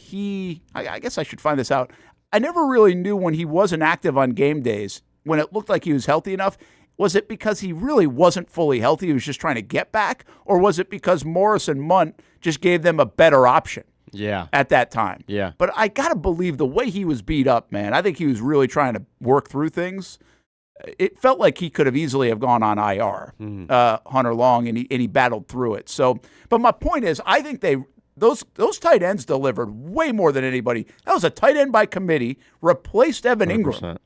I guess I should find this out. I never really knew when he wasn't active on game days, when it looked like he was healthy enough. Was it because he really wasn't fully healthy? He was just trying to get back? Or was it because Morris and Munt just gave them a better option at that time? Yeah. But I got to believe the way he was beat up, man, I think he was really trying to work through things. It felt like he could have easily have gone on IR, Hunter Long, and he battled through it. So, but my point is, I think those tight ends delivered way more than anybody. That was a tight end by committee, replaced Evan 100%. Ingram.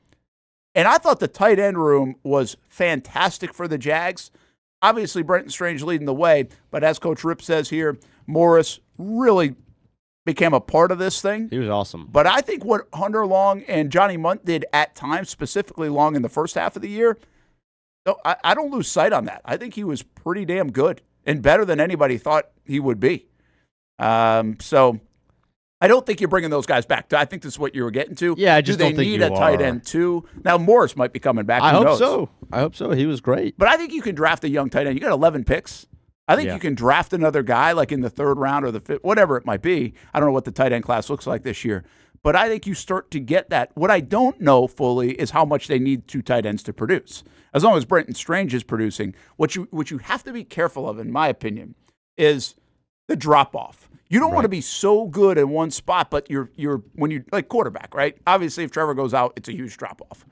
And I thought the tight end room was fantastic for the Jags. Obviously, Brenton Strange leading the way, but as Coach Rip says here, Morris really became a part of this thing. He was awesome. But I think what Hunter Long and Johnny Munt did at times, specifically Long in the first half of the year, I don't lose sight on that. I think he was pretty damn good and better than anybody thought he would be. So I don't think you're bringing those guys back. I think this is what you were getting to. Yeah, I just don't think Do they need a tight end too? Now, Morris might be coming back. I Who hope knows? so. I hope so. He was great. But I think you can draft a young tight end. You got 11 picks. I think you can draft another guy like in the third round or the fifth, whatever it might be. I don't know what the tight end class looks like this year. But I think you start to get that. What I don't know fully is how much they need two tight ends to produce. As long as Brenton Strange is producing, what you have to be careful of, in my opinion, is the drop-off. You don't want to be so good in one spot, but you're when you like quarterback, right? Obviously, if Trevor goes out, it's a huge drop-off.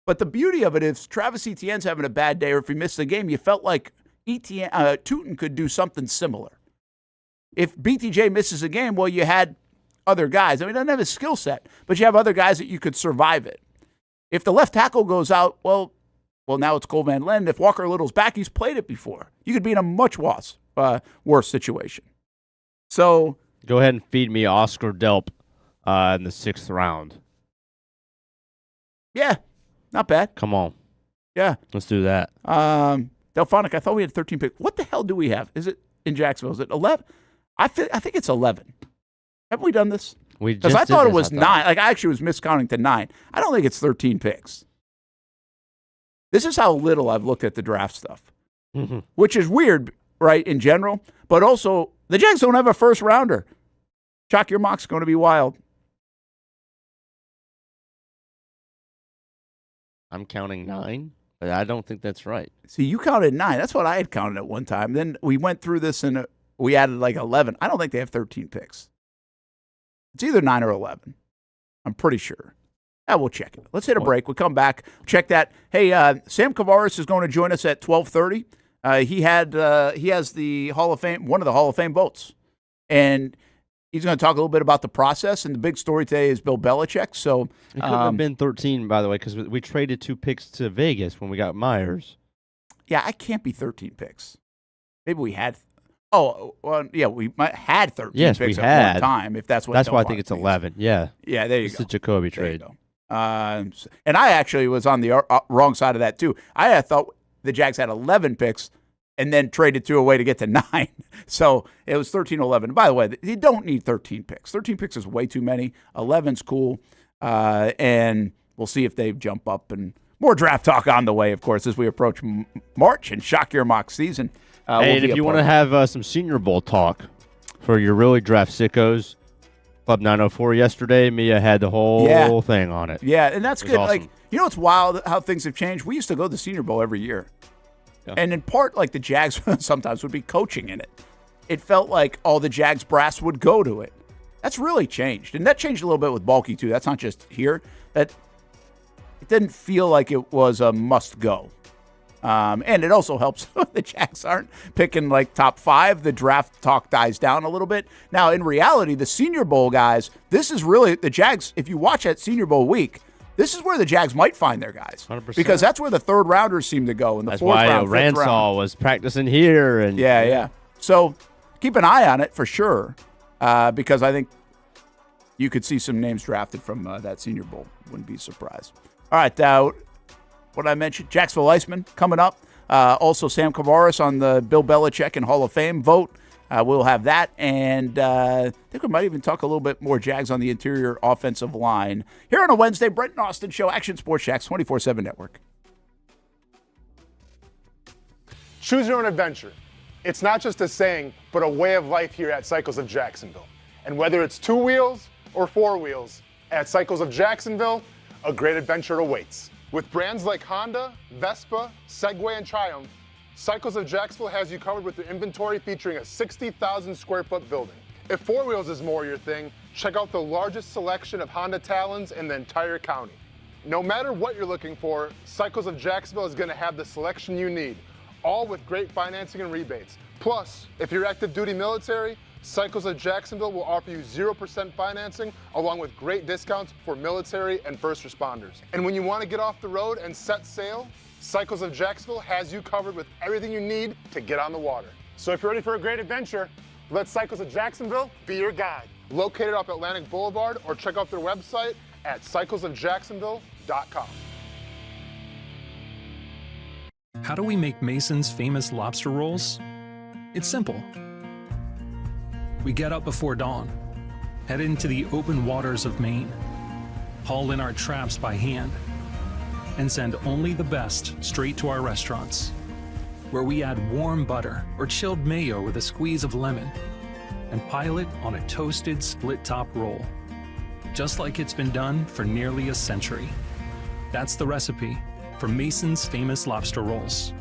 But the beauty of it is Travis Etienne's having a bad day, or if he missed the game, you felt like Tootin could do something similar. If BTJ misses a game, well, you had other guys. I mean, he doesn't have a skill set, but you have other guys that you could survive it. If the left tackle goes out, well, now it's Cole Van Landen. If Walker Little's back, he's played it before. You could be in a much worse situation. So go ahead and feed me Oscar Delp in the 6th round. Yeah, not bad. Come on. Yeah. Let's do that. Delphonic, I thought we had 13 picks. What the hell do we have? Is it in Jacksonville? Is it 11? I think it's 11. Haven't we done this? Because I thought it was 9. Like, I actually was miscounting to 9. I don't think it's 13 picks. This is how little I've looked at the draft stuff, which is weird, right, in general. But also, the Jags don't have a first rounder. Chalk, your mock's going to be wild. I'm counting 9, but I don't think that's right. See, you counted 9. That's what I had counted at one time. Then we went through this and we added like 11. I don't think they have 13 picks. It's either 9 or 11. I'm pretty sure. Yeah, we'll check it. Let's hit a break. We'll come back, check that. Hey, Sam Kavaris is going to join us at 12:30. He has the Hall of Fame, one of the Hall of Fame votes, and he's going to talk a little bit about the process. And the big story today is Bill Belichick. So it could have been 13, by the way, because we traded 2 picks to Vegas when we got Myers. Yeah, I can't be 13 picks. Maybe we had. We had 13 yes, picks we at had. one time. If that's what. That's why I think it's 11. Yeah. Yeah, there you it's go. It's the Jacoby trade. And I actually was on the wrong side of that too. I thought the Jags had 11 picks and then traded 2 away to get to 9. So it was 13-11. By the way, you don't need 13 picks. 13 picks is way too many. 11's cool. And we'll see if they jump up. And more draft talk on the way, of course, as we approach March and Shock Your Mock season. And if you want to have some Senior Bowl talk for your really draft sickos, Club 904 yesterday, Mia had the whole thing on it. Yeah, and that's good. Awesome. Like, you know, it's wild how things have changed. We used to go to the Senior Bowl every year. Yeah. And in part, like the Jags sometimes would be coaching in it. It felt like all the Jags brass would go to it. That's really changed. And that changed a little bit with Balky, too. That's not just here. It didn't feel like it was a must-go. And it also helps the Jags aren't picking like top 5. The draft talk dies down a little bit. Now, in reality, the Senior Bowl guys, this is really the Jags. If you watch that Senior Bowl week, this is where the Jags might find their guys. 100%. Because that's where the third rounders seem to go in the that's fourth why round. That's why Ransall was practicing here. And yeah. So keep an eye on it for sure, because I think you could see some names drafted from that Senior Bowl. Wouldn't be surprised. All right, what I mentioned, Jacksonville Iceman coming up. Also, Sam Kavaris on the Bill Belichick and Hall of Fame vote. We'll have that. And I think we might even talk a little bit more Jags on the interior offensive line. Here on a Wednesday, Brent and Austin Show, Action Sports Jax 24/7 Network. Choose your own adventure. It's not just a saying, but a way of life here at Cycles of Jacksonville. And whether it's 2 wheels or 4 wheels, at Cycles of Jacksonville, a great adventure awaits. With brands like Honda, Vespa, Segway, and Triumph, Cycles of Jacksonville has you covered with their inventory featuring a 60,000 square foot building. If 4 wheels is more your thing, check out the largest selection of Honda Talons in the entire county. No matter what you're looking for, Cycles of Jacksonville is going to have the selection you need, all with great financing and rebates. Plus, if you're active duty military, Cycles of Jacksonville will offer you 0% financing along with great discounts for military and first responders. And when you want to get off the road and set sail, Cycles of Jacksonville has you covered with everything you need to get on the water. So if you're ready for a great adventure, let Cycles of Jacksonville be your guide. located off Atlantic Boulevard, or check out their website at cyclesofjacksonville.com. How do we make Mason's famous lobster rolls? It's simple. We get up before dawn, head into the open waters of Maine, haul in our traps by hand, and send only the best straight to our restaurants, where we add warm butter or chilled mayo with a squeeze of lemon and pile it on a toasted split-top roll, just like it's been done for nearly a century. That's the recipe for Mason's famous lobster rolls.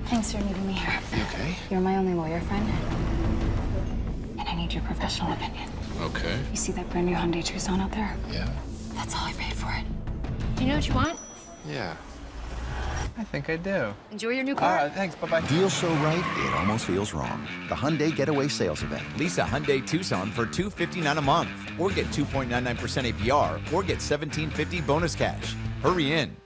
Thanks for meeting me here. You okay? You're my only lawyer friend, and I need your professional opinion. Okay. You see that brand new Hyundai Tucson out there? Yeah. That's all I paid for it. Do you know what you want? Yeah. I think I do. Enjoy your new car. Thanks. Bye-bye. Deal so right, it almost feels wrong. The Hyundai Getaway Sales Event. Lease a Hyundai Tucson for $259 a month, or get 2.99% APR, or get $1,750 bonus cash. Hurry in.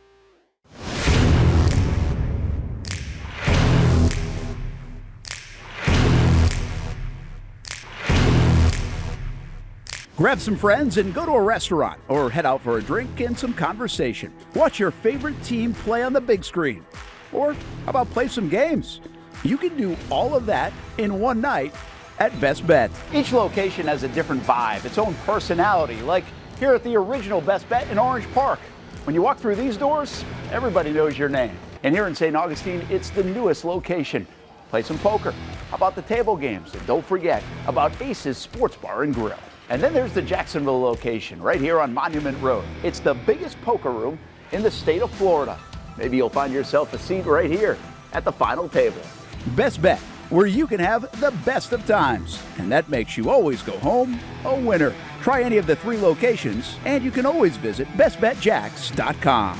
Grab some friends and go to a restaurant or head out for a drink and some conversation. Watch your favorite team play on the big screen. Or how about play some games? You can do all of that in one night at Best Bet. Each location has a different vibe, its own personality, like here at the original Best Bet in Orange Park. When you walk through these doors, everybody knows your name. And here in St. Augustine, it's the newest location. Play some poker. How about the table games? And don't forget about Ace's Sports Bar and Grill. And then there's the Jacksonville location right here on Monument Road. It's the biggest poker room in the state of Florida. Maybe you'll find yourself a seat right here at the final table. Best Bet, where you can have the best of times. And that makes you always go home a winner. Try any of the 3 locations, and you can always visit bestbetjacks.com.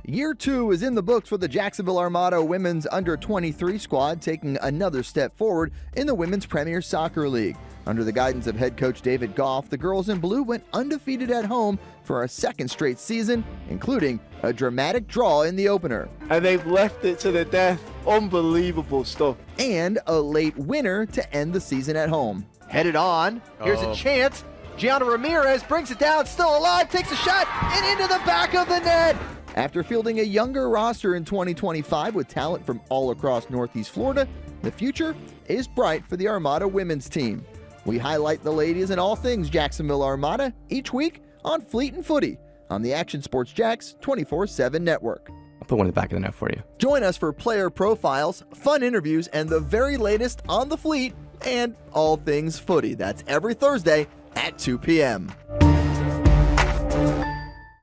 Year 2 is in the books for the Jacksonville Armada women's under-23 squad, taking another step forward in the Women's Premier Soccer League. Under the guidance of head coach David Goff, the girls in blue went undefeated at home for a second straight season, including a dramatic draw in the opener. And they've left it to the death. Unbelievable stuff. And a late winner to end the season at home. Headed on. Here's a chance. Gianna Ramirez brings it down, still alive, takes a shot, and into the back of the net. After fielding a younger roster in 2025 with talent from all across Northeast Florida, the future is bright for the Armada women's team. We highlight the ladies and all things Jacksonville Armada each week on Fleet and Footy on the Action Sports Jacks 24/7 network. I'll put one in the back of the net for you. Join us for player profiles, fun interviews, and the very latest on the Fleet and all things footy. That's every Thursday at 2 p.m.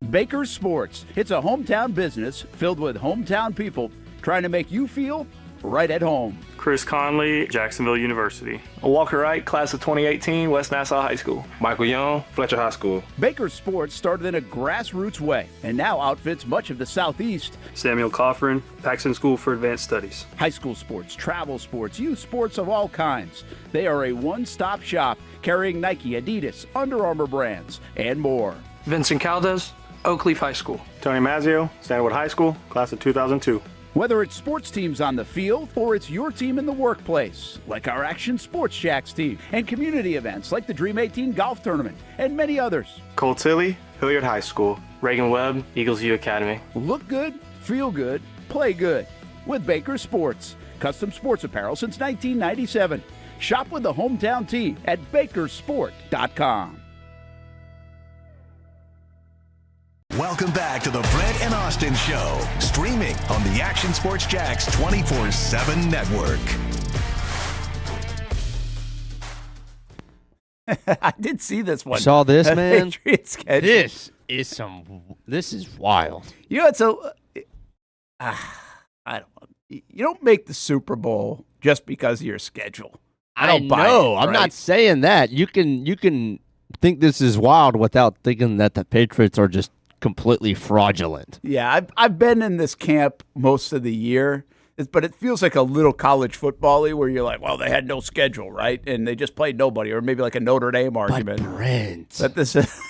Baker's Sports. It's a hometown business filled with hometown people trying to make you feel right at home. Chris Conley, Jacksonville University. Walker Wright, class of 2018, West Nassau High School. Michael Young, Fletcher High School. Baker's Sports started in a grassroots way and now outfits much of the Southeast. Samuel Coffrin, Paxton School for Advanced Studies. High school sports, travel sports, youth sports of all kinds. They are a one-stop shop carrying Nike, Adidas, Under Armour brands, and more. Vincent Caldes, Oak Leaf High School. Tony Mazzio, Stanwood High School, class of 2002. Whether it's sports teams on the field or it's your team in the workplace, like our Action Sports Jacks team, and community events like the Dream 18 Golf Tournament, and many others. Cole Tilley, Hilliard High School. Reagan Webb, Eagles View Academy. Look good, feel good, play good with Baker Sports. Custom sports apparel since 1997. Shop with the hometown team at bakersport.com. Welcome back to the Brent and Austen Show, streaming on the Action Sports Jacks 24/7 network. I did see this one. Saw this, man? Patriots schedule. This is wild. You know, it's I don't know. You don't make the Super Bowl just because of your schedule. I don't buy it, I'm right? not saying that. You can think this is wild without thinking that the Patriots are just completely fraudulent. Yeah, I've been in this camp most of the year, but it feels like a little college football-y where you're like, well, they had no schedule, right? And they just played nobody, or maybe like a Notre Dame argument. But Brent. But this is,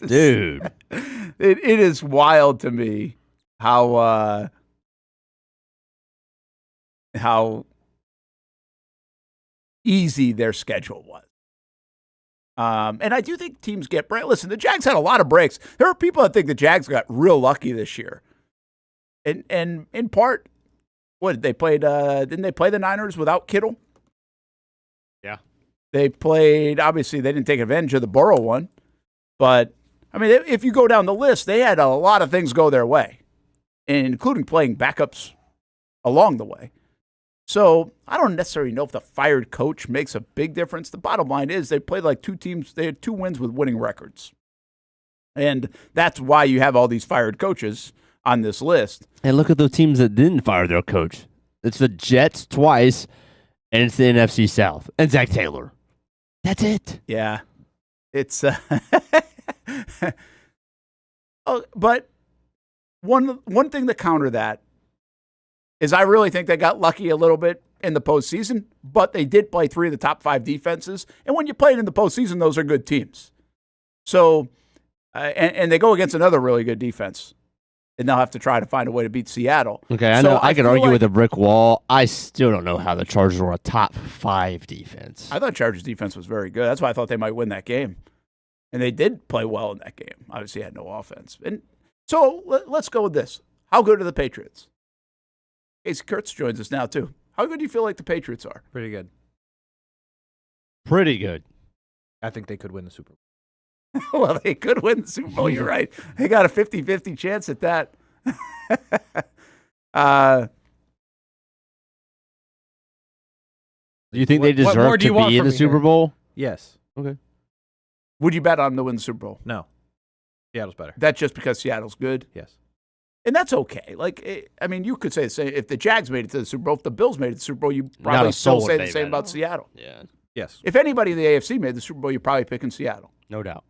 dude. It is wild to me how how easy their schedule was. And I do think teams get breaks. Listen, the Jags had a lot of breaks. There are people that think the Jags got real lucky this year. And in part, what they played? Didn't they play the Niners without Kittle? Yeah. They played. Obviously, they didn't take advantage of the Burrow one, but I mean, if you go down the list, they had a lot of things go their way, including playing backups along the way. So I don't necessarily know if the fired coach makes a big difference. The bottom line is they played like two teams. They had 2 wins with winning records, and that's why you have all these fired coaches on this list. And look at those teams that didn't fire their coach. It's the Jets twice, and it's the NFC South and Zach Taylor. That's it. Yeah, it's. Oh, but one thing to counter that is I really think they got lucky a little bit in the postseason, but they did play 3 of the top 5 defenses, and when you play it in the postseason, those are good teams. So, and they go against another really good defense, and they'll have to try to find a way to beat Seattle. Okay, I know I can argue with a brick wall. I still don't know how the Chargers were a top 5 defense. I thought Chargers defense was very good. That's why I thought they might win that game. And they did play well in that game. Obviously, had no offense. And so let's go with this. How good are the Patriots? Casey Kurtz joins us now, too. How good do you feel like the Patriots are? Pretty good. Pretty good. I think they could win the Super Bowl. Well, they could win the Super Bowl. You're right. They got a 50-50 chance at that. Do you think they deserve to be in the Super Bowl? Yes. Okay. Would you bet on them to win the Super Bowl? No. Seattle's better. That's just because Seattle's good? Yes. And that's okay. Like, I mean, you could say the same. If the Jags made it to the Super Bowl, if the Bills made it to the Super Bowl, you probably still say the same about Seattle. Yeah. Yes. If anybody in the AFC made the Super Bowl, you're probably picking Seattle. No doubt.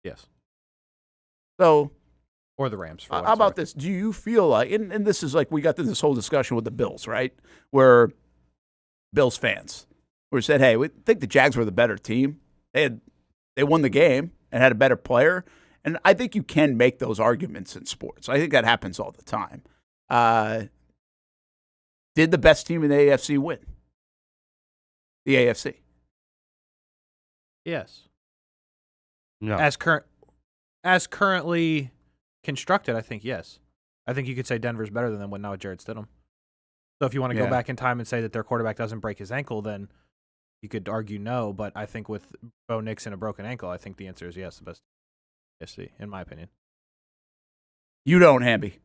Yes. So, or the Rams. How about this? Do you feel like, and this is like we got to this whole discussion with the Bills, right? Where Bills fans were said, hey, we think the Jags were the better team. They won the game and had a better player. And I think you can make those arguments in sports. I think that happens all the time. Did the best team in the AFC win? The AFC. Yes. No. As currently constructed, I think yes. I think you could say Denver's better than them when now with Jarrett Stidham. So if you want to go back in time and say that their quarterback doesn't break his ankle, then you could argue no. But I think with Bo Nix and a broken ankle, I think the answer is yes, the best AFC, in my opinion. You don't, Hamby.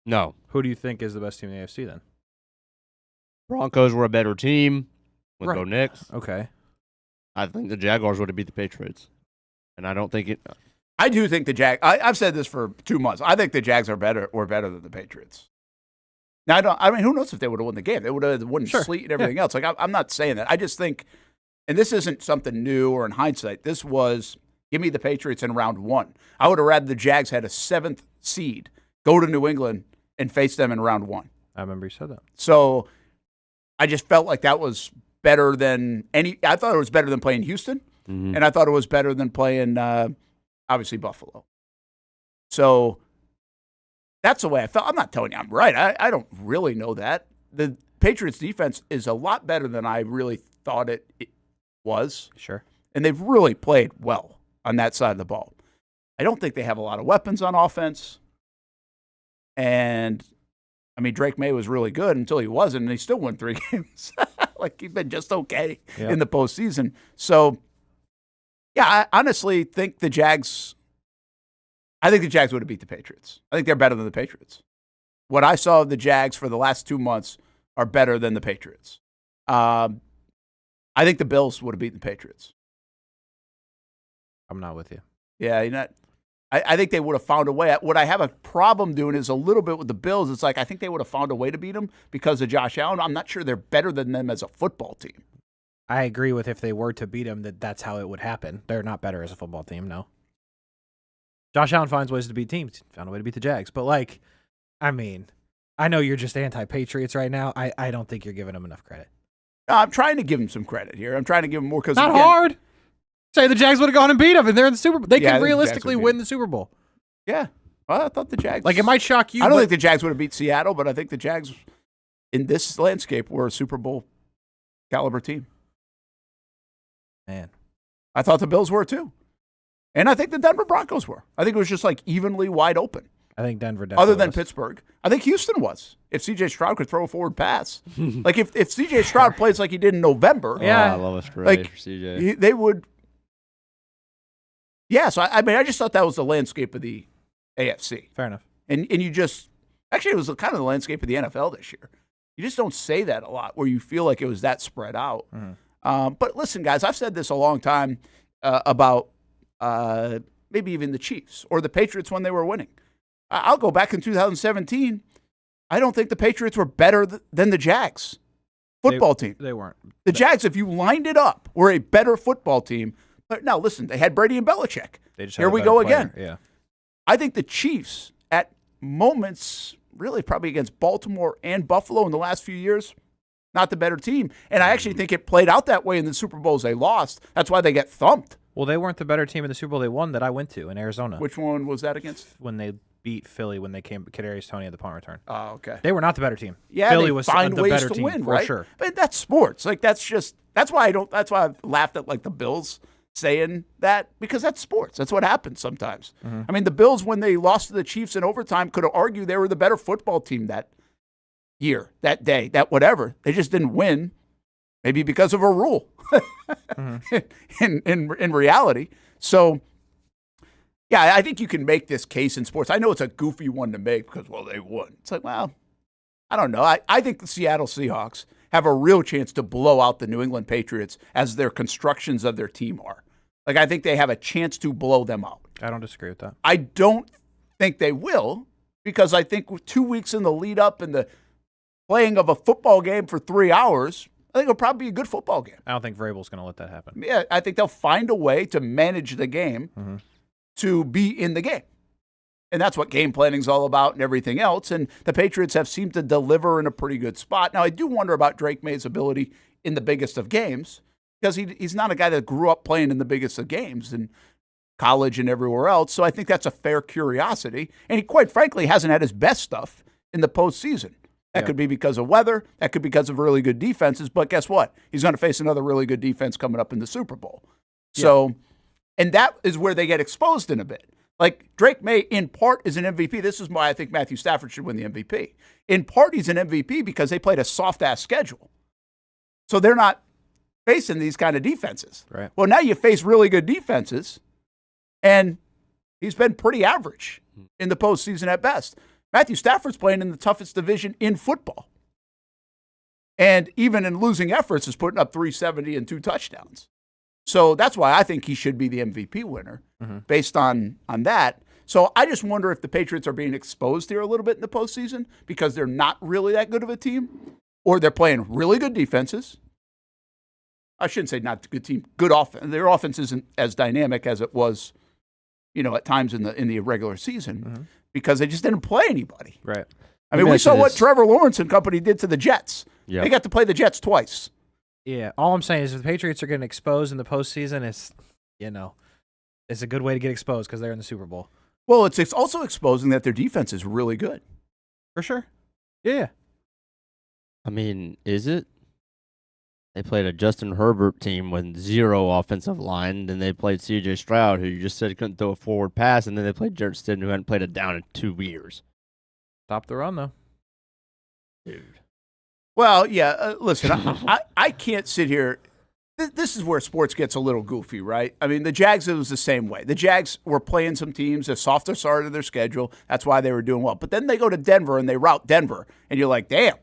No. Who do you think is the best team in the AFC then? Broncos were a better team with Right. Bo Nix. Okay. I think the Jaguars would have beat the Patriots. And I don't think it. I do think the Jags. I've said this for 2 months. I think the Jags are better than the Patriots. Now, I mean, who knows if they would have won the game? They would have won sleet and everything else. Like, I'm not saying that. I just think, and this isn't something new or in hindsight. This was, give me the Patriots in round 1. I would have rather the Jags had a 7th seed, go to New England, and face them in round 1. I remember you said that. So I just felt like that was better than I thought it was better than playing Houston, and I thought it was better than playing, obviously, Buffalo. So that's the way I felt. I'm not telling you I'm right. I don't really know that. The Patriots defense is a lot better than I really thought it was. Sure. And they've really played well on that side of the ball. I don't think they have a lot of weapons on offense. And, I mean, Drake May was really good until he wasn't, and he still won 3 games. Like, he's been just okay in the postseason. So, yeah, I honestly think the Jags would have beat the Patriots. I think they're better than the Patriots. What I saw of the Jags for the last 2 months are better than the Patriots. I think the Bills would have beaten the Patriots. I'm not with you. Yeah, you're not. I think they would have found a way. What I have a problem doing is a little bit with the Bills. It's like I think they would have found a way to beat them because of Josh Allen. I'm not sure they're better than them as a football team. I agree with if they were to beat them, that's how it would happen. They're not better as a football team, no. Josh Allen finds ways to beat teams. Found a way to beat the Jags. But, like, I mean, I know you're just anti-Patriots right now. I don't think you're giving them enough credit. No, I'm trying to give them some credit here. I'm trying to give them more because not hard. Say the Jags would have gone and beat them, and they're in the Super Bowl. They can realistically win the Super Bowl. Yeah. Well, I thought the Jags. Like, it might shock you. I don't think the Jags would have beat Seattle, but I think the Jags, in this landscape, were a Super Bowl caliber team. Man. I thought the Bills were too. And I think the Denver Broncos were. I think it was just like evenly wide open. I think Denver definitely Other than was. Pittsburgh. I think Houston was. If C.J. Stroud could throw a forward pass. Like, if C.J. Stroud plays like he did in November. Yeah. I love a stray for C.J. They would. Yeah, so I mean, I just thought that was the landscape of the AFC. Fair enough. And you just. Actually, it was kind of the landscape of the NFL this year. You just don't say that a lot where you feel like it was that spread out. Mm-hmm. But listen, guys, I've said this a long time about maybe even the Chiefs or the Patriots when they were winning. I'll go back in 2017. I don't think the Patriots were better than the Jags football team. They weren't. The Jags, if you lined it up, were a better football team. But now, listen, they had Brady and Belichick. They just Here had a we better go player. again. Yeah. I think the Chiefs, at moments, really probably against Baltimore and Buffalo in the last few years, not the better team. And I actually think it played out that way in the Super Bowls they lost. That's why they get thumped. Well, they weren't the better team in the Super Bowl they won that I went to in Arizona. Which one was that against? When they beat Philly when they came Kadarius Toney at the punt return. Oh, okay. They were not the better team. Yeah, Philly they was find the ways better to team win, for right? sure. But that's sports. Like that's why I laughed at like the Bills saying that, because that's sports. That's what happens sometimes. Mm-hmm. I mean, the Bills, when they lost to the Chiefs in overtime, could have argued they were the better football team that year, that day, that whatever. They just didn't win, maybe because of a rule in reality. So, yeah, I think you can make this case in sports. I know it's a goofy one to make because, well, they won. It's like, well, I don't know. I think the Seattle Seahawks have a real chance to blow out the New England Patriots as their constructions of their team are. Like, I think they have a chance to blow them out. I don't disagree with that. I don't think they will, because I think with 2 weeks in the lead up and the playing of a football game for 3 hours, I think it'll probably be a good football game. I don't think Vrabel's going to let that happen. Yeah, I think they'll find a way to manage the game to be in the game. And that's what game planning is all about and everything else. And the Patriots have seemed to deliver in a pretty good spot. Now, I do wonder about Drake May's ability in the biggest of games, because he's not a guy that grew up playing in the biggest of games in college and everywhere else. So I think that's a fair curiosity. And he, quite frankly, hasn't had his best stuff in the postseason. That could be because of weather. That could be because of really good defenses. But guess what? He's going to face another really good defense coming up in the Super Bowl. So, and that is where they get exposed in a bit. Like, Drake May, in part, is an MVP. This is why I think Matthew Stafford should win the MVP. In part, he's an MVP because they played a soft-ass schedule. So they're not facing these kind of defenses. Right. Well, now you face really good defenses, and he's been pretty average in the postseason at best. Matthew Stafford's playing in the toughest division in football. And even in losing efforts is putting up 370 and 2 touchdowns. So that's why I think he should be the MVP winner based on that. So I just wonder if the Patriots are being exposed here a little bit in the postseason because they're not really that good of a team, or they're playing really good defenses. I shouldn't say not a good team, good offense. Their offense isn't as dynamic as it was, at times in the regular season because they just didn't play anybody. Right. I mean, we saw what Trevor Lawrence and company did to the Jets. Yep. They got to play the Jets twice. Yeah, all I'm saying is if the Patriots are getting exposed in the postseason, it's a good way to get exposed because they're in the Super Bowl. Well, it's also exposing that their defense is really good. For sure. Yeah. I mean, is it? They played a Justin Herbert team with 0 offensive line. Then they played C.J. Stroud, who you just said couldn't throw a forward pass. And then they played Jarrett Stidham, who hadn't played a down in 2 years. Stop the run, though. Dude. Well, yeah, listen, I can't sit here. This is where sports gets a little goofy, right? I mean, the Jags, it was the same way. The Jags were playing some teams, a softer start of their schedule. That's why they were doing well. But then they go to Denver, and they rout Denver. And you're like, damn,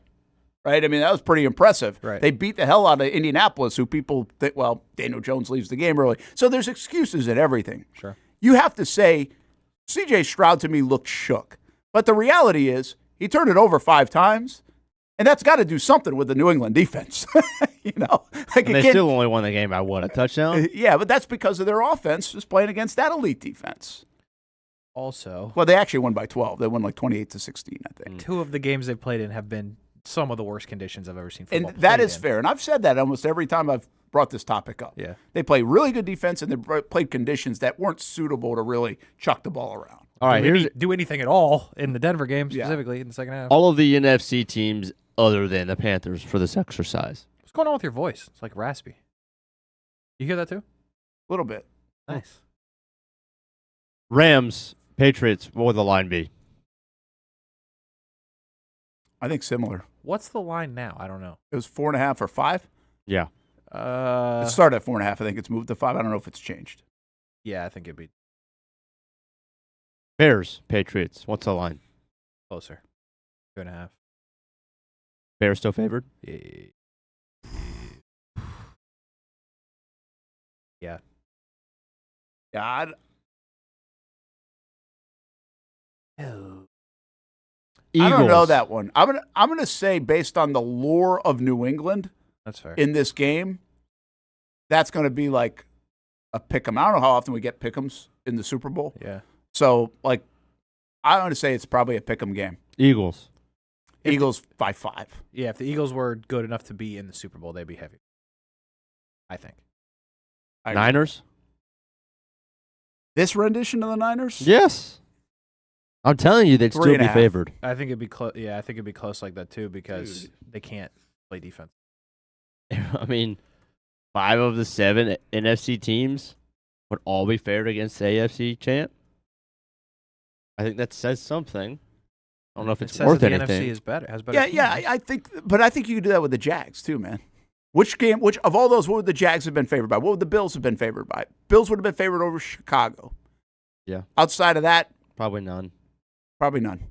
right? I mean, that was pretty impressive. Right. They beat the hell out of Indianapolis, who people think, well, Daniel Jones leaves the game early. So there's excuses and everything. Sure. You have to say, C.J. Stroud to me looked shook. But the reality is, he turned it over 5 times. And that's got to do something with the New England defense. Like, and they still only won the game by what, a touchdown? Yeah, but that's because of their offense is playing against that elite defense. Also, well, they actually won by 12. They won like 28-16, I think. 2 of the games they've played in have been some of the worst conditions I've ever seen football and that played is in. fair. And I've said that almost every time I've brought this topic up. Yeah. They play really good defense, and they played conditions that weren't suitable to really chuck the ball around. All right, here's do anything at all in the Denver game specifically in the second half. all of the NFC teams other than the Panthers for this exercise. What's going on with your voice? It's like raspy. You hear that too? A little bit. Nice. Rams, Patriots, what would the line be? I think similar. What's the line now? I don't know. It was 4.5 or 5. Yeah. It started at 4.5. I think it's moved to 5. I don't know if it's changed. Yeah, I think it'd be Bears, Patriots, what's the line? closer. 2.5. Bears still favored? Yeah. Yeah. I don't know that one. I'm gonna say based on the lore of New England, that's fair. In this game, that's gonna be like a pick'em. I don't know how often we get pick'ems in the Super Bowl. Yeah. So like, I'm gonna say it's probably a pick'em game. Eagles by 5. Yeah, if the Eagles were good enough to be in the Super Bowl, they'd be heavy. I think. Niners? This rendition of the Niners? Yes. I'm telling you, they'd still be favored. I think it'd be close. Yeah, I think it'd be close like that too because they can't play defense. I mean, 5 of the 7 NFC teams would all be favored against the AFC champ. I think that says something. I don't know if it's worth anything. The NFC is better. Has better. Yeah. I think you could do that with the Jags too, man. Which of all those, what would the Jags have been favored by? What would the Bills have been favored by? Bills would have been favored over Chicago. Yeah. Outside of that, probably none. Probably none.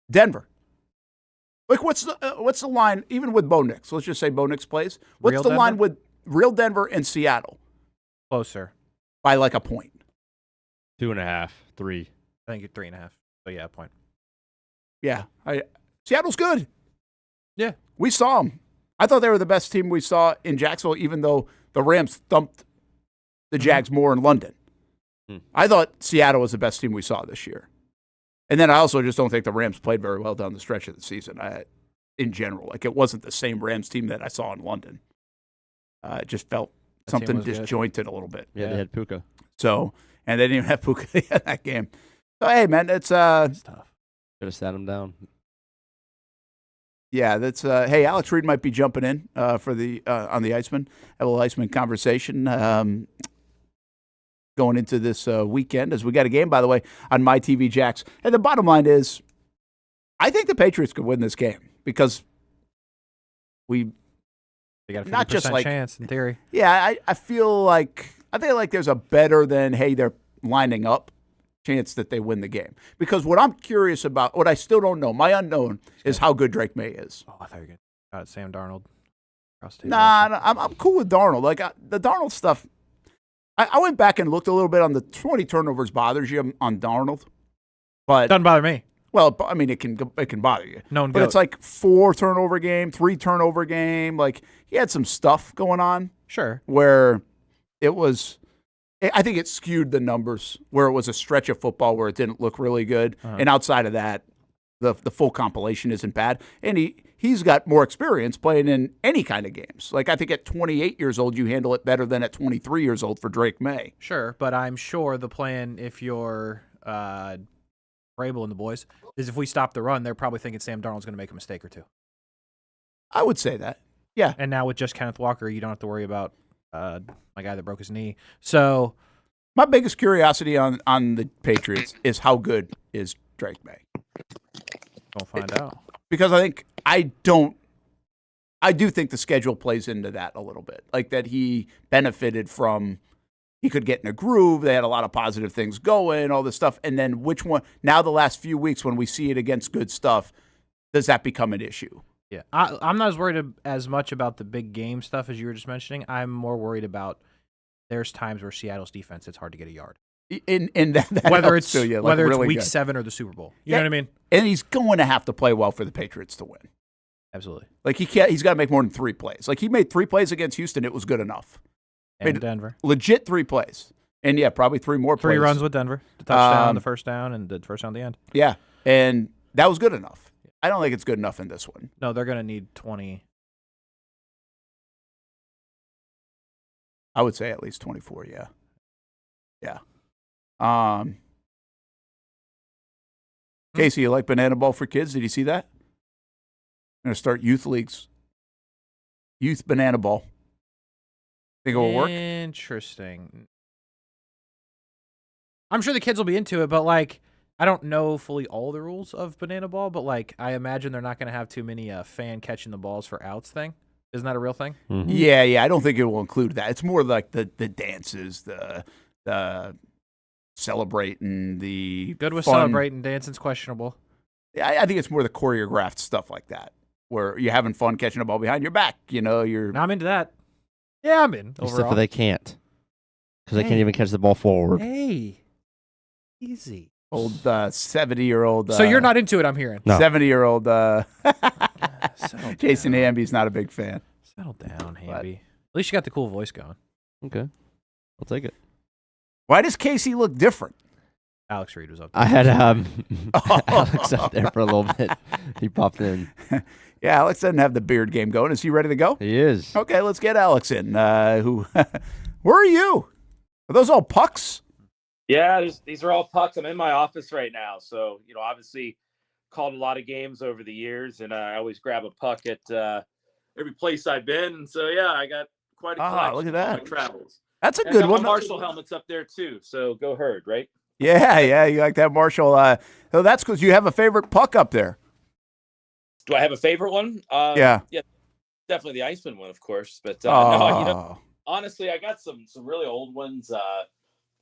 Denver. Like, what's the line? Even with Bo Nix, let's just say Bo Nix plays. What's the line with real Denver and Seattle? Closer by like a point. 2.5, 3. I think you're 3.5. So yeah, a point. Yeah, Seattle's good. Yeah, we saw them. I thought they were the best team we saw in Jacksonville, even though the Rams thumped the Jags more in London. I thought Seattle was the best team we saw this year. And then I also just don't think the Rams played very well down the stretch of the season in general. Like, it wasn't the same Rams team that I saw in London. It just felt something disjointed a little bit. Yeah, they had Puka. So, and they didn't even have Puka in that game. So, hey, man, it's tough. Could have sat him down. Yeah, that's hey, Alex Reed might be jumping in for the on the Iceman. Have a little Iceman conversation going into this weekend, as we got a game, by the way, on My TV Jacks. And the bottom line is, I think the Patriots could win this game because they got a 50% not just like chance in theory. Yeah, I feel like there's a better than hey, they're lining up chance that they win the game. Because what I'm curious about, what I still don't know, my unknown is how good Drake May is. Oh, I thought you were going to Sam Darnold. Nah, I'm cool with Darnold. Like the Darnold stuff. I went back and looked a little bit on the 20 turnovers bothers you on Darnold, but doesn't bother me. Well, I mean, it can bother you. But it's like 4 turnover game, 3 turnover game. Like, he had some stuff going on. Sure. Where it was, I think it skewed the numbers. Where it was a stretch of football where it didn't look really good, and outside of that, the full compilation isn't bad. And he's got more experience playing in any kind of games. Like, I think at 28 years old, you handle it better than at 23 years old for Drake May. Sure, but I'm sure the plan, if you're Vrabel and the boys, is if we stop the run, they're probably thinking Sam Darnold's going to make a mistake or two. I would say that, yeah. And now with just Kenneth Walker, you don't have to worry about my guy that broke his knee. So my biggest curiosity on the Patriots is how good is Drake May? We'll find out. Because I do think the schedule plays into that a little bit. Like that he benefited from, he could get in a groove. They had a lot of positive things going, all this stuff. And then which one, now the last few weeks when we see it against good stuff, does that become an issue? Yeah. I'm not as worried as much about the big game stuff as you were just mentioning. I'm more worried about there's times where Seattle's defense, it's hard to get a yard. In that whether it's too, yeah, like whether really it's week good. 7 or the Super Bowl, you know what I mean. And he's going to have to play well for the Patriots to win. Absolutely. Like he's got to make more than 3 plays. Like he made 3 plays against Houston, it was good enough. And Denver, legit 3 plays, and yeah, probably 3 more. 3 runs with Denver, the touchdown, the first down, and the first down at the end. Yeah, and that was good enough. I don't think it's good enough in this one. No, they're going to need 20. I would say at least 24. Yeah. Casey, you like banana ball for kids? Did you see that? I'm going to start youth leagues. Youth banana ball. Think it will work? Interesting. I'm sure the kids will be into it, but like, I don't know fully all the rules of banana ball, but like, I imagine they're not going to have too many fan catching the balls for outs thing. Isn't that a real thing? Mm-hmm. Yeah. I don't think it will include that. It's more like the dances, the celebrating, the good with fun. Celebrating. Dancing's questionable. Yeah, I think it's more the choreographed stuff like that, where you're having fun catching a ball behind your back. I'm into that. Yeah, I'm in. Except for they can't, because they can't even catch the ball forward. Hey, easy. Old 70-year-old. So you're not into it, I'm hearing. No. 70-year-old Jason Hamby's not a big fan. Settle down, Hamby. At least you got the cool voice going. Okay, I'll take it. Why does Casey look different? Alex Reed was up there. I had Alex up there for a little bit. He popped in. Yeah, Alex doesn't have the beard game going. Is he ready to go? He is. Okay, let's get Alex in. Where are you? Are those all pucks? Yeah, these are all pucks. I'm in my office right now. So, obviously called a lot of games over the years, and I always grab a puck at every place I've been. And so, yeah, I got quite a collection. Look at that. My travels. That's a good one. Marshall helmet's up there, too. So go Herd, right? Yeah, you like that, Marshall. So that's because you have a favorite puck up there. Do I have a favorite one? Yeah, definitely the Iceman one, of course. But no, honestly, I got some really old ones.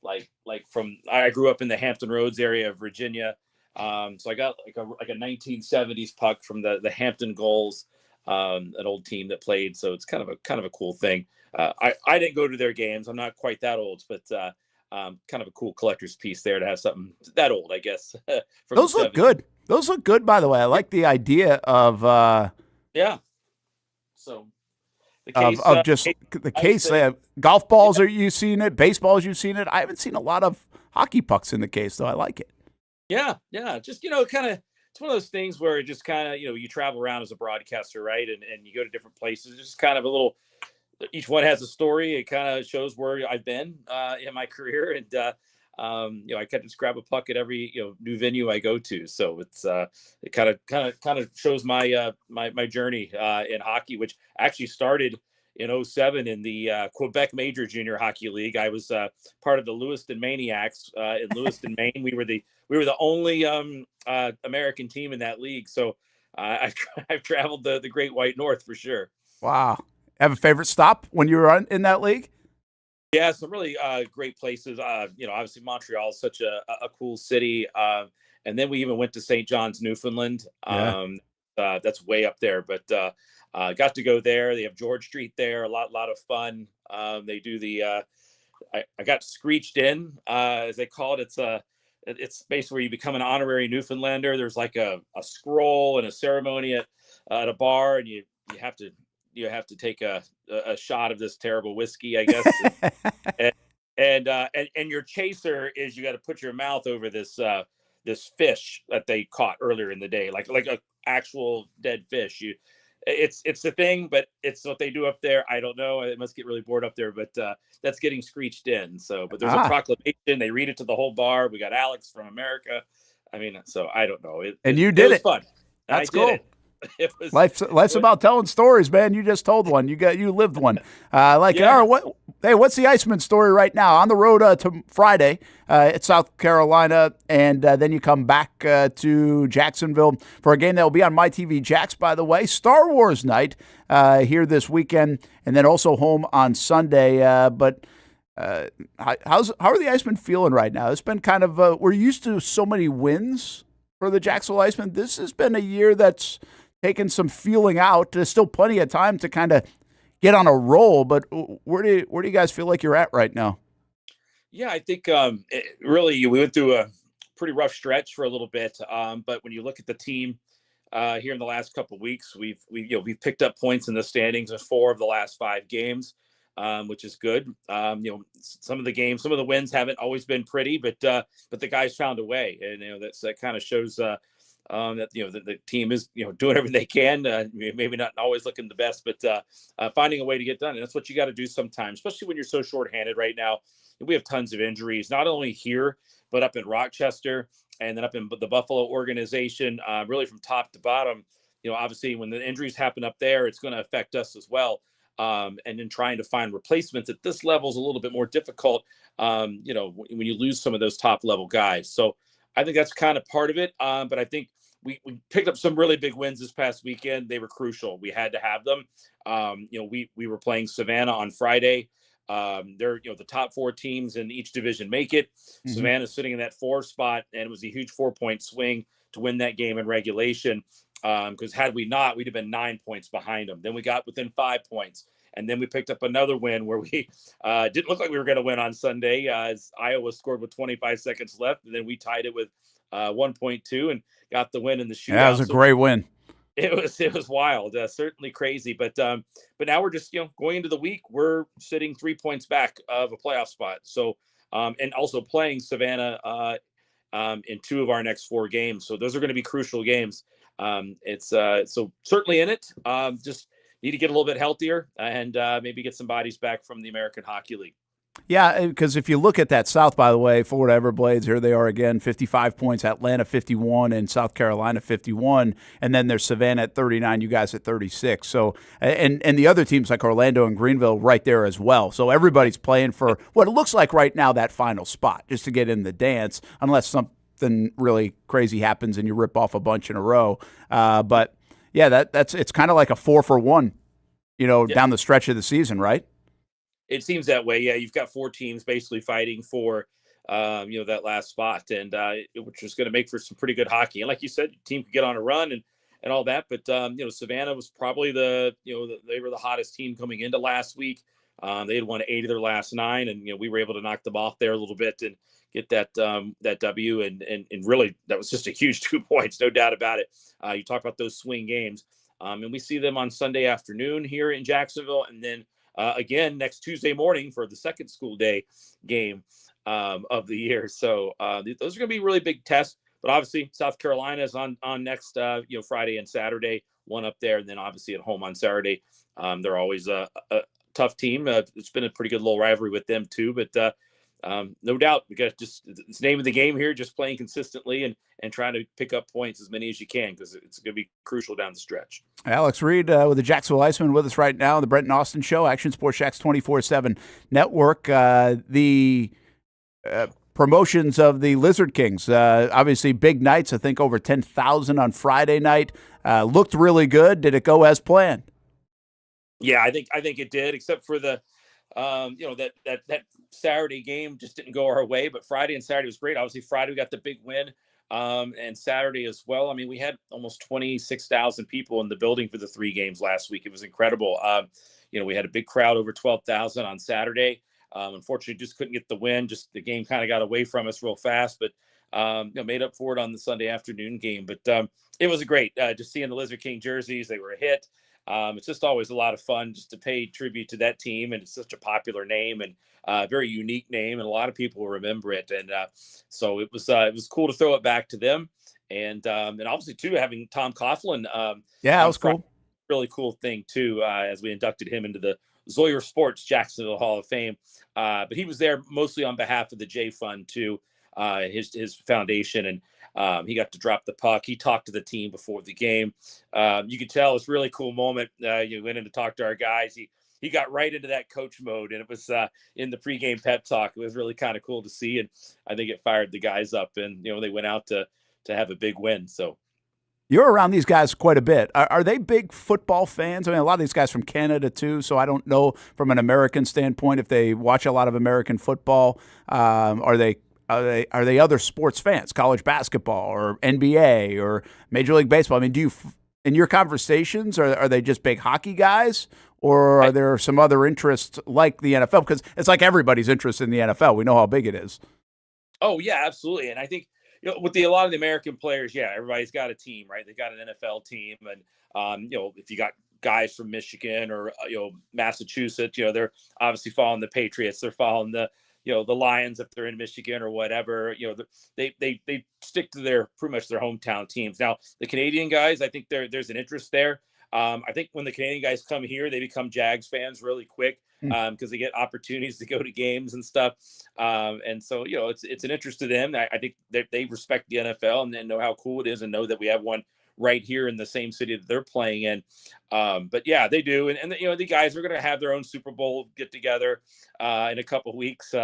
Like from I grew up in the Hampton Roads area of Virginia, so I got like a 1970s puck from the Hampton Gulls, an old team that played. So it's kind of a cool thing. I didn't go to their games. I'm not quite that old, but kind of a cool collector's piece there to have something that old, I guess. Those look good. Those look good, by the way. I like the idea of So the case, of just the case. Golf balls, are you seen it? Baseballs, you've seen it. I haven't seen a lot of hockey pucks in the case, though. I like it. Yeah. Just kind of, it's one of those things where it just kind of you travel around as a broadcaster, right? And you go to different places. It's just kind of a little. Each one has a story. It kind of shows where I've been in my career, and I can just grab a puck at every new venue I go to. So it's it kind of shows my my journey in hockey, which actually started in 2007 in the Quebec Major Junior Hockey League. I was part of the Lewiston Maniacs in Lewiston, Maine. We were the only American team in that league. So I've traveled the Great White North for sure. Wow. Have a favorite stop when you were in that league? Yeah, some really great places. Obviously Montreal is such a cool city. And then we even went to St. John's, Newfoundland. That's way up there, but got to go there. They have George Street there, a lot of fun. They do the I got screeched in, as they call it. It's basically where you become an honorary Newfoundlander. There's like a scroll and a ceremony at a bar, and you have to take a shot of this terrible whiskey, I guess. and your chaser is you got to put your mouth over this fish that they caught earlier in the day, like a actual dead fish. It's the thing, but it's what they do up there. I don't know. It must get really bored up there, but that's getting screeched in. So, but there's a proclamation. They read it to the whole bar. We got Alex from America. I mean, so I don't know. You did it. Was fun. That's cool. It. Life's about telling stories, man. You just told one. You lived one. All right, what's the Iceman story right now? On the road to Friday at South Carolina, and then you come back to Jacksonville for a game that will be on MyTV Jax, by the way. Star Wars night here this weekend, and then also home on Sunday. But how are the Icemen feeling right now? It's been kind of we're used to so many wins for the Jacksonville Icemen. This has been a year that's taken some feeling out. There's still plenty of time to kind of get on a roll, but where do you guys feel like you're at right now? Yeah, I think really we went through a pretty rough stretch for a little bit, but when you look at the team here in the last couple of weeks, we've picked up points in the standings in 4 of the last 5 games, which is good. Some of the wins haven't always been pretty, but the guys found a way, and that kind of shows that the team is doing everything they can. Maybe not always looking the best, but finding a way to get done. And that's what you got to do sometimes, especially when you're so shorthanded right now. We have tons of injuries, not only here but up in Rochester and then up in the Buffalo organization, really from top to bottom. Obviously when the injuries happen up there, it's going to affect us as well. And then trying to find replacements at this level is a little bit more difficult, when you lose some of those top level guys. So I think that's kind of part of it. But I think we picked up some really big wins this past weekend. They were crucial. We had to have them. We were playing Savannah on Friday. They're, the top 4 teams in each division make it. Mm-hmm. Savannah's sitting in that 4 spot, and it was a huge 4-point swing to win that game in regulation. Because had we not, we'd have been 9 points behind them. Then we got within 5 points. And then we picked up another win where we didn't look like we were going to win on Sunday, as Iowa scored with 25 seconds left. And then we tied it with 1.2 and got the win in the shootout. Yeah, it was a great win. It was wild, certainly crazy. But now we're just, going into the week, we're sitting 3 points back of a playoff spot. So, and also playing Savannah in 2 of our next 4 games. So those are going to be crucial games. It's so certainly in it. Just need to get a little bit healthier and maybe get some bodies back from the American Hockey League. Yeah, because if you look at that South, by the way, Florida Everblades, here they are again, 55 points, Atlanta 51, and South Carolina 51, and then there's Savannah at 39, you guys at 36. So, and the other teams like Orlando and Greenville right there as well. So everybody's playing for what it looks like right now, that final spot, just to get in the dance, unless something really crazy happens and you rip off a bunch in a row. But yeah, it's kind of like a 4-for-1, down the stretch of the season, right? It seems that way. Yeah, you've got 4 teams basically fighting for, that last spot, and which is going to make for some pretty good hockey. And like you said, your team could get on a run and all that. But Savannah was probably they were the hottest team coming into last week. They had won 8 of their last 9, and we were able to knock them off there a little bit and get that W. And really, that was just a huge 2 points, no doubt about it. You talk about those swing games, and we see them on Sunday afternoon here in Jacksonville, and then. Again, next Tuesday morning for the second school day game of the year. So those are going to be really big tests. But obviously, South Carolina is on next Friday and Saturday, one up there, and then obviously at home on Saturday. They're always a tough team. It's been a pretty good little rivalry with them too. But no doubt, we got it's the name of the game here, just playing consistently and trying to pick up points as many as you can, because it's going to be crucial down the stretch. Alex Reed with the Jacksonville Iceman with us right now, the Brent and Austen Show, Action Sports Jax 24/7 Network. The promotions of the Lizard Kings, obviously big nights. I think over 10,000 on Friday night. Looked really good. Did it go as planned? Yeah, I think it did, except for the that Saturday game just didn't go our way, but Friday and Saturday was great. Obviously Friday we got the big win, and Saturday as well. I mean, we had almost 26,000 people in the building for the 3 games last week. It was incredible. We had a big crowd, over 12,000 on Saturday. Unfortunately, just couldn't get the win. Just the game kind of got away from us real fast, but made up for it on the Sunday afternoon game. But it was great just seeing the Lizard King jerseys. They were a hit. It's just always a lot of fun just to pay tribute to that team, and it's such a popular name and very unique name, and a lot of people remember it. And so it was cool to throw it back to them, and obviously too having Tom Coughlin. That was cool. Really cool thing too, as we inducted him into the Zoyer Sports Jacksonville Hall of Fame. But he was there mostly on behalf of the J Fund too, his foundation, and he got to drop the puck. He talked to the team before the game. You could tell it was a really cool moment. You went in to talk to our guys. He got right into that coach mode, and it was in the pregame pep talk. It was really kind of cool to see, and I think it fired the guys up, and they went out to have a big win. So you're around these guys quite a bit. Are they big football fans? I mean, a lot of these guys from Canada too, so I don't know from an American standpoint if they watch a lot of American football. Are they other sports fans, college basketball or NBA or Major League Baseball? I mean, do you, in your conversations, are they just big hockey guys, or are there some other interests like the NFL? Because it's like everybody's interest in the NFL. We know how big it is. Oh yeah, absolutely. And I think with a lot of the American players, yeah, everybody's got a team, right? They got an NFL team, and if you got guys from Michigan or Massachusetts, they're obviously following the Patriots. They're following the the Lions, if they're in Michigan or whatever, they stick to pretty much their hometown teams. Now, the Canadian guys, I think there's an interest there. I think when the Canadian guys come here, they become Jags fans really quick because they get opportunities to go to games and stuff. And so, it's an interest to them. I think they respect the NFL and know how cool it is and know that we have one right here in the same city that they're playing in. But yeah, they do. And the guys are going to have their own Super Bowl get together in a couple of weeks.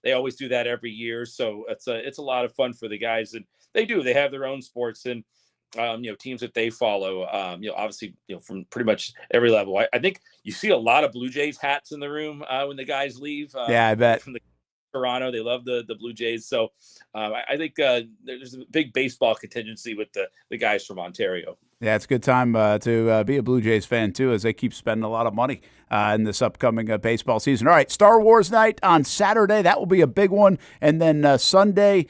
They always do that every year. So it's a lot of fun for the guys, and they have their own sports and, teams that they follow, obviously, from pretty much every level. I think you see a lot of Blue Jays hats in the room when the guys leave. Yeah, I bet. From Toronto, they love the Blue Jays. So I think there's a big baseball contingency with the guys from Ontario. Yeah, it's a good time to be a Blue Jays fan, too, as they keep spending a lot of money in this upcoming baseball season. All right, Star Wars night on Saturday. That will be a big one. And then Sunday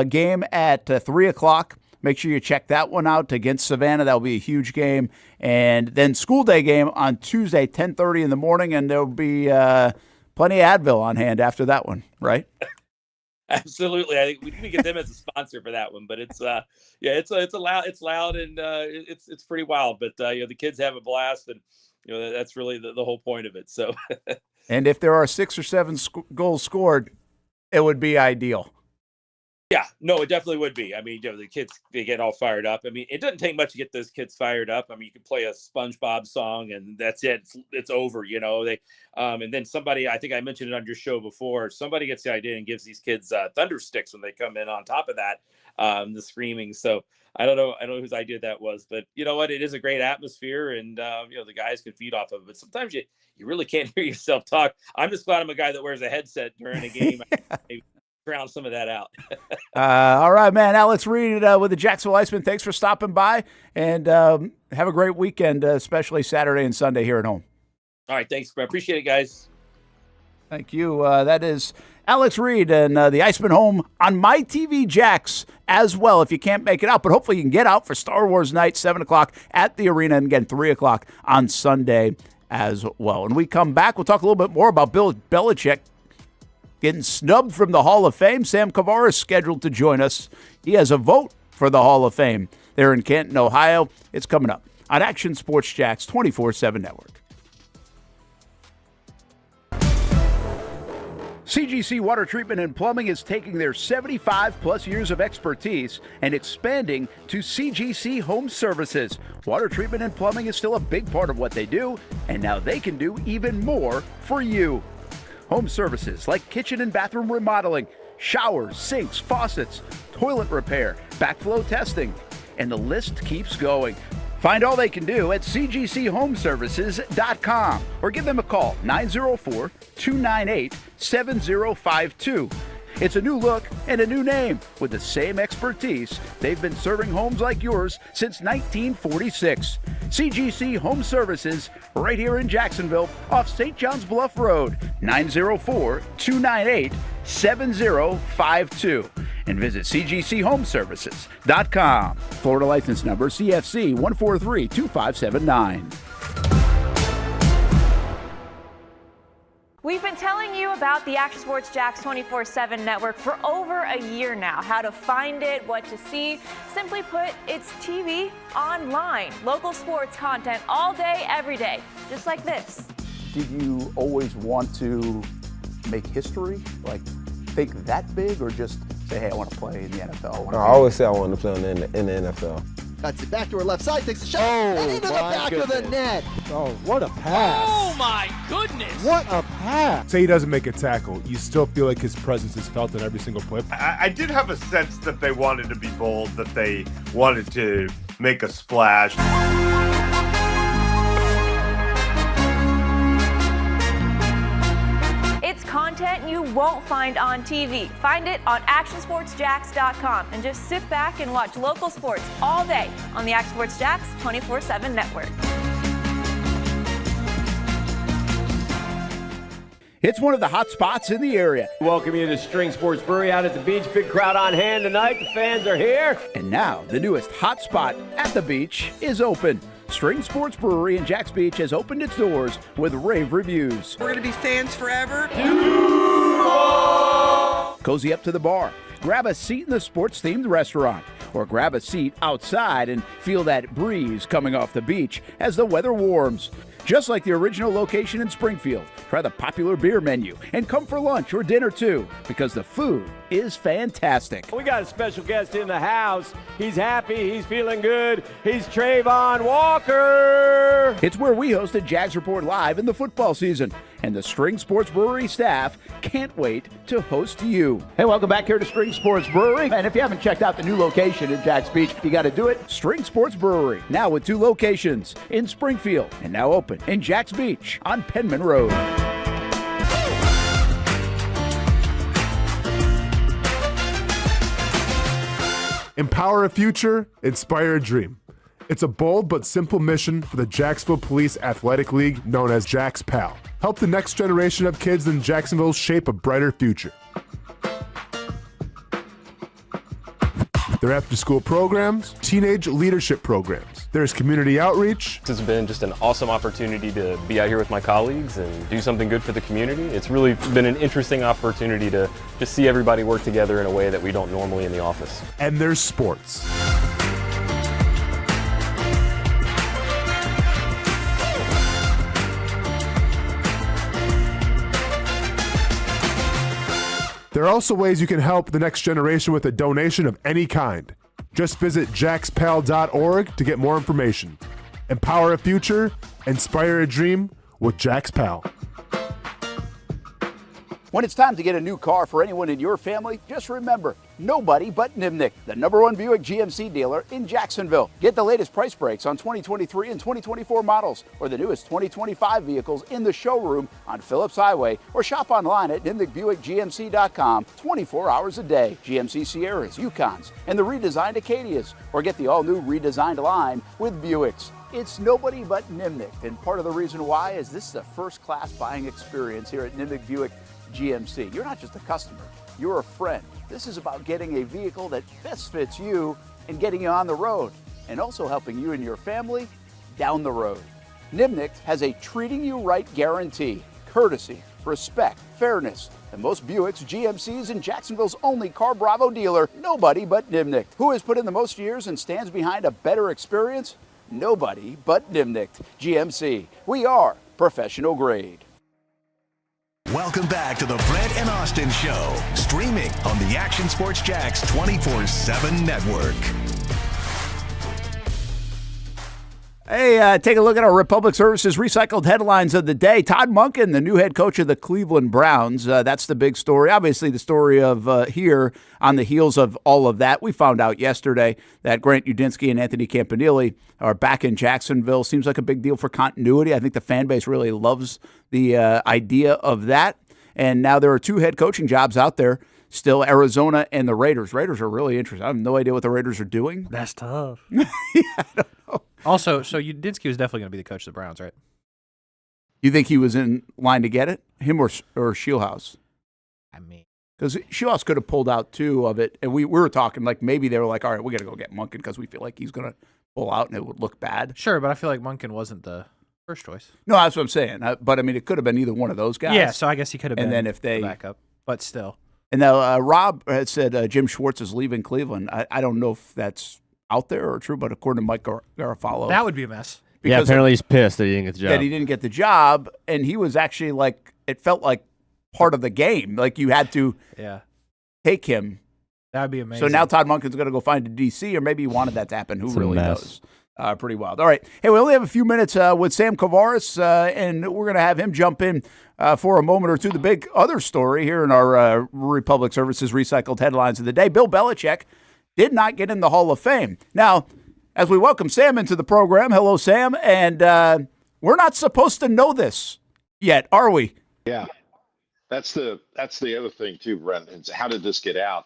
game at 3 o'clock. Make sure you check that one out against Savannah. That will be a huge game. And then school day game on Tuesday, 10:30 in the morning, and there will be plenty of Advil on hand after that one, right? Absolutely. I think we need to get them as a sponsor for that one, but it's loud, and it's pretty wild, but the kids have a blast, and that's really the whole point of it. So, and if there are 6 or 7 goals scored, it would be ideal. Yeah, no, it definitely would be. I mean, the kids, they get all fired up. I mean, it doesn't take much to get those kids fired up. I mean, you can play a SpongeBob song and that's it. It's over, They, and then somebody, I think I mentioned it on your show before, somebody gets the idea and gives these kids thunder sticks when they come in on top of that, the screaming. So I don't know whose idea that was, but you know what? It is a great atmosphere, and the guys can feed off of it. But sometimes you really can't hear yourself talk. I'm just glad I'm a guy that wears a headset during a game. Drown some of that out. All right, man. Alex Reed with the Jacksonville Icemen. Thanks for stopping by, and have a great weekend, especially Saturday and Sunday here at home. All right, thanks. I appreciate it, guys. Thank you. That is Alex Reed and the Icemen home on My TV Jax as well, if you can't make it out. But hopefully you can get out for Star Wars night, 7 o'clock at the arena, and again, 3 o'clock on Sunday as well. When we come back, we'll talk a little bit more about Bill Belichick getting snubbed from the Hall of Fame. Sam Kavar is scheduled to join us. He has a vote for the Hall of Fame there in Canton, Ohio. It's coming up on Action Sports Jax 24/7 Network. CGC Water Treatment and Plumbing is taking their 75-plus years of expertise and expanding to CGC Home Services. Water treatment and plumbing is still a big part of what they do, and now they can do even more for you. Home services like kitchen and bathroom remodeling, showers, sinks, faucets, toilet repair, backflow testing, and the list keeps going. Find all they can do at cgchomeservices.com or give them a call, 904-298-7052. It's a new look and a new name with the same expertise. They've been serving homes like yours since 1946. CGC Home Services, right here in Jacksonville, off St. John's Bluff Road, 904-298-7052. And visit cgchomeservices.com. Florida license number CFC 1432579. We've been telling you about the Action Sports Jax 24/7 network for over a year now. How to find it, what to see. Simply put, it's TV online. Local sports content all day, every day. Just like this. Did you always want to make history? Like, think that big, or just say, hey, I want to play in the NFL? I always say I wanted to play in the NFL. Cuts it back to her left side, takes a shot, and into the back of the net. Oh, what a pass. Oh, my goodness. What a pass. Say he doesn't make a tackle, you still feel like his presence is felt in every single play. I did have a sense that they wanted to be bold, that they wanted to make a splash. It's content you won't find on TV. Find it on actionsportsjax.com and just sit back and watch local sports all day on the Action Sports Jax 24/7 network. It's one of the hot spots in the area. Welcome you to String Sports Brewery out at the beach. Big crowd on hand tonight. The fans are here. And now the newest hot spot at the beach is open. String Sports Brewery in Jax Beach has opened its doors with rave reviews. We're going to be fans forever. Duval! cozy up to the bar, grab a seat in the sports-themed restaurant, or grab a seat outside and feel that breeze coming off the beach as the weather warms. Just like the original location in Springfield, try the popular beer menu and come for lunch or dinner too, because the food is fantastic. We got a special guest in the house. He's happy. He's feeling good. He's Trayvon Walker. It's where we hosted Jags Report Live in the football season, and the String Sports Brewery staff can't wait to host you. Hey, welcome back here to String Sports Brewery. And if you haven't checked out the new location in Jax Beach, you got to do it. String Sports Brewery, now with 2 locations in Springfield and now open in Jax Beach on Penman Road. Empower a future, inspire a dream. It's a bold but simple mission for the Jacksonville Police Athletic League known as Jax PAL. Help the next generation of kids in Jacksonville shape a brighter future. Their after-school programs, teenage leadership programs. There's community outreach. It's been just an awesome opportunity to be out here with my colleagues and do something good for the community. It's really been an interesting opportunity to just see everybody work together in a way that we don't normally in the office. And there's sports. There are also ways you can help the next generation with a donation of any kind. Just visit jaxpal.org to get more information. Empower a future, inspire a dream with Jax PAL. When it's time to get a new car for anyone in your family, just remember, nobody but Nimnick, the #1 Buick GMC dealer in Jacksonville. Get the latest price breaks on 2023 and 2024 models or the newest 2025 vehicles in the showroom on Phillips Highway, or shop online at nimnickbuickgmc.com 24 hours a day. GMC Sierras, Yukons, and the redesigned Acadias, or get the all-new redesigned line with Buicks. It's nobody but Nimnick, and part of the reason why is this is a first-class buying experience here at Nimnick Buick GMC. You're not just a customer, you're a friend. This is about getting a vehicle that best fits you and getting you on the road, and also helping you and your family down the road. Nimnick has a treating you right guarantee, courtesy, respect, fairness. And most Buicks, GMCs, and Jacksonville's only Car Bravo dealer, nobody but Nimnick. Who has put in the most years and stands behind a better experience? Nobody but Nimnick GMC. We are professional grade. Welcome back to the Brent and Austen Show, streaming on the Action Sports Jax 24/7 network. Hey, take a look at our Republic Services recycled headlines of the day. Todd Monken, the new head coach of the Cleveland Browns. That's the big story. Obviously, the story of here on the heels of all of that. We found out yesterday that Grant Udinski and Anthony Campanile are back in Jacksonville. Seems like a big deal for continuity. I think the fan base really loves the idea of that. And now there are 2 head coaching jobs out there. Still, Arizona and the Raiders. Raiders are really interesting. I have no idea what the Raiders are doing. That's tough. Yeah, I don't know. Also, so Udinski was definitely going to be the coach of the Browns, right? You think he was in line to get it? Him or Shieldhouse? I mean, because Shieldhouse could have pulled out 2 of it, and we were talking like maybe they were like, all right, we got to go get Monken because we feel like he's going to pull out and it would look bad. Sure, but I feel like Monken wasn't the first choice. No, that's what I'm saying. But I mean, it could have been either one of those guys. Yeah, so I guess he could have been. And then if they the backup, but still. And now Rob had said Jim Schwartz is leaving Cleveland. I don't know if that's out there or true, but according to Mike Garafalo, that would be a mess. Yeah, apparently he's pissed that he didn't get the job. That he didn't get the job, and he was actually like, it felt like part of the game. Like you had to take him. That would be amazing. So now Todd Monken's going to go find a DC, or maybe he wanted that to happen. Who really knows? Pretty wild. All right. Hey, we only have a few minutes with Sam Kavaris, and we're going to have him jump in for a moment or two. The big other story here in our Republic Services recycled headlines of the day, Bill Belichick did not get in the Hall of Fame. Now, as we welcome Sam into the program, hello, Sam, and we're not supposed to know this yet, are we? Yeah, that's the other thing too, Brent. It's how did this get out?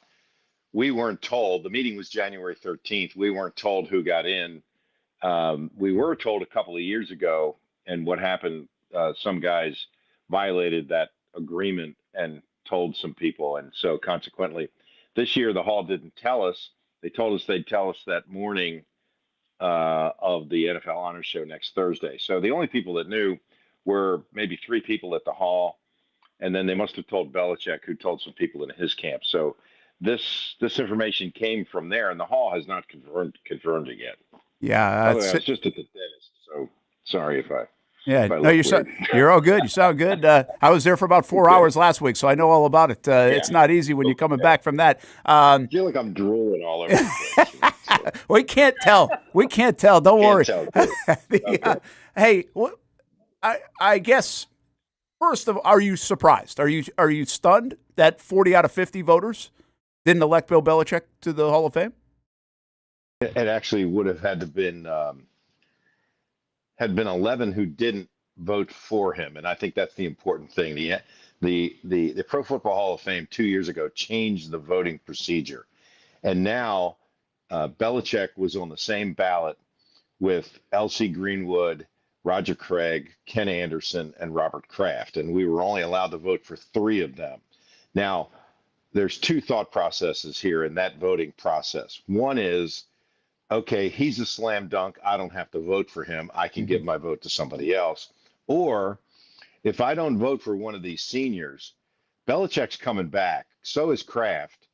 We weren't told. The meeting was January 13th. We weren't told who got in. We were told a couple of years ago, and what happened, some guys violated that agreement and told some people, and so consequently, this year the Hall didn't tell us. They told us they'd tell us that morning of the NFL Honors Show next Thursday. So the only people that knew were maybe 3 people at the Hall, And then they must have told Belichick, who told some people in his camp. So this information came from there, and the Hall has not confirmed it yet. Yeah, By the way, I was just at the dentist, so sorry if I. Yeah, if I no, look you're all good. You sound good. I was there for about 4 hours last week, so I know all about it. It's not easy when you're coming back from that. I feel like I'm drooling all over the place. We can't tell. We can't tell. Don't worry. Hey, I guess first of all, are you surprised? Are you stunned that 40 out of 50 voters didn't elect Bill Belichick to the Hall of Fame? It actually would have had to been 11 who didn't vote for him, and I think that's the important thing. The Pro Football Hall of Fame 2 years ago changed the voting procedure, and now Belichick was on the same ballot with L.C. Greenwood, Roger Craig, Ken Anderson, and Robert Kraft, and we were only allowed to vote for 3 of them. Now, there's 2 thought processes here in that voting process. One is, okay, he's a slam dunk. I don't have to vote for him. I can give my vote to somebody else. Or if I don't vote for one of these seniors, Belichick's coming back. So is Kraft.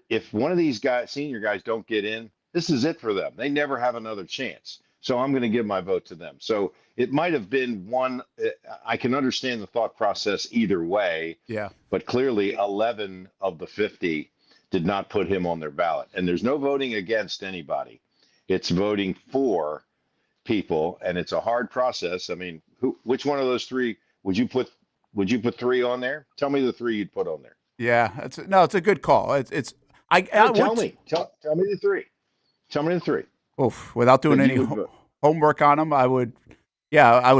If one of these senior guys don't get in, this is it for them. They never have another chance. So I'm going to give my vote to them. So it might have been one. I can understand the thought process either way. Yeah. But clearly 11 of the 50 did not put him on their ballot. And there's no voting against anybody. It's voting for people, and it's a hard process. I mean, which one of those 3 would you put 3 on there? Tell me the 3 you'd put on there. Yeah, it's a good call. Tell me the 3. Tell me the 3. Oof, without doing any homework on them, I would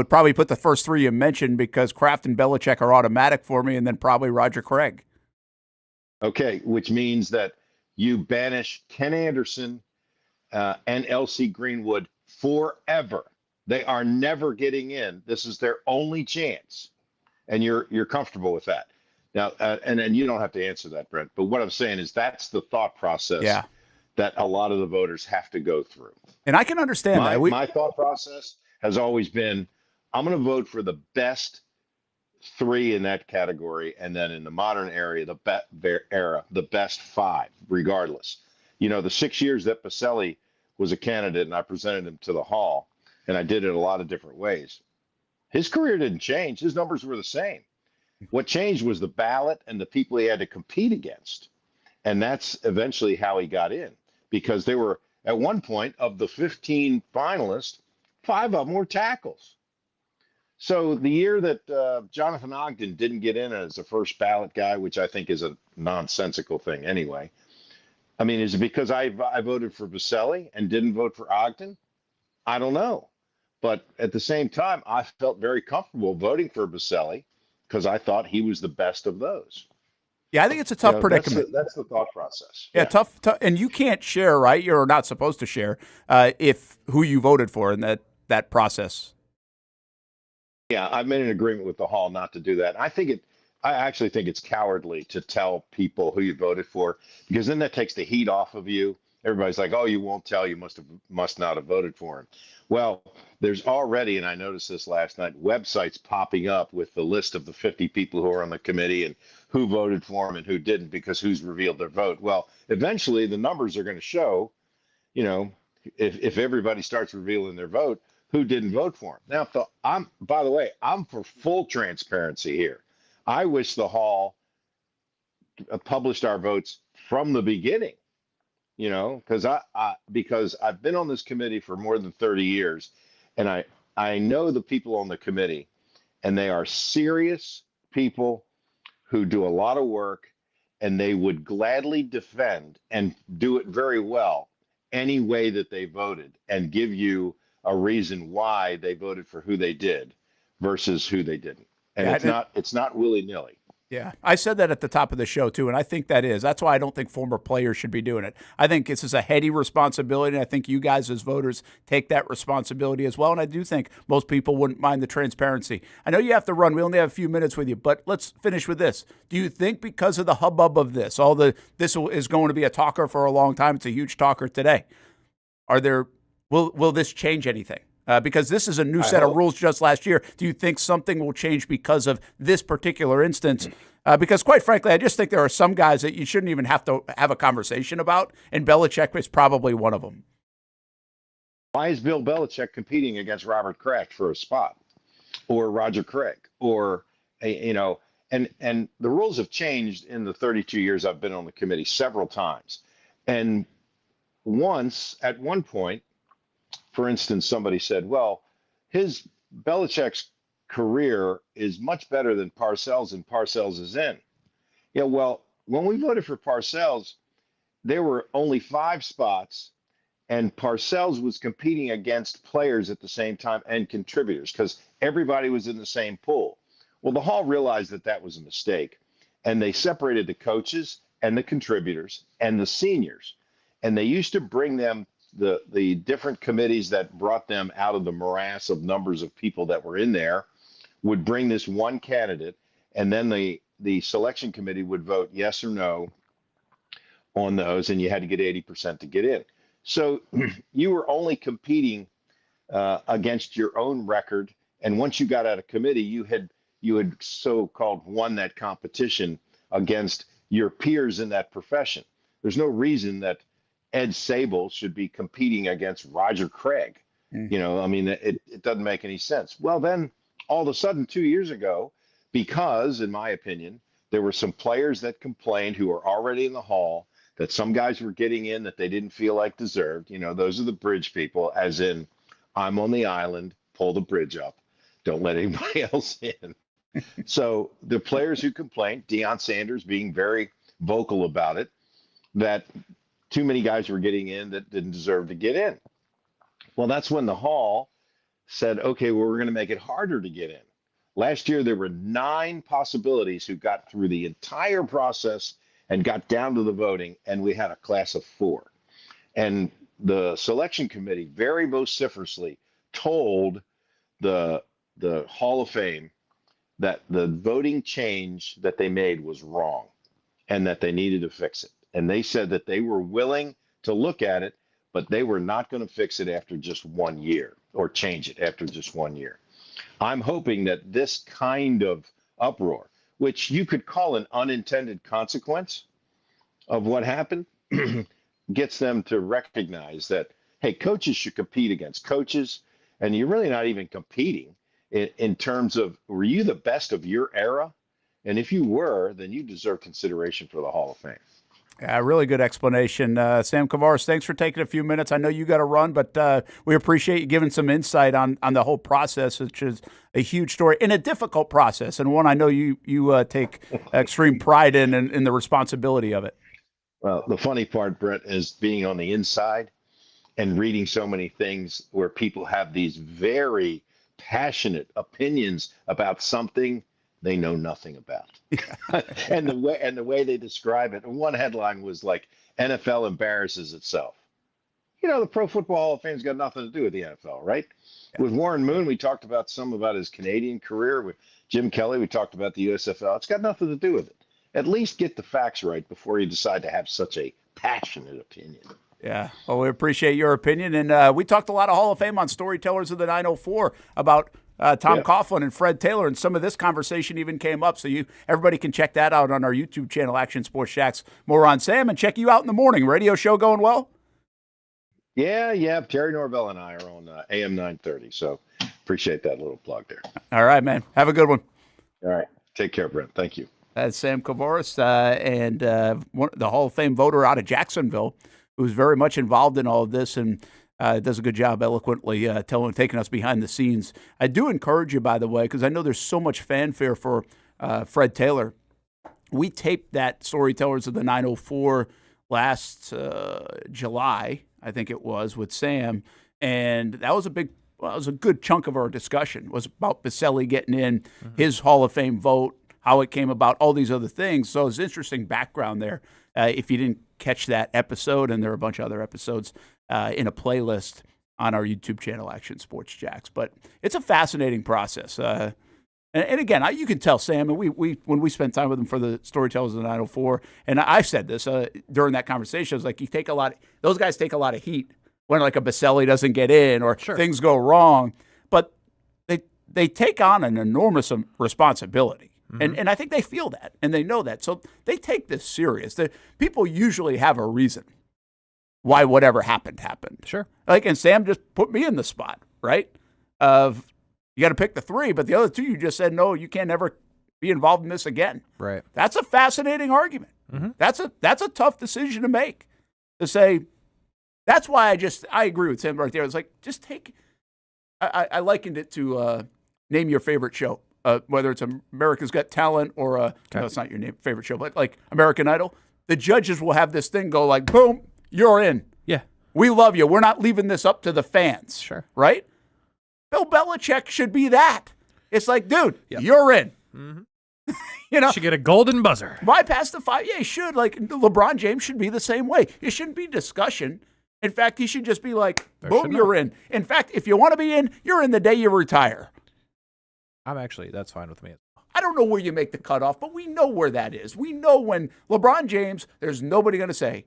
probably put the first 3 you mentioned because Kraft and Belichick are automatic for me, and then probably Roger Craig. Okay, which means that you banish Ken Anderson and L.C. Greenwood forever. They are never getting in. This is their only chance, and you're comfortable with that. Now, and you don't have to answer that, Brent. But what I'm saying is that's the thought process that a lot of the voters have to go through. And I can understand that. My thought process has always been, I'm going to vote for the best 3 in that category, and then in the modern era, the best 5, regardless. You know, the 6 years that Pacelli was a candidate, and I presented him to the Hall, and I did it a lot of different ways. His career didn't change. His numbers were the same. What changed was the ballot and the people he had to compete against. And that's eventually how he got in, because there were, at one point, of the 15 finalists, 5 of them were tackles. So the year that Jonathan Ogden didn't get in as a first ballot guy, which I think is a nonsensical thing anyway. I mean, is it because I voted for Pacelli and didn't vote for Ogden? I don't know. But at the same time, I felt very comfortable voting for Pacelli because I thought he was the best of those. Yeah, I think it's a tough predicament. That's the thought process. Yeah, tough, and you can't share, right? You're not supposed to share if who you voted for in that process. Yeah, I've made an agreement with the Hall not to do that. I actually think it's cowardly to tell people who you voted for, because then that takes the heat off of you. Everybody's like, "Oh, you won't tell. You must not have voted for him." Well, there's already, and I noticed this last night, websites popping up with the list of the 50 people who are on the committee and who voted for him and who didn't, because who's revealed their vote. Well, eventually the numbers are going to show, you know, if everybody starts revealing their vote, who didn't vote for him. Now, by the way, I'm for full transparency here. I wish the Hall published our votes from the beginning, you know, because I've been on this committee for more than 30 years, and I know the people on the committee, and they are serious people who do a lot of work, and they would gladly defend and do it very well any way that they voted and give you a reason why they voted for who they did versus who they didn't. And it's not willy-nilly. Yeah, I said that at the top of the show, too, and I think that's why I don't think former players should be doing it. I think this is a heady responsibility, and I think you guys as voters take that responsibility as well, and I do think most people wouldn't mind the transparency. I know you have to run. We only have a few minutes with you, but let's finish with this. Do you think because of the hubbub of this, this is going to be a talker for a long time, it's a huge talker today, will this change anything? Because this is a new set of rules just last year. Do you think something will change because of this particular instance? Because quite frankly, I just think there are some guys that you shouldn't even have to have a conversation about, and Belichick is probably one of them. Why is Bill Belichick competing against Robert Kraft for a spot, or Roger Craig, or and the rules have changed in the 32 years I've been on the committee several times, and at one point, for instance, somebody said, "Well, Belichick's career is much better than Parcells, and Parcells is in." Yeah, well, when we voted for Parcells, there were only 5 spots, and Parcells was competing against players at the same time and contributors because everybody was in the same pool. Well, the Hall realized that was a mistake, and they separated the coaches and the contributors and the seniors, and they used to bring them the different committees that brought them out of the morass of numbers of people that were in there would bring this one candidate, and then the selection committee would vote yes or no on those, and you had to get 80% to get in. So you were only competing against your own record, and once you got out of committee, you had so-called won that competition against your peers in that profession. There's no reason that Ed Sable should be competing against Roger Craig. It doesn't make any sense. Well, then all of a sudden 2 years ago, because in my opinion, there were some players that complained who were already in the Hall that some guys were getting in that they didn't feel like deserved. Those are the bridge people, as in, I'm on the island, pull the bridge up. Don't let anybody else in. So the players who complained, Deion Sanders being very vocal about it, that too many guys were getting in that didn't deserve to get in. Well, that's when the Hall said, okay, well, we're going to make it harder to get in. Last year, there were 9 possibilities who got through the entire process and got down to the voting, and we had a class of 4. And the selection committee very vociferously told the Hall of Fame that the voting change that they made was wrong and that they needed to fix it. And they said that they were willing to look at it, but they were not going to fix it after just 1 year or change it after just 1 year. I'm hoping that this kind of uproar, which you could call an unintended consequence of what happened, gets them to recognize that, hey, coaches should compete against coaches, and you're really not even competing in terms of, were you the best of your era? And if you were, then you deserve consideration for the Hall of Fame. Yeah, really good explanation. Sam Kavaris, thanks for taking a few minutes. I know you got to run, but we appreciate you giving some insight on the whole process, which is a huge story and a difficult process, and one I know you take extreme pride in the responsibility of it. Well, the funny part, Brett, is being on the inside and reading so many things where people have these very passionate opinions about something they know nothing about. and the way they describe it. And one headline was like, NFL embarrasses itself. The Pro Football Hall of Fame's got nothing to do with the NFL, right? Yeah. With Warren Moon, we talked about his Canadian career. With Jim Kelly, we talked about the USFL. It's got nothing to do with it. At least get the facts right before you decide to have such a passionate opinion. Yeah, well, we appreciate your opinion. And we talked a lot of Hall of Fame on Storytellers of the 904 about Tom Coughlin and Fred Taylor, and some of this conversation even came up. So everybody can check that out on our YouTube channel, Action Sports Jacks. More on Sam, and check you out in the morning. Radio show going well? Yeah. Terry Norvell and I are on AM 930, so appreciate that little plug there. All right, man. Have a good one. All right. Take care, Brent. Thank you. That's Sam Kavaris, and the Hall of Fame voter out of Jacksonville, who's very much involved in all of this and does a good job eloquently taking us behind the scenes. I do encourage you, by the way, because I know there's so much fanfare for Fred Taylor. We taped that Storytellers of the 904 last July, I think it was, with Sam, and that was a good chunk of our discussion. It was about Baselli getting in, his Hall of Fame vote, how it came about, all these other things. So it's interesting background there. If you didn't catch that episode, and there are a bunch of other episodes in a playlist on our YouTube channel, Action Sports Jacks. But it's a fascinating process. And again, you can tell Sam, and we when we spent time with him for the Storytellers of the 904, and I said this during that conversation, I was like, those guys take a lot of heat when like a Baselli doesn't get in or things go wrong. But they take on an enormous responsibility. And I think they feel that, and they know that. So they take this serious. People usually have a reason why whatever happened. Sure. Like, and Sam just put me in the spot, right? Of you got to pick the 3, but the other 2 you just said, no, you can't ever be involved in this again. Right. That's a fascinating argument. That's a tough decision to make, to say, that's why I agree with Sam right there. It's like, just take, I likened it to name your favorite show. Whether it's America's Got Talent or no, it's not your favorite show, but like American Idol, the judges will have this thing go like, boom, you're in. Yeah. We love you. We're not leaving this up to the fans. Sure. Right? Bill Belichick should be that. It's like, dude, you're in. You know, should get a golden buzzer. Bypass the 5. Yeah, he should. Like LeBron James should be the same way. It shouldn't be discussion. In fact, he should just be like, boom, you're in. In fact, if you want to be in, you're in the day you retire. That's fine with me. I don't know where you make the cutoff, but we know where that is. We know when LeBron James, there's nobody going to say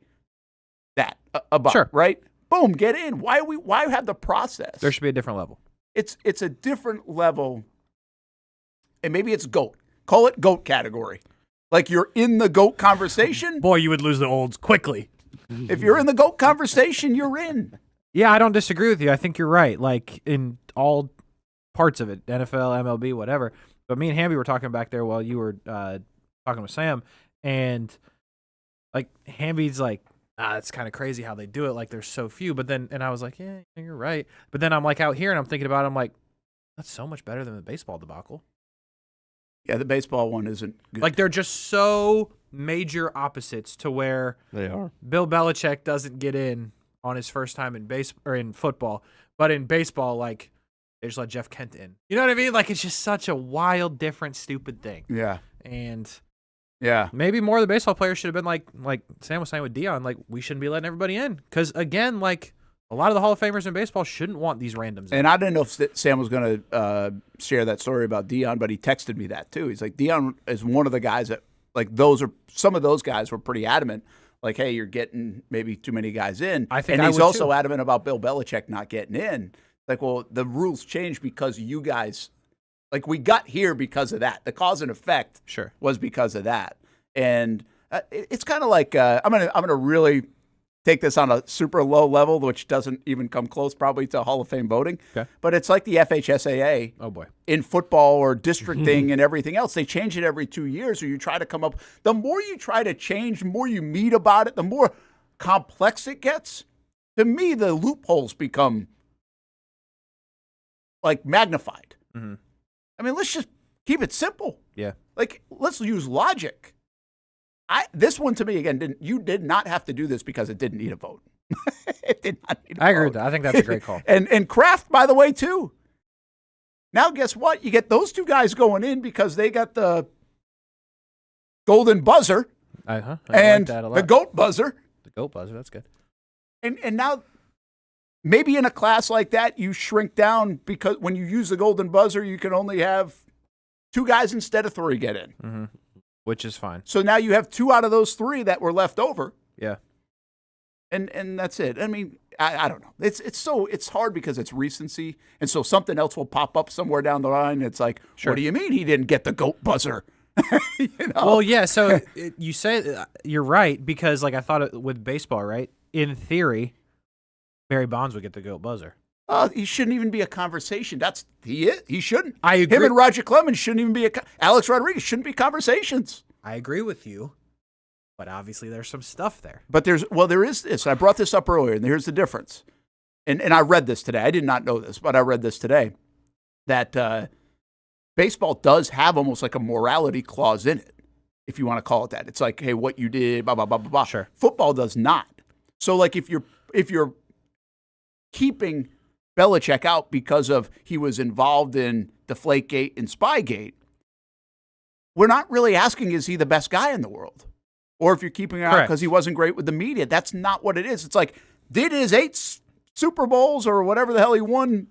that about, right? Boom, get in. Why have the process? There should be a different level. It's a different level, and maybe it's GOAT. Call it GOAT category. Like you're in the GOAT conversation. Boy, you would lose the olds quickly. If you're in the GOAT conversation, you're in. Yeah, I don't disagree with you. I think you're right. Like in all parts of it, NFL, MLB, whatever. But me and Hamby were talking back there while you were talking with Sam, and like Hamby's like, it's kind of crazy how they do it. Like there's so few. But then, and I was like, yeah, you're right. But then I'm like out here and I'm thinking about it. I'm like, that's so much better than the baseball debacle. Yeah, the baseball one isn't good. Like they're just so major opposites to where they are. Bill Belichick doesn't get in on his first time in in football, but in baseball, like they just let Jeff Kent in. You know what I mean? Like it's just such a wild, different, stupid thing. Yeah. And yeah, maybe more of the baseball players should have been like Sam was saying with Dion, like we shouldn't be letting everybody in because again, like a lot of the Hall of Famers in baseball shouldn't want these randoms. And I didn't know if Sam was going to share that story about Dion, but he texted me that too. He's like, Dion is one of the guys that like some of those guys were pretty adamant. Like, hey, you're getting maybe too many guys in. I think and he's also too. adamant about Bill Belichick not getting in. Like, well, the rules changed because you guys, like, we got here because of that. The cause and effect was because of that. And it's kind of like I'm gonna really take this on a super low level, which doesn't even come close probably to Hall of Fame voting. Okay. But it's like the FHSAA. Oh boy. In football or districting and everything else. They change it every 2 years, or you try to come up. The more you try to change, the more you meet about it, the more complex it gets. To me, the loopholes become like magnified. Mm-hmm. I mean, let's just keep it simple. Yeah. Like, let's use logic. This one to me, again, you did not have to do this because it didn't need a vote. It did not need a vote. I agree with that. I think that's a great call. And Kraft, by the way, too. Now, guess what? You get those two guys going in because they got the golden buzzer I and like that a lot. the goat buzzer. The goat buzzer, that's good. And now, maybe in a class like that, you shrink down because when you use the golden buzzer, you can only have 2 guys instead of 3 get in. Mm-hmm. Which is fine. So now you have 2 out of those 3 that were left over. Yeah. And that's it. I mean, I don't know. It's hard because it's recency, and so something else will pop up somewhere down the line. It's like, what do you mean he didn't get the goat buzzer? You know? Well, yeah. So you say you're right because, like, I thought with baseball, right? In theory, Barry Bonds would get the goat buzzer. He shouldn't even be a conversation. He shouldn't. I agree. Him and Roger Clemens shouldn't even be Alex Rodriguez shouldn't be conversations. I agree with you, but obviously there's some stuff there. But there is this. I brought this up earlier, and here's the difference. And I read this today. I did not know this, but I read this today that baseball does have almost like a morality clause in it, if you want to call it that. It's like, hey, what you did, blah blah blah blah blah. Sure. Football does not. So like if you're keeping Belichick out because of he was involved in Deflategate and Spygate, we're not really asking, is he the best guy in the world? Or if you're keeping him out because he wasn't great with the media. That's not what it is. It's like, did his 8 Super Bowls or whatever the hell he won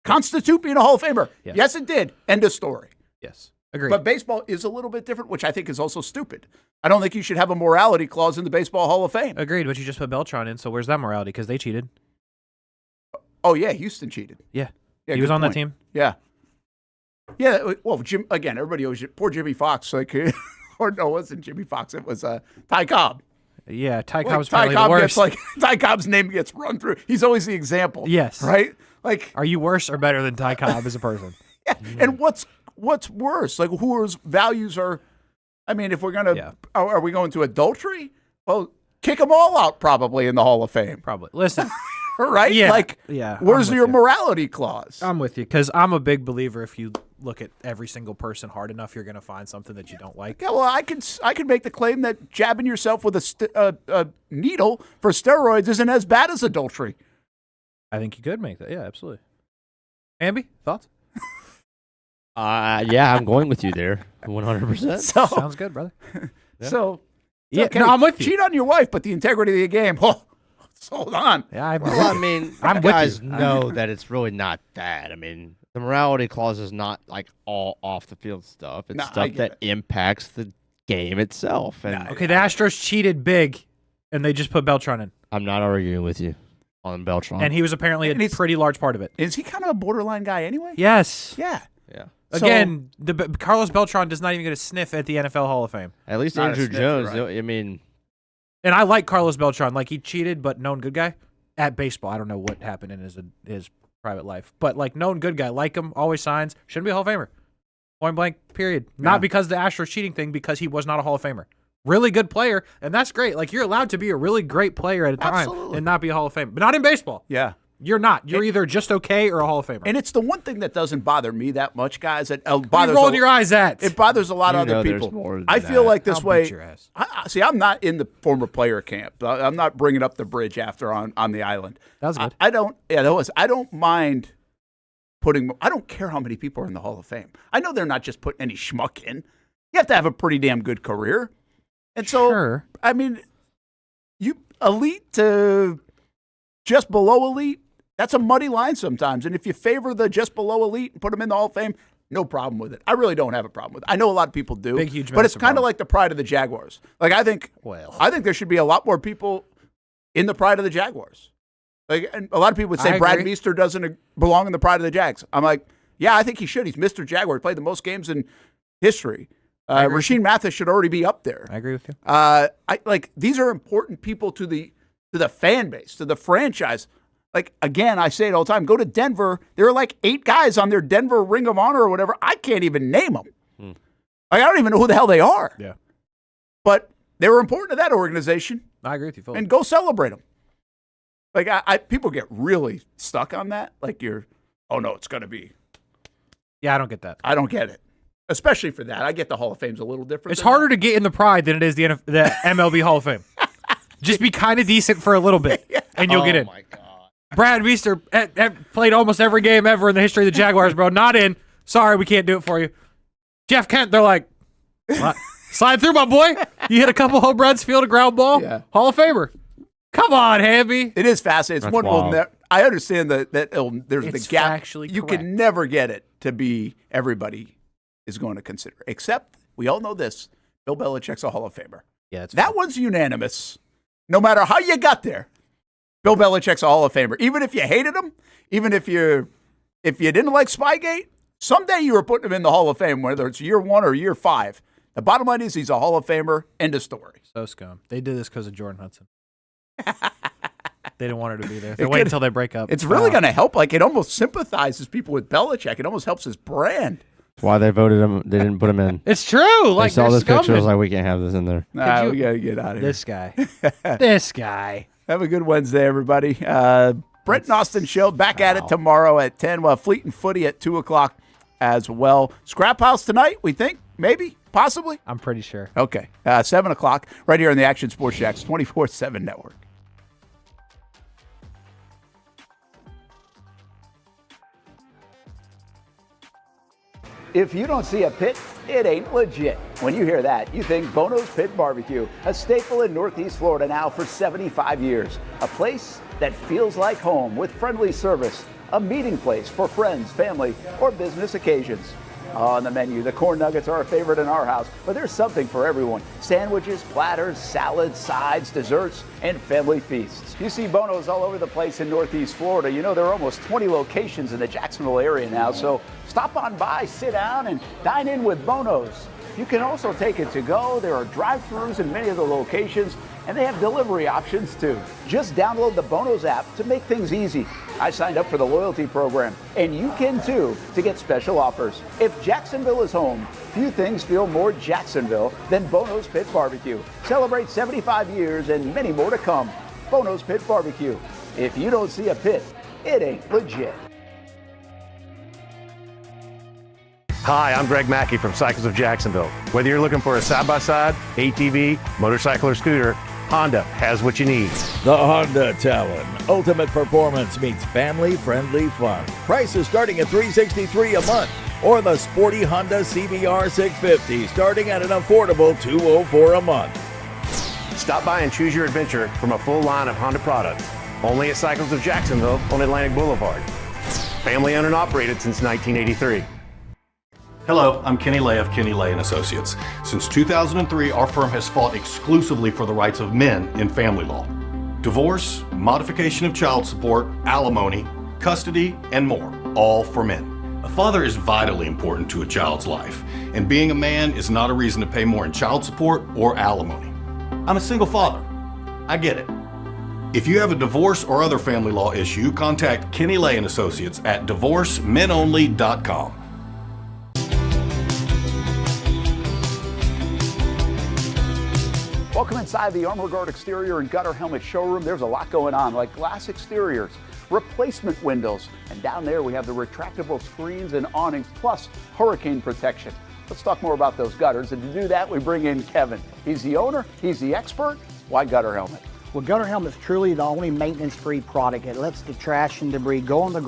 constitute being a Hall of Famer? Yes. Yes, it did. End of story. Yes. Agreed. But baseball is a little bit different, which I think is also stupid. I don't think you should have a morality clause in the Baseball Hall of Fame. Agreed, but you just put Beltran in, so where's that morality? Because they cheated. Oh, yeah, Houston cheated. Yeah. Yeah, He was good on that point. team. Yeah. Yeah, well, Jim, again, everybody owes poor Jimmy Fox. Like, or no, it wasn't Jimmy Fox. It was Ty Cobb. Yeah, Ty Like, Cobb's Ty probably Cobb the gets worst. Ty Cobb's name gets run through. He's always the example. Yes. Right? Like, are you worse or better than Ty Cobb as a person? Yeah. And what's worse? Like, whose values are? I mean, if we're gonna, are we going to adultery? Well, kick them all out probably in the Hall of Fame. Probably. Listen. Right? Yeah. Like, yeah. Where's your morality clause? I'm with you because I'm a big believer. If you look at every single person hard enough, you're going to find something that you don't like. Yeah, well, I can make the claim that jabbing yourself with a needle for steroids isn't as bad as adultery. I think you could make that. Yeah, absolutely. Amby, thoughts? Yeah, I'm going with you there, 100%. So, sounds good, brother. So, yeah, okay, no, I'm with you. Cheat on your wife, but the integrity of the game. Oh, hold on. Yeah, well, I mean, I'm with guys you. know that it's really not that. I mean, the morality clause is not like all off the field stuff. It's No, I stuff get that impacts the game itself. And Okay, the Astros cheated big, and they just put Beltran in. I'm not arguing with you on Beltran. And he was apparently a pretty large part of it. Is he kind of a borderline guy anyway? Yes. Yeah. Yeah. Again, Carlos Beltran does not even get a sniff at the NFL Hall of Fame. At least Not a Andrew sniff, Jones, right. I mean, And I like Carlos Beltran. Like, he cheated, but known good guy at baseball. I don't know what happened in his private life. But, like, known good guy. Like him, always signs. Shouldn't be a Hall of Famer. Point blank, period. Not because of the Astros cheating thing, because he was not a Hall of Famer. Really good player, and that's great. Like, you're allowed to be a really great player at a time and not be a Hall of Famer. But not in baseball. Yeah. You're not. You're either just okay or a Hall of Famer. And it's the one thing that doesn't bother me that much, guys. It What are bothers you rolling your eyes at? It bothers a lot of You other know there's people. more than I feel that. like this I'll way. beat your ass. See, I'm not in the former player camp. I'm not bringing up the bridge after on the island. That was good. I don't. Yeah, that was. I don't mind putting. I don't care how many people are in the Hall of Fame. I know they're not just putting any schmuck in. You have to have a pretty damn good career. And so, Sure. I mean, you elite to just below elite. That's a muddy line sometimes. And if you favor the just below elite and put them in the Hall of Fame, no problem with it. I really don't have a problem with it. I know a lot of people do. Big, huge, but it's massive kind of problem. like the pride of the Jaguars. Like, I think there should be a lot more people in the pride of the Jaguars. Like, and a lot of people would say I Brad agree. Meester doesn't belong in the pride of the Jags. I'm like, yeah, I think he should. He's Mr. Jaguar. He played the most games in history. Rasheed Mathis should already be up there. I agree with you. These are important people to the fan base, to the franchise. Like, again, I say it all the time. Go to Denver. There are like 8 guys on their Denver Ring of Honor or whatever. I can't even name them. Like, I don't even know who the hell they are. Yeah. But they were important to that organization. I agree with you fully. And go celebrate them. Like, people get really stuck on that. Like, oh no, it's going to be. Yeah, I don't get that. I don't get it. Especially for that. I get the Hall of Fame's a little different. It's harder to get in the pride than it is the MLB Hall of Fame. Just be kind of decent for a little bit, and you'll get in. Oh, my God. Brad Meester played almost every game ever in the history of the Jaguars, bro. Not in. Sorry, we can't do it for you. Jeff Kent, they're like, slide through, my boy. You hit a couple home runs, field a ground ball. Yeah. Hall of Famer. Come on, Hamby. It is fascinating. It's That's one will wild. I understand that there's It's the gap. factually You correct. can never get it to be everybody is going to consider. Except we all know this: Bill Belichick's a Hall of Famer. Yeah, that one's unanimous. No matter how you got there, Bill Belichick's a Hall of Famer. Even if you hated him, even if you didn't like Spygate, someday you were putting him in the Hall of Fame, whether it's year 1 or year 5. The bottom line is he's a Hall of Famer. End of story. So scum. They did this because of Jordan Hudson. They didn't want her to be there. They wait until they break up. It's really going to help. Like, it almost sympathizes people with Belichick. It almost helps his brand. That's why they voted him. They didn't put him in. It's true. Like, they saw they're this picture. I was scumbag. like, we can't have this in there. Nah, we got to get out of here. This guy. This guy. Have a good Wednesday, everybody. Brent and Austen Show back at it tomorrow at 10. Well, Fleet and Footy at 2 o'clock as well. Scrap House tonight, we think? Maybe? Possibly? I'm pretty sure. Okay. 7 o'clock right here on the Action Sports Jacks 24/7 network. If you don't see a pit, it ain't legit. When you hear that, you think Bono's Pit Barbecue, a staple in Northeast Florida now for 75 years. A place that feels like home with friendly service, a meeting place for friends, family, or business occasions. On the menu, the corn nuggets are a favorite in our house, but there's something for everyone. Sandwiches, platters, salads, sides, desserts, and family feasts. You see Bono's all over the place in Northeast Florida. You know, there are almost 20 locations in the Jacksonville area now, so stop on by, sit down, and dine in with Bono's. You can also take it to go. There are drive-thrus in many of the locations, and they have delivery options too. Just download the Bono's app to make things easy. I signed up for the loyalty program, and you can too, to get special offers. If Jacksonville is home, few things feel more Jacksonville than Bono's Pit Barbecue. Celebrate 75 years and many more to come. Bono's Pit Barbecue. If you don't see a pit, it ain't legit. Hi, I'm Greg Mackey from Cycles of Jacksonville. Whether you're looking for a side-by-side, ATV, motorcycle, or scooter, Honda has what you need. The Honda Talon. Ultimate performance meets family-friendly fun. Prices starting at $363 a month. Or the sporty Honda CBR 650 starting at an affordable $204 a month. Stop by and choose your adventure from a full line of Honda products. Only at Cycles of Jacksonville on Atlantic Boulevard. Family owned and operated since 1983. Hello, I'm Kenny Lay of Kenny Lay & Associates. Since 2003, our firm has fought exclusively for the rights of men in family law. Divorce, modification of child support, alimony, custody, and more, all for men. A father is vitally important to a child's life, and being a man is not a reason to pay more in child support or alimony. I'm a single father. I get it. If you have a divorce or other family law issue, contact Kenny Lay & Associates at divorcemenonly.com. Welcome inside the Armor Guard exterior and gutter helmet showroom. There's a lot going on, like glass exteriors, replacement windows, and down there we have the retractable screens and awnings, plus hurricane protection. Let's talk more about those gutters, and to do that, we bring in Kevin. He's the owner, he's the expert. Why Gutter Helmet? Well, Gutter Helmet's truly the only maintenance-free product. It lets the trash and debris go on the